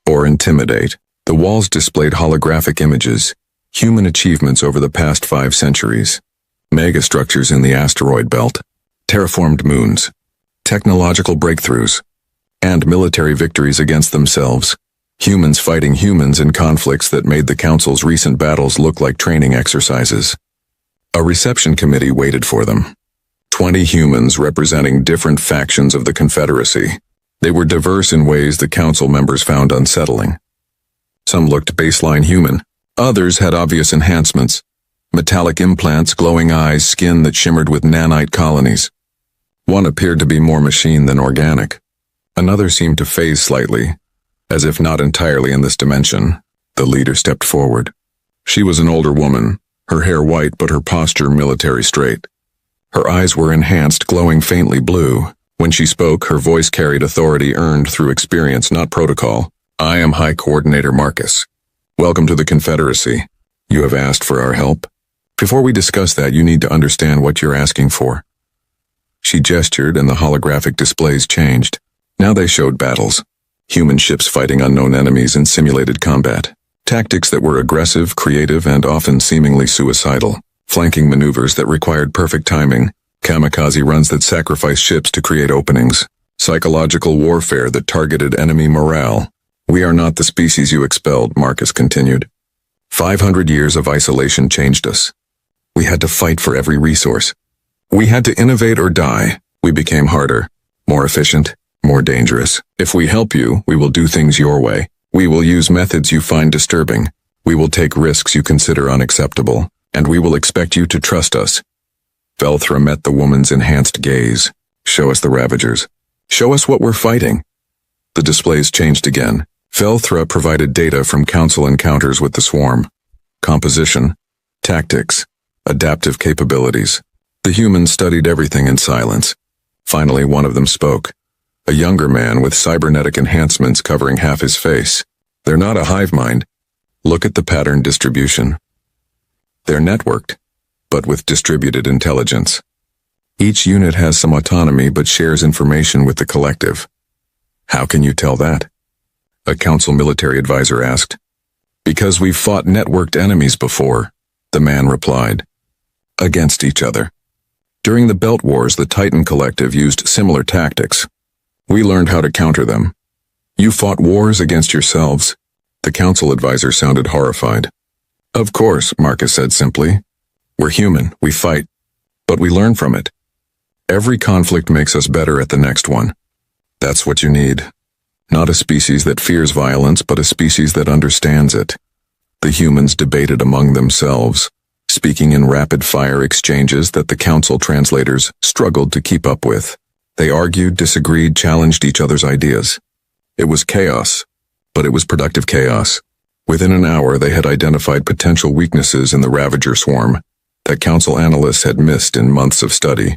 or intimidate. The walls displayed holographic images, human achievements over the past 5 centuries, megastructures in the asteroid belt, terraformed moons, technological breakthroughs, and military victories against themselves. Humans fighting humans in conflicts that made the Council's recent battles look like training exercises. A reception committee waited for them. 20 humans representing different factions of the Confederacy. They were diverse in ways the Council members found unsettling. Some looked baseline human. Others had obvious enhancements. Metallic implants, glowing eyes, skin that shimmered with nanite colonies. One appeared to be more machine than organic. Another seemed to phase slightly, as if not entirely in this dimension. The leader stepped forward. She was an older woman, her hair white but her posture military straight. Her eyes were enhanced, glowing faintly blue. When she spoke, her voice carried authority earned through experience, not protocol. I am High Coordinator Marcus. Welcome to the Confederacy. You have asked for our help. Before we discuss that, you need to understand what you're asking for. She gestured and the holographic displays changed. Now they showed battles. Human ships fighting unknown enemies in simulated combat. Tactics that were aggressive, creative, and often seemingly suicidal. Flanking maneuvers that required perfect timing, kamikaze runs that sacrificed ships to create openings, psychological warfare that targeted enemy morale. We are not the species you expelled, Marcus continued. 500 years of isolation changed us. We had to fight for every resource. We had to innovate or die. We became harder, more efficient, more dangerous. If we help you, we will do things your way. We will use methods you find disturbing. We will take risks you consider unacceptable. And we will expect you to trust us. Velthra met the woman's enhanced gaze. Show us the Ravagers. Show us what we're fighting. The displays changed again. Velthra provided data from Council encounters with the swarm. Composition, tactics, adaptive capabilities. The humans studied everything in silence. Finally, one of them spoke. A younger man with cybernetic enhancements covering half his face. They're not a hive mind. Look at the pattern distribution. They're networked, but with distributed intelligence. Each unit has some autonomy but shares information with the collective. How can you tell that? A Council military advisor asked. Because we've fought networked enemies before, the man replied. Against each other. During the Belt Wars, the Titan Collective used similar tactics. We learned how to counter them. You fought wars against yourselves. The Council advisor sounded horrified. Of course, Marcus said simply. We're human, we fight, but we learn from it. Every conflict makes us better at the next one. That's what you need. Not a species that fears violence, but a species that understands it. The humans debated among themselves, speaking in rapid-fire exchanges that the Council translators struggled to keep up with. They argued, disagreed, challenged each other's ideas. It was chaos, but it was productive chaos. Within an hour, they had identified potential weaknesses in the Ravager swarm that Council analysts had missed in months of study.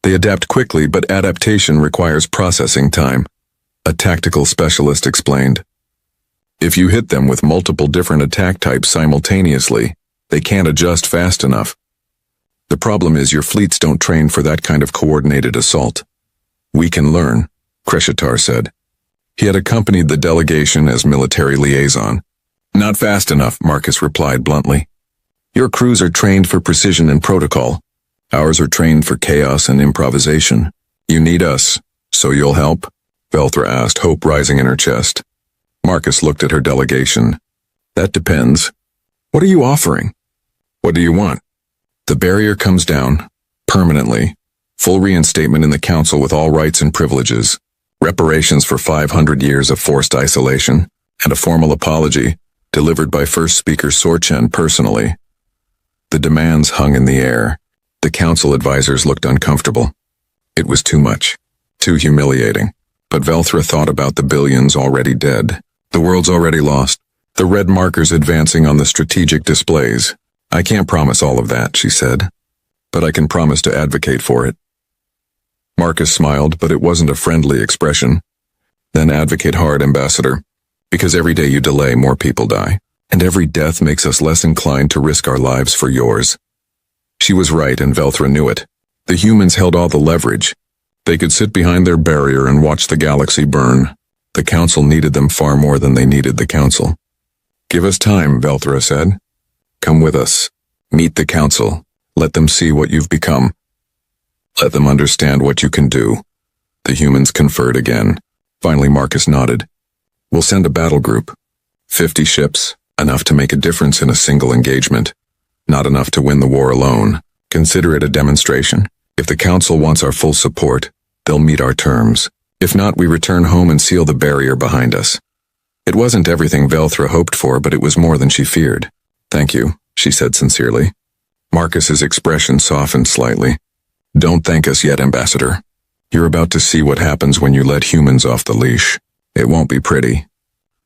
They adapt quickly, but adaptation requires processing time, a tactical specialist explained. If you hit them with multiple different attack types simultaneously, they can't adjust fast enough. The problem is your fleets don't train for that kind of coordinated assault. We can learn, Kreshitar said. He had accompanied the delegation as military liaison. Not fast enough, Marcus replied bluntly. Your crews are trained for precision and protocol. Ours are trained for chaos and improvisation. You need us, so you'll help? Velthra asked, hope rising in her chest. Marcus looked at her delegation. That depends. What are you offering? What do you want? The barrier comes down, permanently. Full reinstatement in the Council with all rights and privileges. Reparations for 500 years of forced isolation, and a formal apology, delivered by First Speaker Sorchen personally. The demands hung in the air. The Council advisors looked uncomfortable. It was too much. Too humiliating. But Velthra thought about the billions already dead. The world's already lost. The red markers advancing on the strategic displays. I can't promise all of that, she said. But I can promise to advocate for it. Marcus smiled, but it wasn't a friendly expression. Then advocate hard, Ambassador. Because every day you delay, more people die. And every death makes us less inclined to risk our lives for yours. She was right, and Velthra knew it. The humans held all the leverage. They could sit behind their barrier and watch the galaxy burn. The Council needed them far more than they needed the Council. Give us time, Velthra said. Come with us. Meet the Council. Let them see what you've become. Let them understand what you can do. The humans conferred again. Finally, Marcus nodded. We'll send a battle group. 50 ships, enough to make a difference in a single engagement. Not enough to win the war alone. Consider it a demonstration. If the Council wants our full support, they'll meet our terms. If not, we return home and seal the barrier behind us. It wasn't everything Velthra hoped for, but it was more than she feared. Thank you, she said sincerely. Marcus's expression softened slightly. Don't thank us yet, Ambassador. You're about to see what happens when you let humans off the leash. It won't be pretty,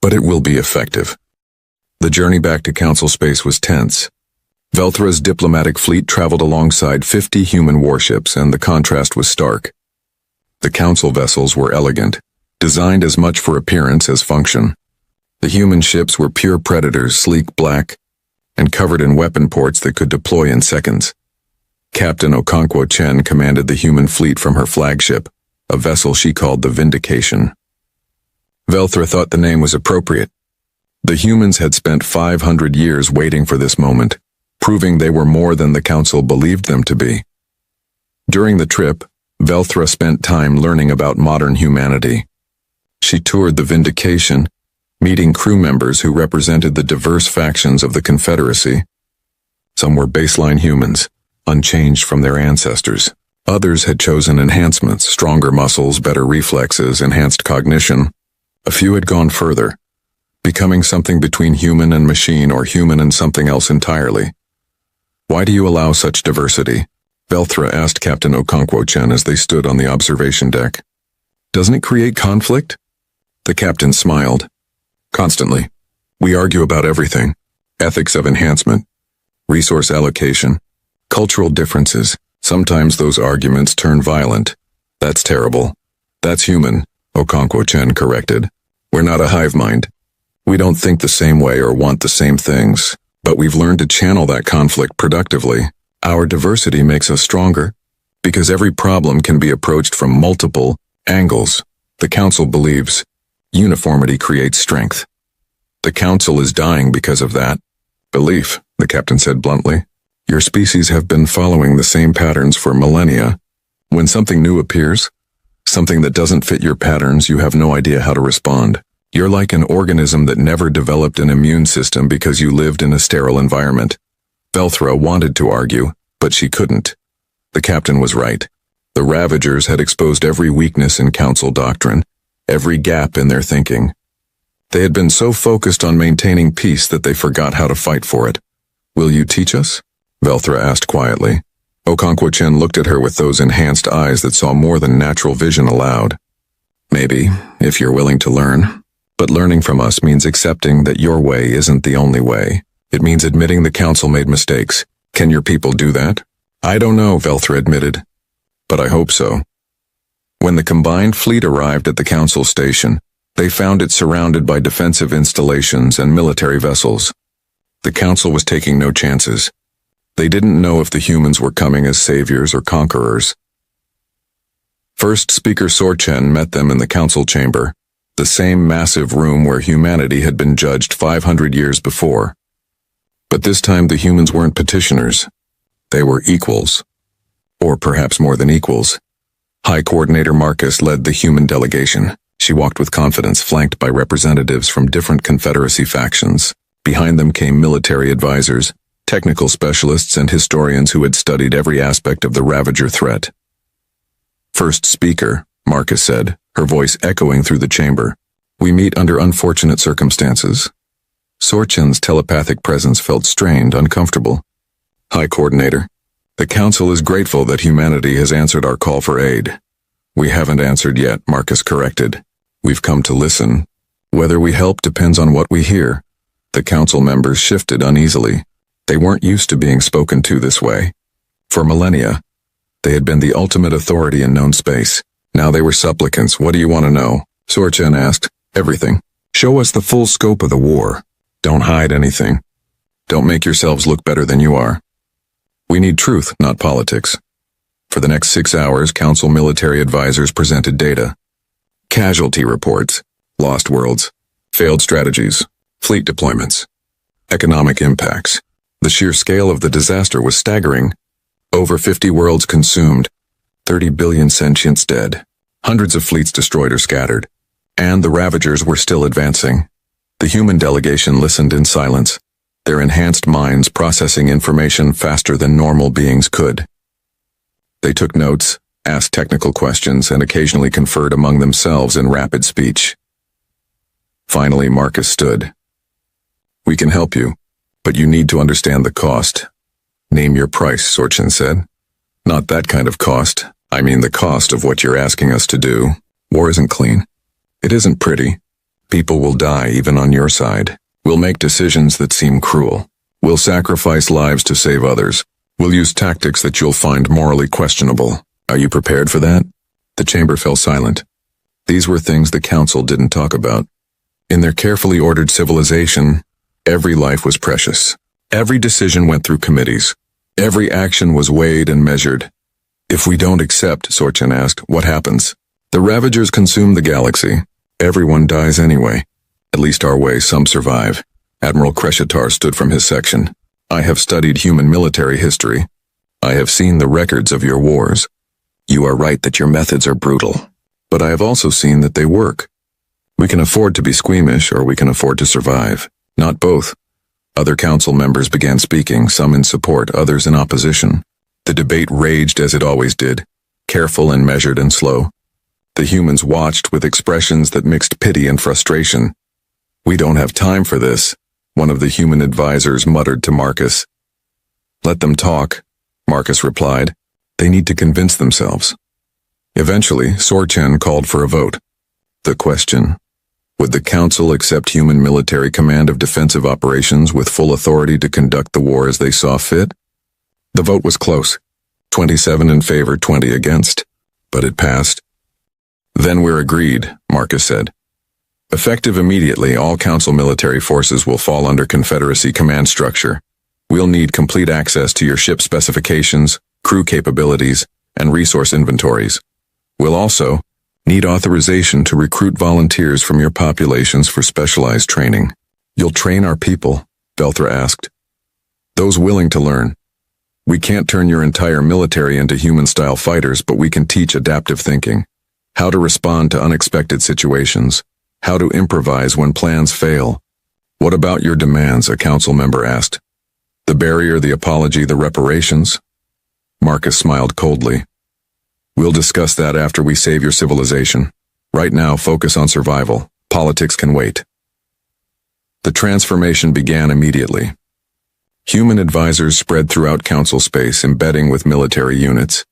but it will be effective. The journey back to Council space was tense. Velthra's diplomatic fleet traveled alongside 50 human warships, and the contrast was stark. The Council vessels were elegant, designed as much for appearance as function. The human ships were pure predators, sleek black, and covered in weapon ports that could deploy in seconds. Captain Okonkwo Chen commanded the human fleet from her flagship, a vessel she called the Vindication. Velthra thought the name was appropriate. The humans had spent 500 years waiting for this moment, proving they were more than the Council believed them to be. During the trip, Velthra spent time learning about modern humanity. She toured the Vindication, meeting crew members who represented the diverse factions of the Confederacy. Some were baseline humans, unchanged from their ancestors. Others had chosen enhancements, stronger muscles, better reflexes, enhanced cognition. A few had gone further, becoming something between human and machine or human and something else entirely. Why do you allow such diversity? Velthra asked Captain Okonkwo Chen as they stood on the observation deck. Doesn't it create conflict? The captain smiled. Constantly. We argue about everything. Ethics of enhancement, resource allocation, cultural differences. Sometimes those arguments turn violent. That's terrible. That's human, Okonkwo Chen corrected. We're not a hive mind. We don't think the same way or want the same things, but we've learned to channel that conflict productively. Our diversity makes us stronger, because every problem can be approached from multiple angles. The Council believes uniformity creates strength. The Council is dying because of that belief, the captain said bluntly. Your species have been following the same patterns for millennia. When something new appears, something that doesn't fit your patterns, you have no idea how to respond. You're like an organism that never developed an immune system because you lived in a sterile environment. Velthra wanted to argue, but she couldn't. The captain was right. The Ravagers had exposed every weakness in Council doctrine, every gap in their thinking. They had been so focused on maintaining peace that they forgot how to fight for it. Will you teach us? Velthra asked quietly. Okonkwo Chen looked at her with those enhanced eyes that saw more than natural vision allowed. Maybe, if you're willing to learn. But learning from us means accepting that your way isn't the only way. It means admitting the council made mistakes. Can your people do that? I don't know, Velthra admitted. But I hope so. When the combined fleet arrived at the council station, they found it surrounded by defensive installations and military vessels. The council was taking no chances. They didn't know if the humans were coming as saviors or conquerors. First Speaker Sorchen met them in the council chamber, the same massive room where humanity had been judged 500 years before. But this time the humans weren't petitioners. They were equals. Or perhaps more than equals. High Coordinator Marcus led the human delegation. She walked with confidence, flanked by representatives from different Confederacy factions. Behind them came military advisors, technical specialists, and historians who had studied every aspect of the Ravager threat. First Speaker, Marcus said, her voice echoing through the chamber. We meet under unfortunate circumstances. Sorchen's telepathic presence felt strained, uncomfortable. High Coordinator, the Council is grateful that humanity has answered our call for aid. We haven't answered yet, Marcus corrected. We've come to listen. Whether we help depends on what we hear. The Council members shifted uneasily. They weren't used to being spoken to this way. For millennia, they had been the ultimate authority in known space. Now they were supplicants. What do you want to know? Sorchen asked. Everything. Show us the full scope of the war. Don't hide anything. Don't make yourselves look better than you are. We need truth, not politics. For the next 6 hours, Council military advisors presented data. Casualty reports, lost worlds, failed strategies, fleet deployments, economic impacts. The sheer scale of the disaster was staggering. Over 50 worlds consumed, 30 billion sentients dead, hundreds of fleets destroyed or scattered, and the Ravagers were still advancing. The human delegation listened in silence, their enhanced minds processing information faster than normal beings could. They took notes, asked technical questions, and occasionally conferred among themselves in rapid speech. Finally, Marcus stood. We can help you, but you need to understand the cost. Name your price, Sorchen said. Not that kind of cost. I mean the cost of what you're asking us to do. War isn't clean. It isn't pretty. People will die even on your side. We'll make decisions that seem cruel. We'll sacrifice lives to save others. We'll use tactics that you'll find morally questionable. Are you prepared for that? The chamber fell silent. These were things the Council didn't talk about. In their carefully ordered civilization, every life was precious. Every decision went through committees. Every action was weighed and measured. If we don't accept, Sorchen asked, what happens? The Ravagers consume the galaxy. Everyone dies anyway. At least our way, some survive. Admiral Kreshitar stood from his section. I have studied human military history. I have seen the records of your wars. You are right that your methods are brutal. But I have also seen that they work. We can afford to be squeamish, or we can afford to survive. Not both. Other council members began speaking, some in support, others in opposition. The debate raged as it always did, careful and measured and slow. The humans watched with expressions that mixed pity and frustration. We don't have time for this, one of the human advisors muttered to Marcus. Let them talk, Marcus replied. They need to convince themselves. Eventually, Sorchen called for a vote. The question: would the Council accept human military command of defensive operations with full authority to conduct the war as they saw fit? The vote was close, 27 in favor, 20 against, but it passed. Then we're agreed, Marcus said. Effective immediately, all Council military forces will fall under Confederacy command structure. We'll need complete access to your ship specifications, crew capabilities, and resource inventories. We'll also need authorization to recruit volunteers from your populations for specialized training. You'll train our people, Velthra asked. Those willing to learn. We can't turn your entire military into human-style fighters, but we can teach adaptive thinking, how to respond to unexpected situations, how to improvise when plans fail. What about your demands? A council member asked. The barrier, the apology, the reparations? Marcus smiled coldly. We'll discuss that after we save your civilization. Right now, focus on survival. Politics can wait. The transformation began immediately. Human advisors spread throughout council space, embedding with military units.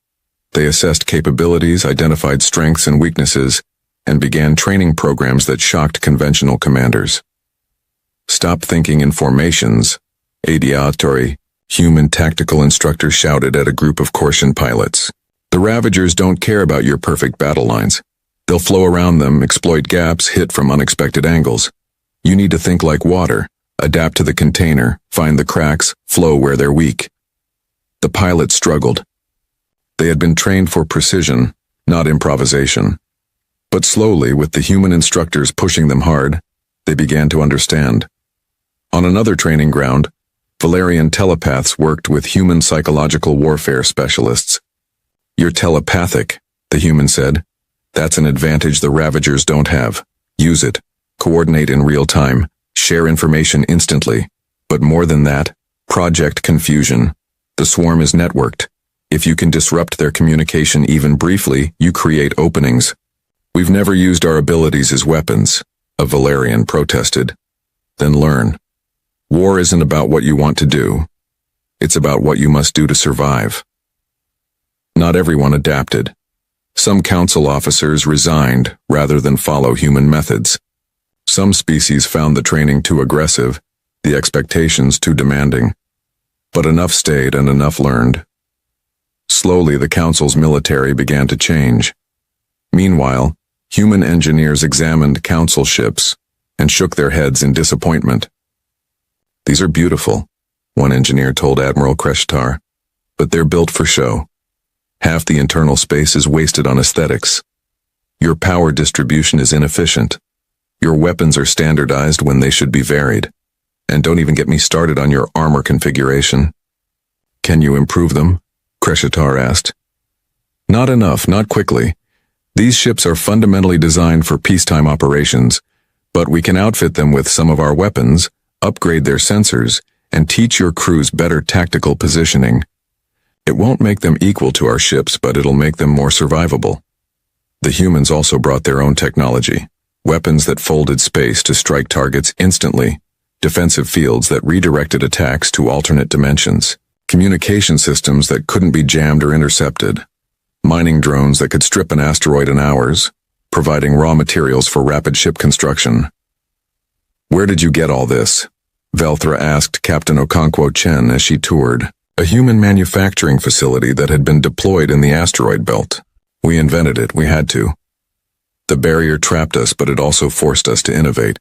They assessed capabilities, identified strengths and weaknesses, and began training programs that shocked conventional commanders. "Stop thinking in formations," adiatori, human tactical instructor shouted at a group of Corsian pilots. "The Ravagers don't care about your perfect battle lines. They'll flow around them, exploit gaps, hit from unexpected angles. You need to think like water, adapt to the container, find the cracks, flow where they're weak." The pilots struggled. They had been trained for precision, not improvisation. But slowly, with the human instructors pushing them hard, they began to understand. On another training ground, Valerian telepaths worked with human psychological warfare specialists. "You're telepathic," the human said. "That's an advantage the Ravagers don't have. Use it. Coordinate in real time. Share information instantly. But more than that, project confusion. The swarm is networked. If you can disrupt their communication even briefly, you create openings." "We've never used our abilities as weapons," a Valerian protested. "Then learn. War isn't about what you want to do. It's about what you must do to survive." Not everyone adapted. Some council officers resigned rather than follow human methods. Some species found the training too aggressive, the expectations too demanding. But enough stayed and enough learned. Slowly, the council's military began to change. Meanwhile, human engineers examined council ships and shook their heads in disappointment. "These are beautiful," one engineer told Admiral Kreshtar, "but they're built for show. Half the internal space is wasted on aesthetics. Your power distribution is inefficient. Your weapons are standardized when they should be varied. And don't even get me started on your armor configuration." "Can you improve them?" Kreshtar asked. "Not enough, not quickly. These ships are fundamentally designed for peacetime operations, but we can outfit them with some of our weapons, upgrade their sensors, and teach your crews better tactical positioning. It won't make them equal to our ships, but it'll make them more survivable." The humans also brought their own technology, weapons that folded space to strike targets instantly, defensive fields that redirected attacks to alternate dimensions, communication systems that couldn't be jammed or intercepted, mining drones that could strip an asteroid in hours, providing raw materials for rapid ship construction. "Where did you get all this?" Velthra asked Captain Okonkwo Chen as she toured a human manufacturing facility that had been deployed in the asteroid belt. "We invented it, we had to. The barrier trapped us, but it also forced us to innovate.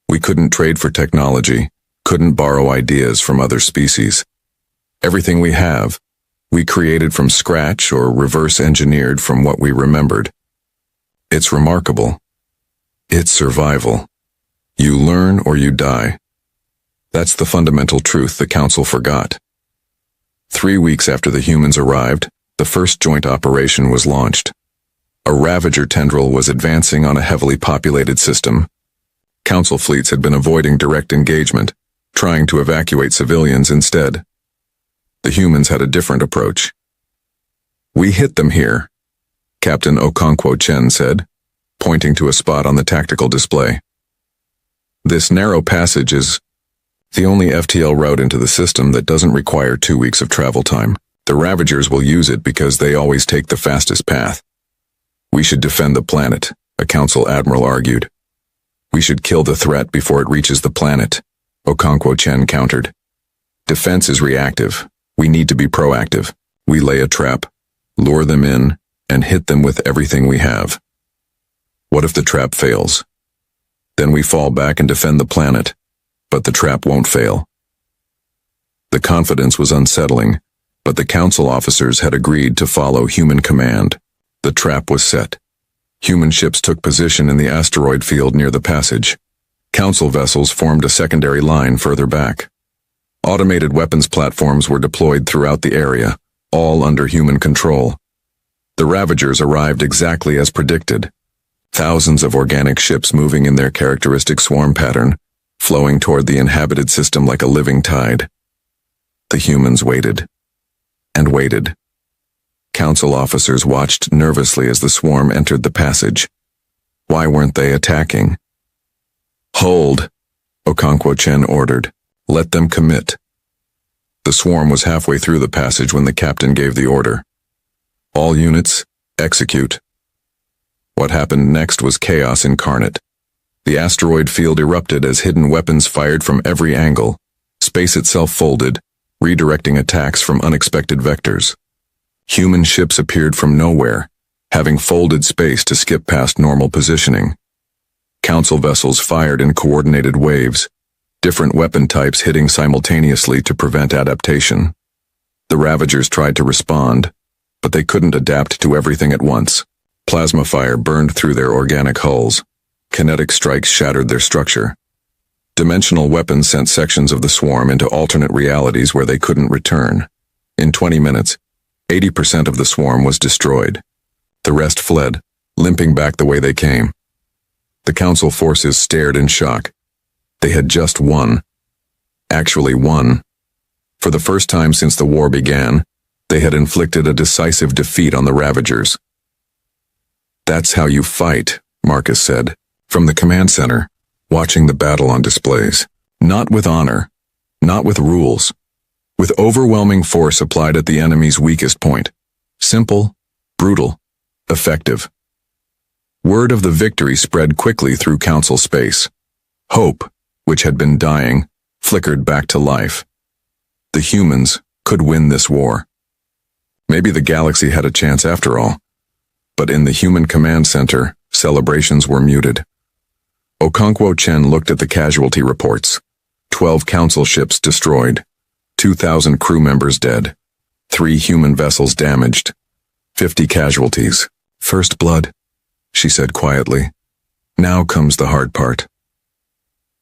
We couldn't trade for technology, couldn't borrow ideas from other species. Everything we have, we created from scratch or reverse engineered from what we remembered. It's remarkable. It's survival. You learn or you die. That's the fundamental truth the Council forgot." 3 weeks after the humans arrived, the first joint operation was launched. A Ravager tendril was advancing on a heavily populated system. Council fleets had been avoiding direct engagement, trying to evacuate civilians instead. The humans had a different approach. "We hit them here," Captain Okonkwo Chen said, pointing to a spot on the tactical display. "This narrow passage is the only FTL route into the system that doesn't require 2 weeks of travel time. The Ravagers will use it because they always take the fastest path. We should defend the planet," a council admiral argued. "We should kill the threat before it reaches the planet," Okonkwo Chen countered. "Defense is reactive. We need to be proactive. We lay a trap, lure them in, and hit them with everything we have. What if the trap fails? Then we fall back and defend the planet, but the trap won't fail." The confidence was unsettling, but the council officers had agreed to follow human command. The trap was set. Human ships took position in the asteroid field near the passage. Council vessels formed a secondary line further back. Automated weapons platforms were deployed throughout the area, all under human control. The Ravagers arrived exactly as predicted. Thousands of organic ships moving in their characteristic swarm pattern, flowing toward the inhabited system like a living tide. The humans waited. And waited. Council officers watched nervously as the swarm entered the passage. Why weren't they attacking? "Hold," Okonkwo Chen ordered. "Let them commit." The swarm was halfway through the passage when the captain gave the order. "All units, execute." What happened next was chaos incarnate. The asteroid field erupted as hidden weapons fired from every angle. Space itself folded, redirecting attacks from unexpected vectors. Human ships appeared from nowhere, having folded space to skip past normal positioning. Council vessels fired in coordinated waves, different weapon types hitting simultaneously to prevent adaptation. The Ravagers tried to respond, but they couldn't adapt to everything at once. Plasma fire burned through their organic hulls. Kinetic strikes shattered their structure. Dimensional weapons sent sections of the swarm into alternate realities where they couldn't return. In 20 minutes, 80% of the swarm was destroyed. The rest fled, limping back the way they came. The Council forces stared in shock. They had just won. Actually won. For the first time since the war began, they had inflicted a decisive defeat on the Ravagers. "That's how you fight," Marcus said, from the command center, watching the battle on displays. Not with honor, not with rules, with overwhelming force applied at the enemy's weakest point. Simple, brutal, effective. Word of the victory spread quickly through Council space. Hope, which had been dying, flickered back to life. The humans could win this war. Maybe the galaxy had a chance after all. But in the human command center, celebrations were muted. Okonkwo Chen looked at the casualty reports. 12 Council ships destroyed, 2,000 crew members dead, 3 human vessels damaged, 50 casualties. "First blood," she said quietly. "Now comes the hard part."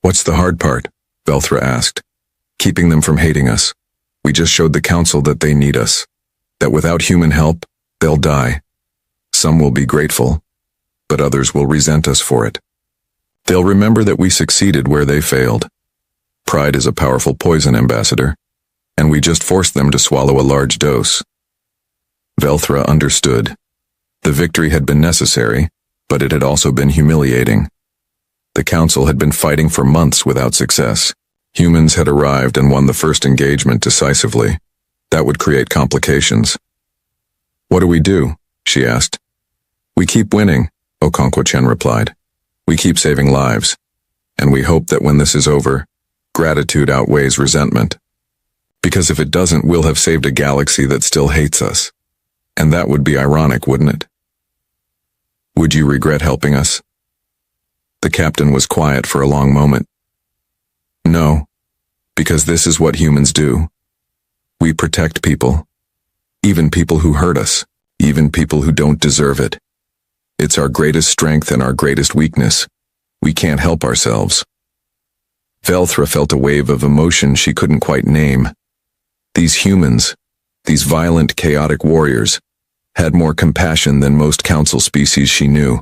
"What's the hard part?" Velthra asked. "Keeping them from hating us. We just showed the Council that they need us, that without human help, they'll die. Some will be grateful, but others will resent us for it. They'll remember that we succeeded where they failed. Pride is a powerful poison, Ambassador, and we just forced them to swallow a large dose." Velthra understood. The victory had been necessary, but it had also been humiliating. The Council had been fighting for months without success. Humans had arrived and won the first engagement decisively. That would create complications. "What do we do?" she asked. "We keep winning," Okonkwo Chen replied. "We keep saving lives. And we hope that when this is over, gratitude outweighs resentment. Because if it doesn't, we'll have saved a galaxy that still hates us. And that would be ironic, wouldn't it?" "Would you regret helping us?" The captain was quiet for a long moment. "No, because this is what humans do. We protect people. Even people who hurt us. Even people who don't deserve it. It's our greatest strength and our greatest weakness. We can't help ourselves." Velthra felt a wave of emotion she couldn't quite name. These humans, these violent, chaotic warriors, had more compassion than most Council species she knew.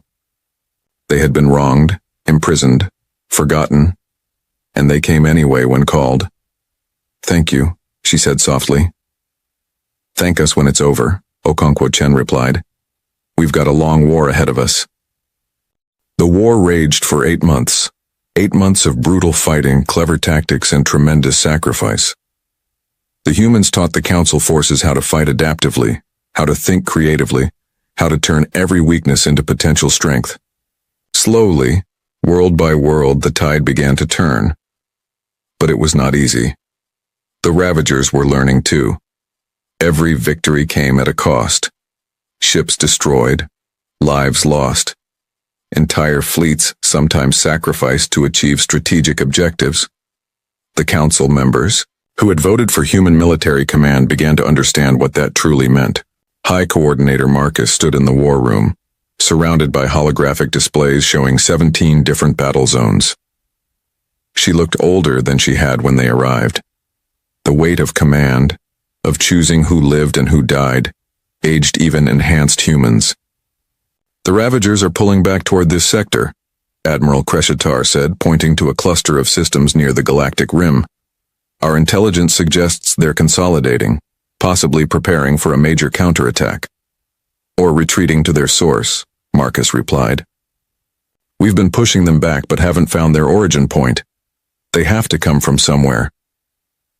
They had been wronged, imprisoned, forgotten, and they came anyway when called. "Thank you," she said softly. "Thank us when it's over," Okonkwo Chen replied. "We've got a long war ahead of us." The war raged for 8 months. 8 months of brutal fighting, clever tactics, and tremendous sacrifice. The humans taught the Council forces how to fight adaptively, how to think creatively, how to turn every weakness into potential strength. Slowly, world by world, the tide began to turn. But it was not easy. The Ravagers were learning too. Every victory came at a cost. Ships destroyed, lives lost. Entire fleets sometimes sacrificed to achieve strategic objectives. The Council members, who had voted for human military command, began to understand what that truly meant. High Coordinator Marcus stood in the war room, surrounded by holographic displays showing 17 different battle zones. She looked older than she had when they arrived. The weight of command, of choosing who lived and who died, aged even enhanced humans. "The Ravagers are pulling back toward this sector," Admiral Kreshitar said, pointing to a cluster of systems near the galactic rim. "Our intelligence suggests they're consolidating, possibly preparing for a major counterattack." "Or retreating to their source," Marcus replied. "We've been pushing them back but haven't found their origin point. They have to come from somewhere."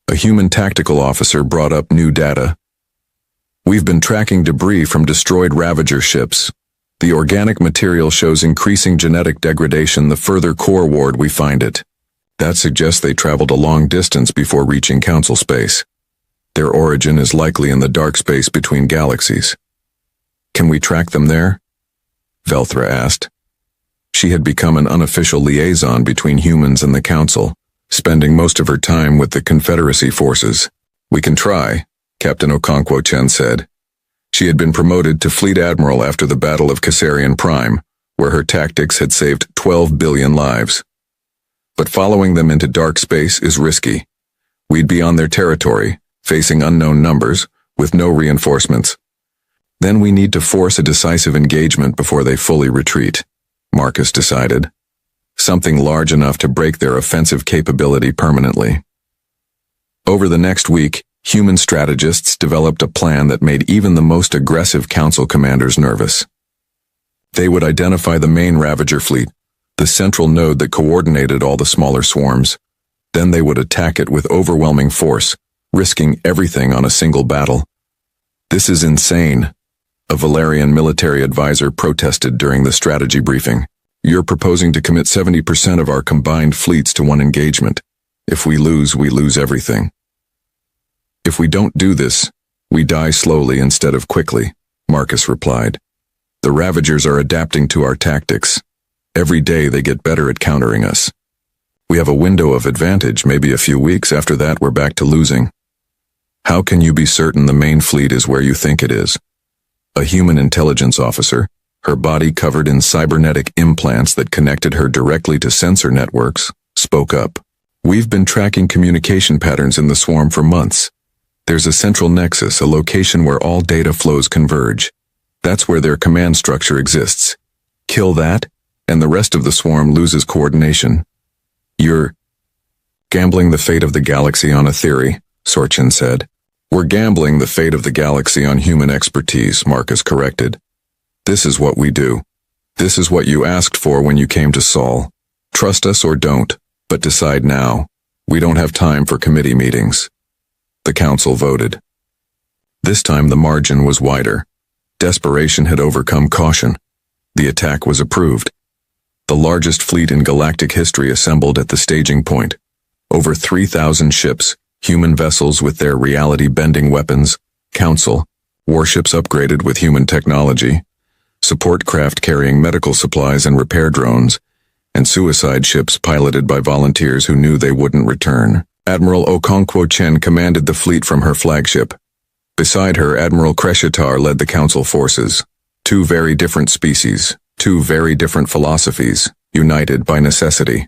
A human tactical officer brought up new data. "We've been tracking debris from destroyed Ravager ships. The organic material shows increasing genetic degradation the further coreward we find it. That suggests they traveled a long distance before reaching council space. Their origin is likely in the dark space between galaxies. Can we track them there? Velthra asked. She had become an unofficial liaison between humans and the council, spending most of her time with the Confederacy forces. We can try, Captain Okonkwo Chen said. She had been promoted to Fleet Admiral after the Battle of Caesarion Prime, where her tactics had saved 12 billion lives. But following them into dark space is risky. We'd be on their territory, facing unknown numbers, with no reinforcements. Then we need to force a decisive engagement before they fully retreat, Marcus decided. Something large enough to break their offensive capability permanently. Over the next week, human strategists developed a plan that made even the most aggressive council commanders nervous. They would identify the main Ravager fleet, the central node that coordinated all the smaller swarms. Then they would attack it with overwhelming force, risking everything on a single battle. This is insane, a Valerian military advisor protested during the strategy briefing. You're proposing to commit 70% of our combined fleets to one engagement. If we lose everything. If we don't do this, we die slowly instead of quickly, Marcus replied. The Ravagers are adapting to our tactics. Every day they get better at countering us. We have a window of advantage, maybe a few weeks. After that we're back to losing. How can you be certain the main fleet is where you think it is? A human intelligence officer, her body covered in cybernetic implants that connected her directly to sensor networks, spoke up. We've been tracking communication patterns in the swarm for months. There's a central nexus, a location where all data flows converge. That's where their command structure exists. Kill that, and the rest of the swarm loses coordination. You're gambling the fate of the galaxy on a theory, Sorchin said. We're gambling the fate of the galaxy on human expertise, Marcus corrected. This is what we do. This is what you asked for when you came to Sol. Trust us or don't, but decide now. We don't have time for committee meetings. The council voted. This time the margin was wider. Desperation had overcome caution. The attack was approved. The largest fleet in galactic history assembled at the staging point. Over 3,000 ships, human vessels with their reality-bending weapons, council, warships upgraded with human technology, support craft carrying medical supplies and repair drones, and suicide ships piloted by volunteers who knew they wouldn't return. Admiral Okonkwo Chen commanded the fleet from her flagship. Beside her, Admiral Kreshitar led the council forces. Two very different species, two very different philosophies, united by necessity.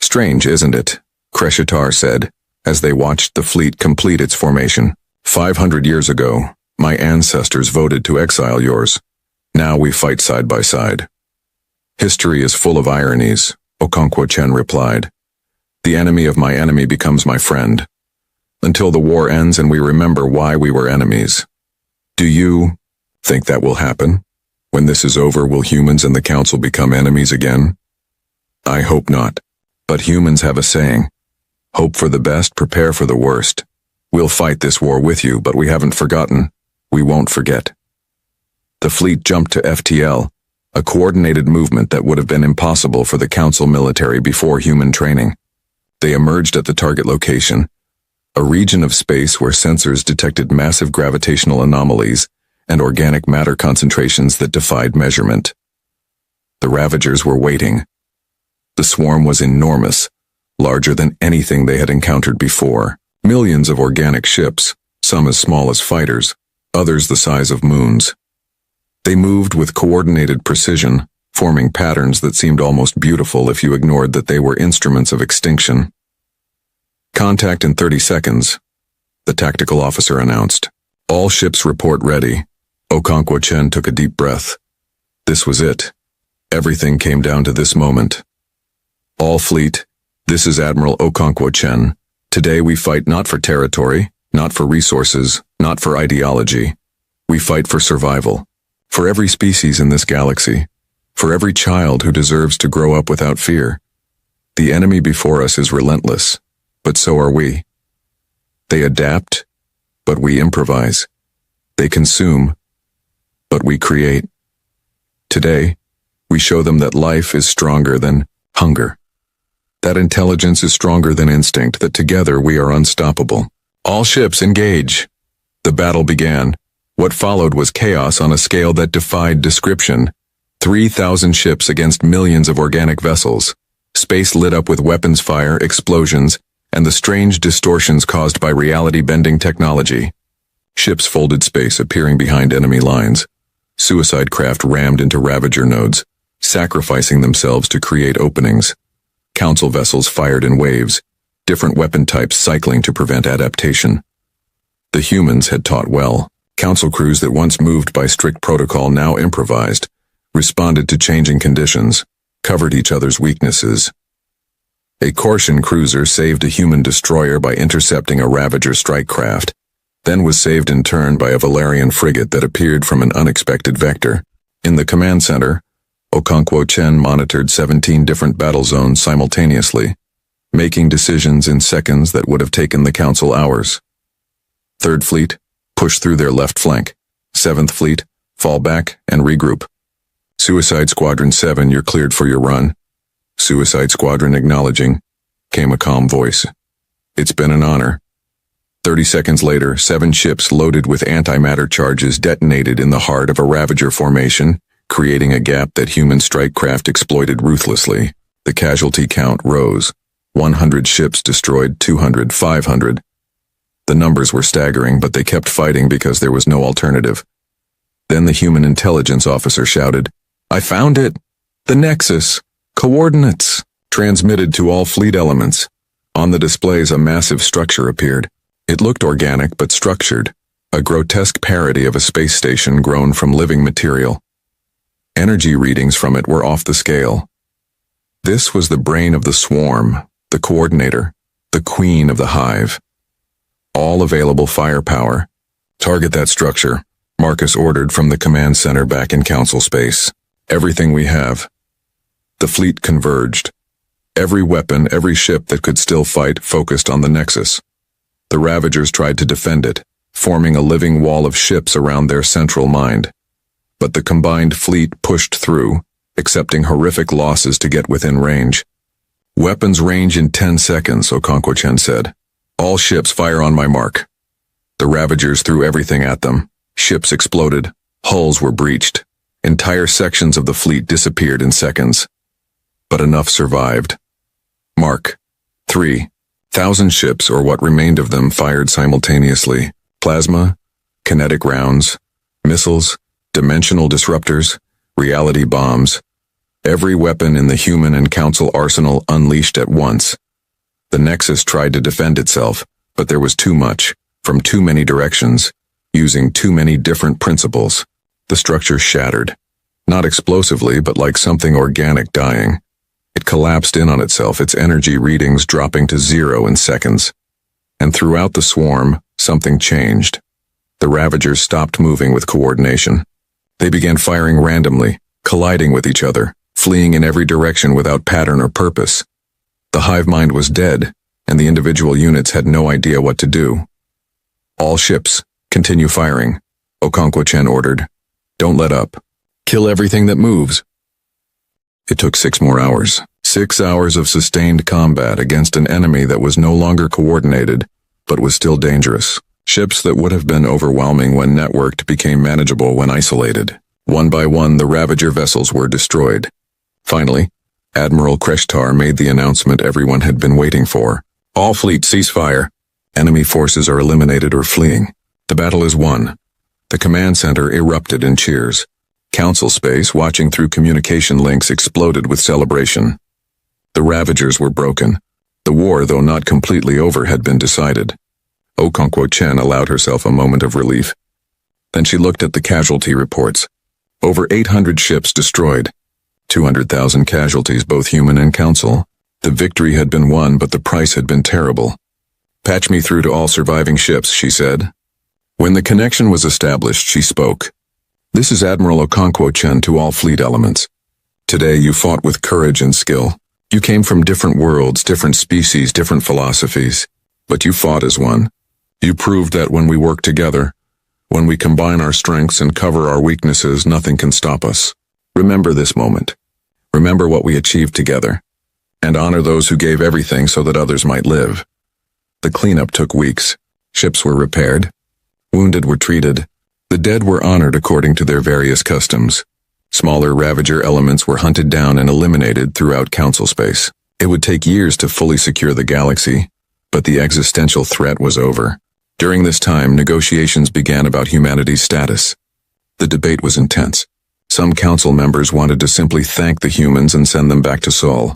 Strange, isn't it? Kreshitar said, as they watched the fleet complete its formation. 500 years ago, my ancestors voted to exile yours. Now we fight side by side. History is full of ironies, Okonkwo Chen replied. The enemy of my enemy becomes my friend. Until the war ends and we remember why we were enemies. Do you think that will happen? When this is over, will humans and the council become enemies again? I hope not. But humans have a saying. Hope for the best, prepare for the worst. We'll fight this war with you, but we haven't forgotten. We won't forget. The fleet jumped to FTL, a coordinated movement that would have been impossible for the council military before human training. They emerged at the target location, a region of space where sensors detected massive gravitational anomalies and organic matter concentrations that defied measurement. The Ravagers were waiting. The swarm was enormous, larger than anything they had encountered before. Millions of organic ships, some as small as fighters, others the size of moons. They moved with coordinated precision, forming patterns that seemed almost beautiful if you ignored that they were instruments of extinction. Contact in 30 seconds, the tactical officer announced. All ships report ready. Okonkwo Chen took a deep breath. This was it. Everything came down to this moment. All fleet, this is Admiral Okonkwo Chen. Today we fight not for territory, not for resources, not for ideology. We fight for survival. For every species in this galaxy. For every child who deserves to grow up without fear. The enemy before us is relentless, but so are we. They adapt, but we improvise. They consume, but we create. Today, we show them that life is stronger than hunger. That intelligence is stronger than instinct, that together we are unstoppable. All ships engage. The battle began. What followed was chaos on a scale that defied description. 3,000 ships against millions of organic vessels. Space lit up with weapons fire, explosions, and the strange distortions caused by reality-bending technology. Ships folded space, appearing behind enemy lines. Suicide craft rammed into Ravager nodes, sacrificing themselves to create openings. Council vessels fired in waves, different weapon types cycling to prevent adaptation. The humans had taught well. Council crews that once moved by strict protocol now improvised, responded to changing conditions, covered each other's weaknesses. A Corsian cruiser saved a human destroyer by intercepting a Ravager strike craft, then was saved in turn by a Valerian frigate that appeared from an unexpected vector. In the command center, Okonkwo Chen monitored 17 different battle zones simultaneously, making decisions in seconds that would have taken the Council hours. Third Fleet, push through their left flank. Seventh Fleet, fall back and regroup. Suicide Squadron 7, you're cleared for your run. Suicide Squadron acknowledging, came a calm voice. It's been an honor. 30 seconds later, 7 ships loaded with antimatter charges detonated in the heart of a Ravager formation, creating a gap that human strike craft exploited ruthlessly. The casualty count rose. 100 ships destroyed, 200, 500. The numbers were staggering, but they kept fighting because there was no alternative. Then the human intelligence officer shouted, I found it! The Nexus! Coordinates! Transmitted to all fleet elements. On the displays, a massive structure appeared. It looked organic but structured, a grotesque parody of a space station grown from living material. Energy readings from it were off the scale. This was the brain of the swarm, the coordinator, the queen of the hive. All available firepower. Target that structure, Marcus ordered from the command center back in Council space. Everything we have. The fleet converged. Every weapon, every ship that could still fight focused on the Nexus. The Ravagers tried to defend it, forming a living wall of ships around their central mind. But the combined fleet pushed through, accepting horrific losses to get within range. Weapons range in 10 seconds, Okonkwo Chen said. All ships fire on my mark. The Ravagers threw everything at them. Ships exploded. Hulls were breached. Entire sections of the fleet disappeared in seconds. But enough survived. Mark. 3,000 ships, or what remained of them, fired simultaneously. Plasma, kinetic rounds, missiles, dimensional disruptors, reality bombs. Every weapon in the human and Council arsenal unleashed at once. The Nexus tried to defend itself, but there was too much, from too many directions, using too many different principles. The structure shattered. Not explosively, but like something organic dying. It collapsed in on itself, its energy readings dropping to 0 in seconds. And throughout the swarm, something changed. The Ravagers stopped moving with coordination. They began firing randomly, colliding with each other, fleeing in every direction without pattern or purpose. The hive mind was dead, and the individual units had no idea what to do. All ships, continue firing, Okonkwo Chen ordered. Don't let up. Kill everything that moves. It took 6 more hours. 6 hours of sustained combat against an enemy that was no longer coordinated, but was still dangerous. Ships that would have been overwhelming when networked became manageable when isolated. One by one, the Ravager vessels were destroyed. Finally, Admiral Kreshtar made the announcement everyone had been waiting for. All fleet cease fire. Enemy forces are eliminated or fleeing. The battle is won. The command center erupted in cheers. Council space, watching through communication links, exploded with celebration. The Ravagers were broken. The war, though not completely over, had been decided. Okonkwo Chen allowed herself a moment of relief. Then she looked at the casualty reports. Over 800 ships destroyed. 200,000 casualties, both human and Council. The victory had been won, but the price had been terrible. Patch me through to all surviving ships, she said. When the connection was established, she spoke. This is Admiral Okonkwo Chen to all fleet elements. Today you fought with courage and skill. You came from different worlds, different species, different philosophies. But you fought as one. You proved that when we work together, when we combine our strengths and cover our weaknesses, nothing can stop us. Remember this moment. Remember what we achieved together. And honor those who gave everything so that others might live. The cleanup took weeks. Ships were repaired. Wounded were treated. The dead were honored according to their various customs. Smaller Ravager elements were hunted down and eliminated throughout Council space. It would take years to fully secure the galaxy, but the existential threat was over. During this time, negotiations began about humanity's status. The debate was intense. Some Council members wanted to simply thank the humans and send them back to Sol.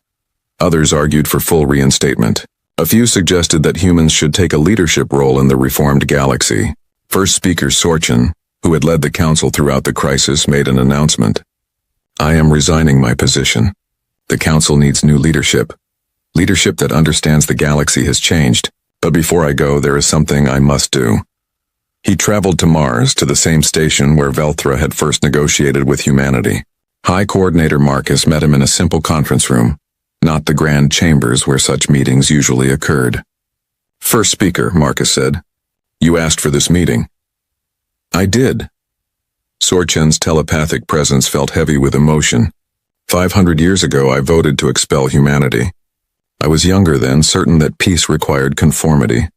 Others argued for full reinstatement. A few suggested that humans should take a leadership role in the reformed galaxy. First Speaker Sorchin, who had led the Council throughout the crisis, made an announcement. I am resigning my position. The Council needs new leadership. Leadership that understands the galaxy has changed, but before I go, there is something I must do. He traveled to Mars, to the same station where Velthra had first negotiated with humanity. High Coordinator Marcus met him in a simple conference room, not the grand chambers where such meetings usually occurred. First Speaker, Marcus said, you asked for this meeting. I did. Sorchin's telepathic presence felt heavy with emotion. 500 years ago, I voted to expel humanity. I was younger then, certain that peace required conformity.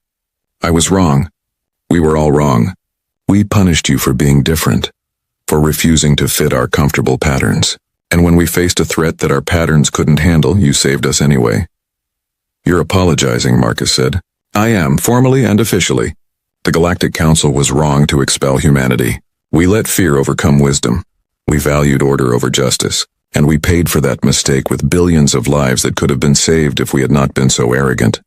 I was wrong. We were all wrong. We punished you for being different, for refusing to fit our comfortable patterns. And when we faced a threat that our patterns couldn't handle, you saved us anyway. You're apologizing, Marcus said. I am, formally and officially. The Galactic Council was wrong to expel humanity. We let fear overcome wisdom. We valued order over justice. And we paid for that mistake with billions of lives that could have been saved if we had not been so arrogant.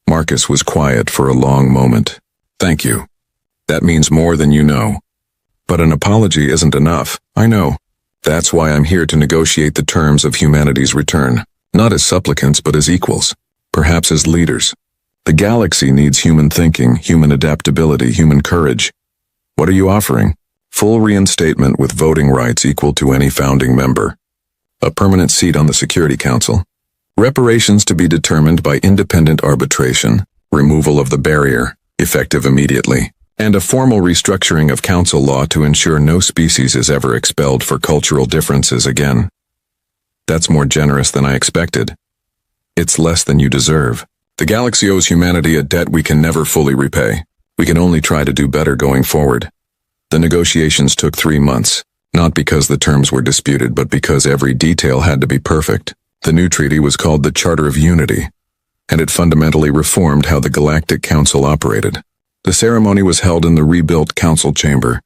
Marcus was quiet for a long moment. Thank you. That means more than you know. But an apology isn't enough, I know. That's why I'm here to negotiate the terms of humanity's return, not as supplicants but as equals, perhaps as leaders. The galaxy needs human thinking, human adaptability, human courage. What are you offering? Full reinstatement with voting rights equal to any founding member. A permanent seat on the Security Council. Reparations to be determined by independent arbitration. Removal of the barrier, effective immediately. And a formal restructuring of Council law to ensure no species is ever expelled for cultural differences again. That's more generous than I expected. It's less than you deserve. The galaxy owes humanity a debt we can never fully repay. We can only try to do better going forward. The negotiations took 3 months, not because the terms were disputed, but because every detail had to be perfect. The new treaty was called the Charter of Unity, and it fundamentally reformed how the Galactic Council operated. The ceremony was held in the rebuilt Council chamber.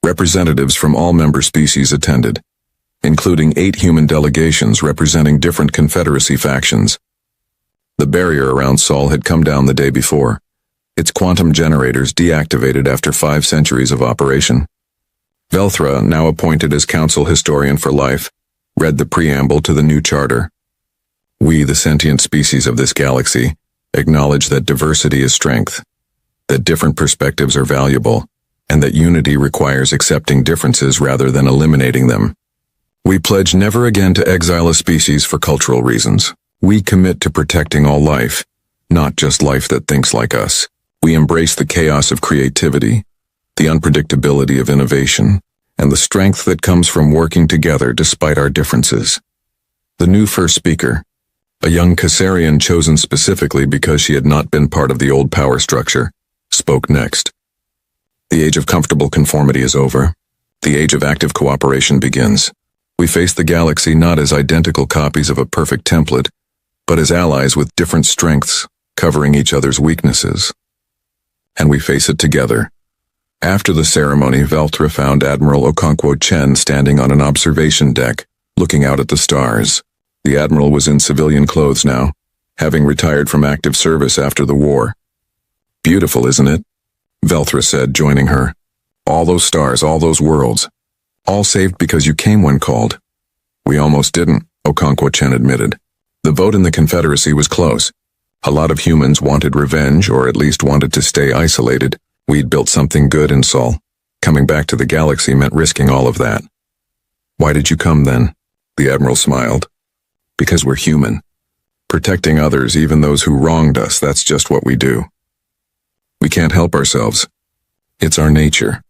Representatives from all member species attended, including 8 human delegations representing different Confederacy factions. The barrier around Sol had come down the day before. Its quantum generators deactivated after 5 centuries of operation. Velthra, now appointed as Council Historian for Life, read the preamble to the new charter. We, the sentient species of this galaxy, acknowledge that diversity is strength, that different perspectives are valuable, and that unity requires accepting differences rather than eliminating them. We pledge never again to exile a species for cultural reasons. We commit to protecting all life, not just life that thinks like us. We embrace the chaos of creativity, the unpredictability of innovation, and the strength that comes from working together despite our differences. The new first speaker, a young Caesarian chosen specifically because she had not been part of the old power structure, spoke next. The age of comfortable conformity is over. The age of active cooperation begins. We face the galaxy not as identical copies of a perfect template, but as allies with different strengths, covering each other's weaknesses. And we face it together. After the ceremony, Velthra found Admiral Okonkwo Chen standing on an observation deck, looking out at the stars. The Admiral was in civilian clothes now, having retired from active service after the war. Beautiful, isn't it? Velthra said, joining her. All those stars, all those worlds. All saved because you came when called. We almost didn't, Okonkwo Chen admitted. The vote in the Confederacy was close. A lot of humans wanted revenge, or at least wanted to stay isolated. We'd built something good in Sol. Coming back to the galaxy meant risking all of that. Why did you come then? The Admiral smiled. Because we're human. Protecting others, even those who wronged us, that's just what we do. We can't help ourselves. It's our nature.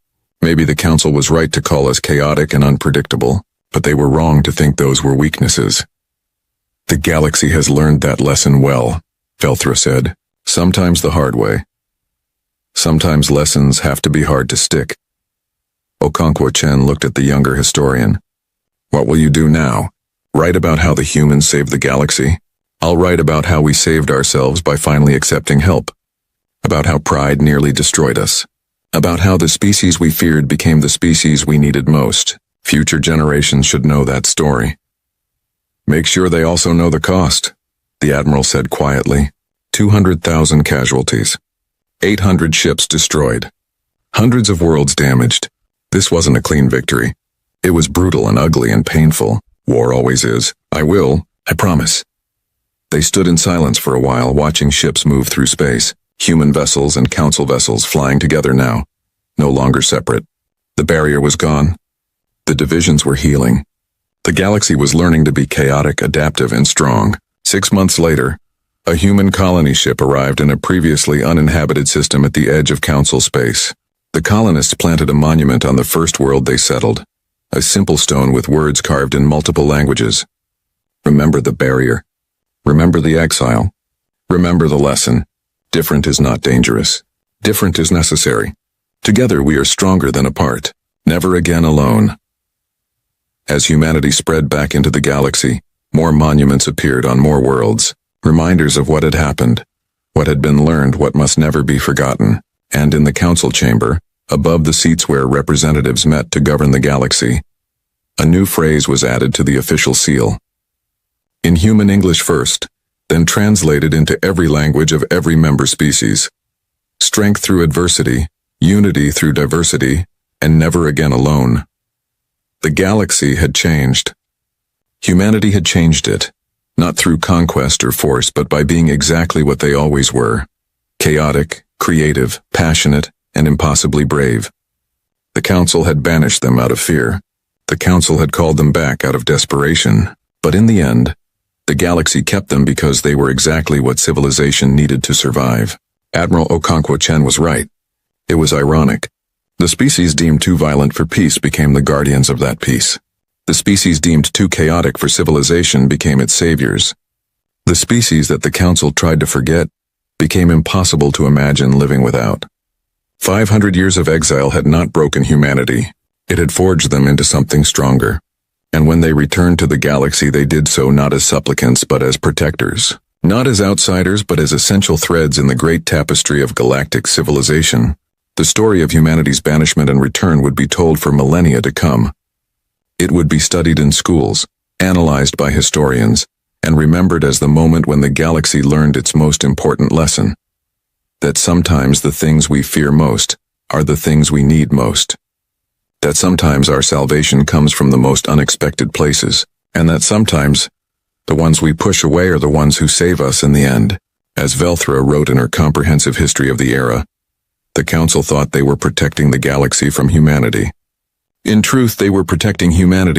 Maybe the Council was right to call us chaotic and unpredictable. but they were wrong to think those were weaknesses. The galaxy has learned that lesson well, Velthra said, sometimes the hard way. Sometimes lessons have to be hard to stick. Okonkwo Chen looked at the younger historian. What will you do now? Write about how the humans saved the galaxy? I'll write about how we saved ourselves by finally accepting help. About how pride nearly destroyed us. About how the species we feared became the species we needed most. Future generations should know that story. Make sure they also know the cost, the Admiral said quietly. 200,000 casualties. 800 ships destroyed. Hundreds of worlds damaged. This wasn't a clean victory. It was brutal and ugly and painful. War always is. I will, I promise. They stood in silence for a while, watching ships move through space. Human vessels and council vessels flying together now. No longer separate. The barrier was gone. The divisions were healing. The galaxy was learning to be chaotic, adaptive, and strong. 6 months later, a human colony ship arrived in a previously uninhabited system at the edge of council space. The colonists planted a monument on the first world they settled. A simple stone with words carved in multiple languages. Remember the barrier. Remember the exile. Remember the lesson. Different is not dangerous. Different is necessary. Together we are stronger than apart. Never again alone. As humanity spread back into the galaxy, more monuments appeared on more worlds. Reminders of what had happened, what had been learned, what must never be forgotten. And in the council chamber, above the seats where representatives met to govern the galaxy, a new phrase was added to the official seal. In human English first, then translated into every language of every member species. Strength through adversity, unity through diversity, and never again alone. The galaxy had changed. Humanity had changed it. Not through conquest or force, but by being exactly what they always were. Chaotic, creative, passionate, and impossibly brave. The Council had banished them out of fear. The Council had called them back out of desperation. But in the end, the galaxy kept them because they were exactly what civilization needed to survive. Admiral Okonkwo Chen was right. It was ironic. The species deemed too violent for peace became the guardians of that peace. The species deemed too chaotic for civilization became its saviors. The species that the Council tried to forget became impossible to imagine living without. 500 years of exile had not broken humanity. It had forged them into something stronger. And when they returned to the galaxy, they did so not as supplicants but as protectors. Not as outsiders but as essential threads in the great tapestry of galactic civilization. The story of humanity's banishment and return would be told for millennia to come. It would be studied in schools, analyzed by historians, and remembered as the moment when the galaxy learned its most important lesson. That sometimes the things we fear most are the things we need most. That sometimes our salvation comes from the most unexpected places, and that sometimes the ones we push away are the ones who save us in the end. As Velthra wrote in her comprehensive history of the era, the Council thought they were protecting the galaxy from humanity. In truth, they were protecting humanity